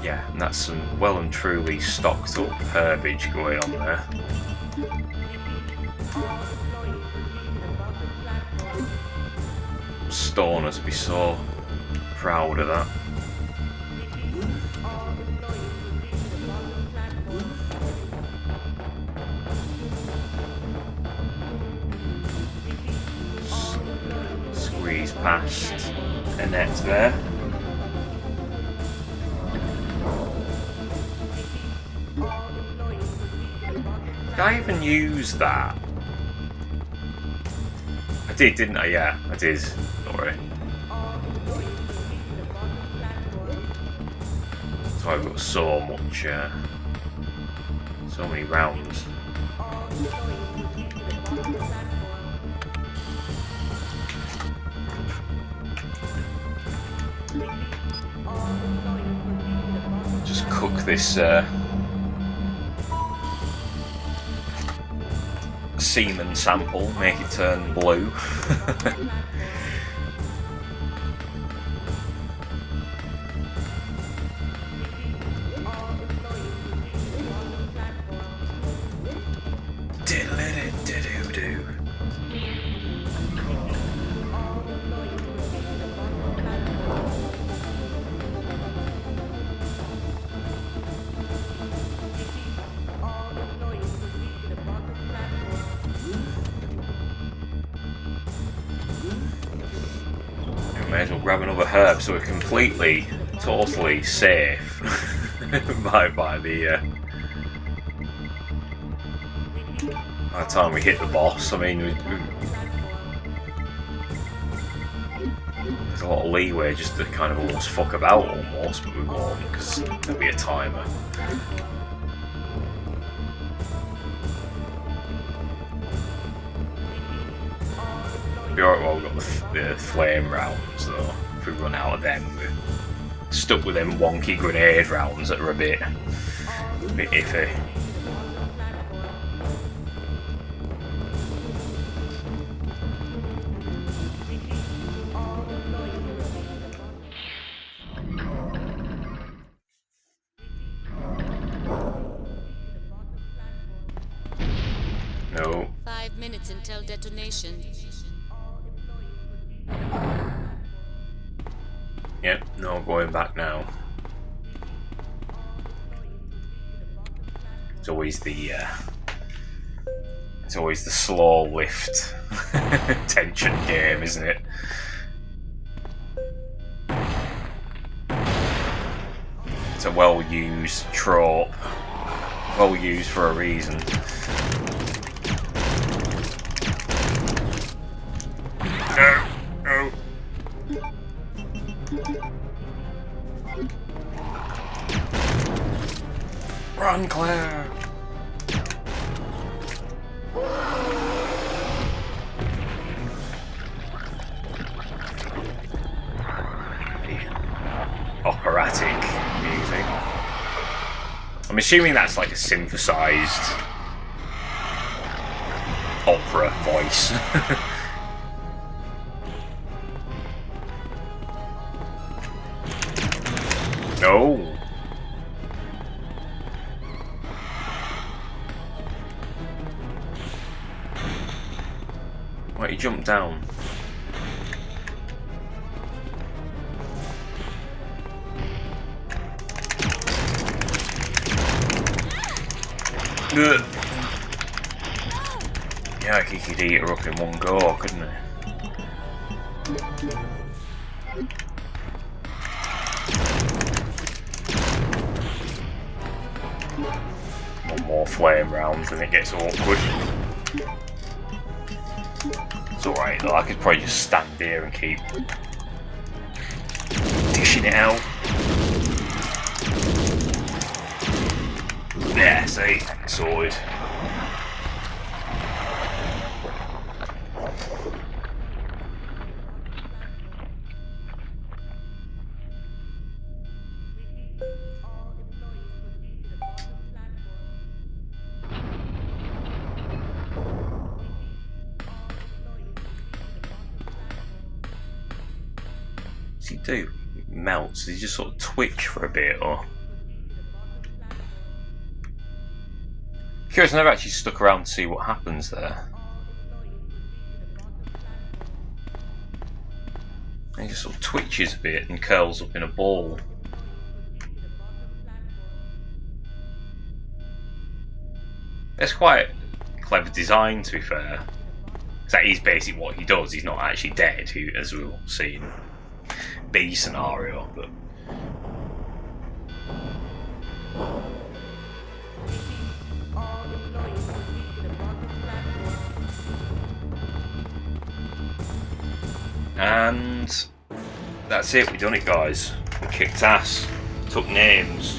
Yeah, and that's some well and truly stocked up herbage going on there. Stoners would be so proud of that. Squeeze past Annette there. Did I even use that? I did, didn't I? Yeah, I did. Don't worry. So I've got so much, so many rounds. Just cook this semen sample, make it turn blue. Diddle-diddle-diddle-doo. May as well grab another herb so we're completely, totally safe by the time we hit the boss. I mean, there's a lot of leeway just to kind of almost fuck about almost, but we won't because there'll be a timer. Be alright, well, we've got the flame rounds though. If we run out of them, we're stuck with them wonky grenade rounds that are a bit iffy. No. 5 minutes until detonation. Yep, no going back now. It's always the slow lift tension game, isn't it? It's a well-used trope, well used for a reason. No, no. Run, Claire! Operatic music. I'm assuming that's like a synthesized opera voice. No. Why you jump down? Yeah, he could eat her up in one go, couldn't he? One more flame rounds and it gets awkward. It's alright though, I could probably just stand here and keep dishing it out. Yeah, see, sorted. What's he do? He melts. Does he just sort of twitch for a bit, or? Curious, I never actually stuck around to see what happens there. He just sort of twitches a bit and curls up in a ball. It's quite clever design, to be fair. Because that is basically what he does. He's not actually dead, as we'll see in B scenario, but. And that's it, we've done it, guys. We kicked ass, took names.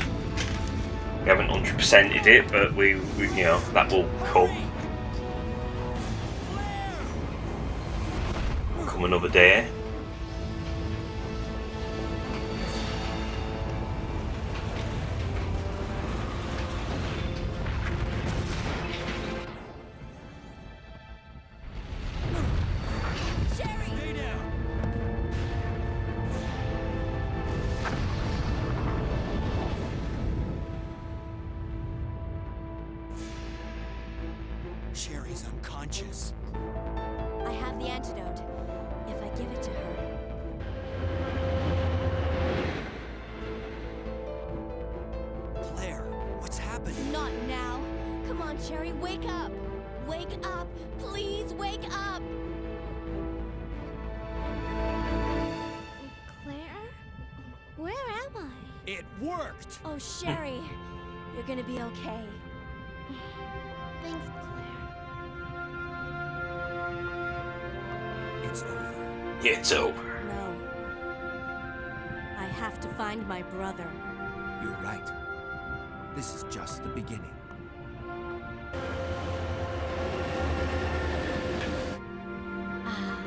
We haven't 100%ed it, but we you know, that will come another day. Sherry's unconscious. I have the antidote. If I give it to her. Claire, what's happening? Not now. Come on, Sherry, wake up. Wake up. Please wake up. Claire? Where am I? It worked! Oh, Sherry, you're gonna be okay. Thanks, Claire. It's over. It's over. No. I have to find my brother. You're right. This is just the beginning. Ah,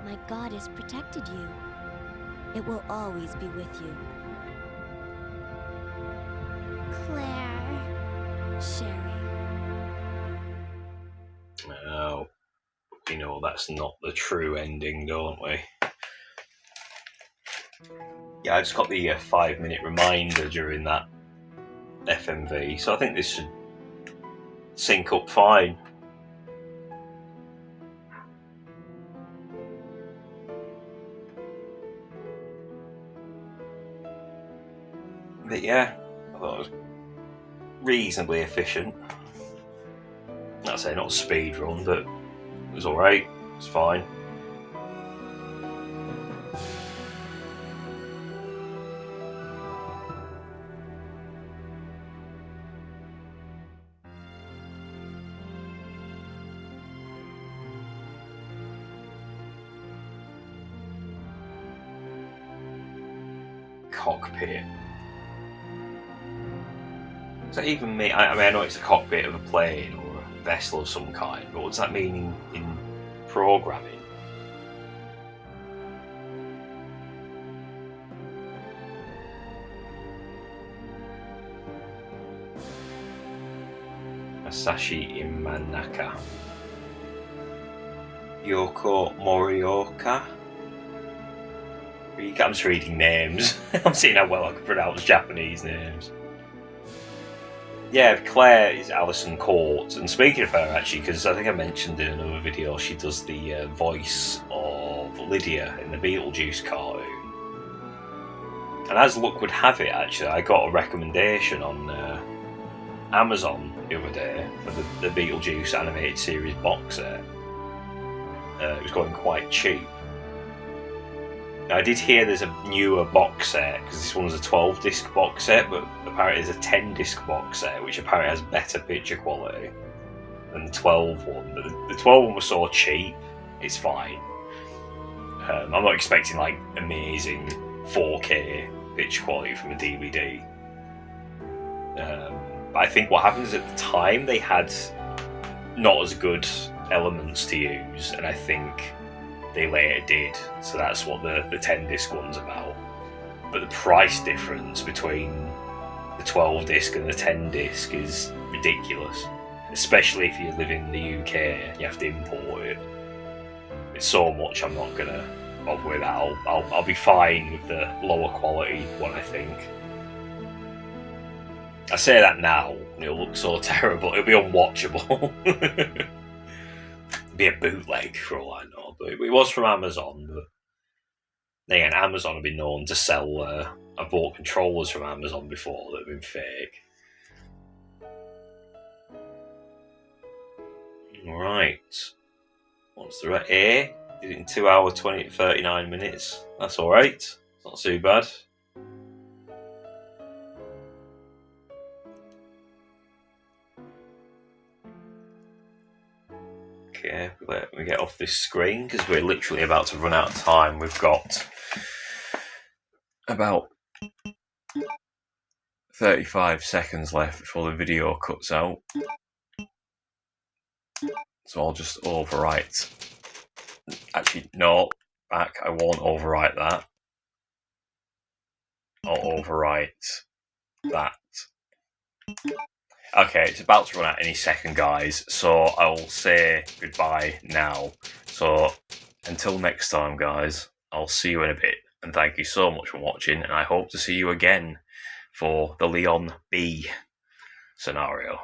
my God has protected you. It will always be with you. Claire. Sherry. Oh, we know that's not the true ending, don't we? Yeah, I just got the 5-minute reminder during that FMV, so I think this should sync up fine. But yeah, I thought it was reasonably efficient. I'd say not a speed run, but it was alright, it's fine. Cockpit. Does that even mean? I mean, I know it's a cockpit of a plane or a vessel of some kind, but what does that mean in programming? Masashi Imanaka. Yoko Morioka. I'm just reading names. I'm seeing how well I can pronounce Japanese names. Yeah, Claire is Alison Court, and speaking of her, actually, because I think I mentioned in another video, she does the voice of Lydia in the Beetlejuice cartoon. And as luck would have it, actually, I got a recommendation on Amazon the other day for the Beetlejuice animated series box set. It was going quite cheap. Now, I did hear there's a newer box set, because this one's a 12-disc box set, but apparently there's a 10-disc box set, which apparently has better picture quality than the 12 one. But the 12 one was so cheap, it's fine. I'm not expecting, like, amazing 4K picture quality from a DVD. But I think what happens at the time, they had not as good elements to use, and I think they later did, so that's what the 10-disc one's about. But the price difference between the 12-disc and the 10-disc is ridiculous, especially if you live in the UK. You have to import it. It's so much I'm not gonna bother with that. I'll be fine with the lower quality one, I think. I say that now, and it'll look so terrible. It'll be unwatchable. Be a bootleg for all I know, but it was from Amazon. But again, Amazon have been known to sell. I've bought controllers from Amazon before that have been fake. Alright, what's the right? A did it in 2 hours 39 minutes. That's alright. It's not too bad. Okay, let me get off this screen because we're literally about to run out of time. We've got about 35 seconds left before the video cuts out. So I'll just overwrite. Actually, no, back. I won't overwrite that. I'll overwrite that. Okay, it's about to run out any second, guys, so I'll say goodbye now. So, until next time, guys, I'll see you in a bit, and thank you so much for watching, and I hope to see you again for the Leon B scenario.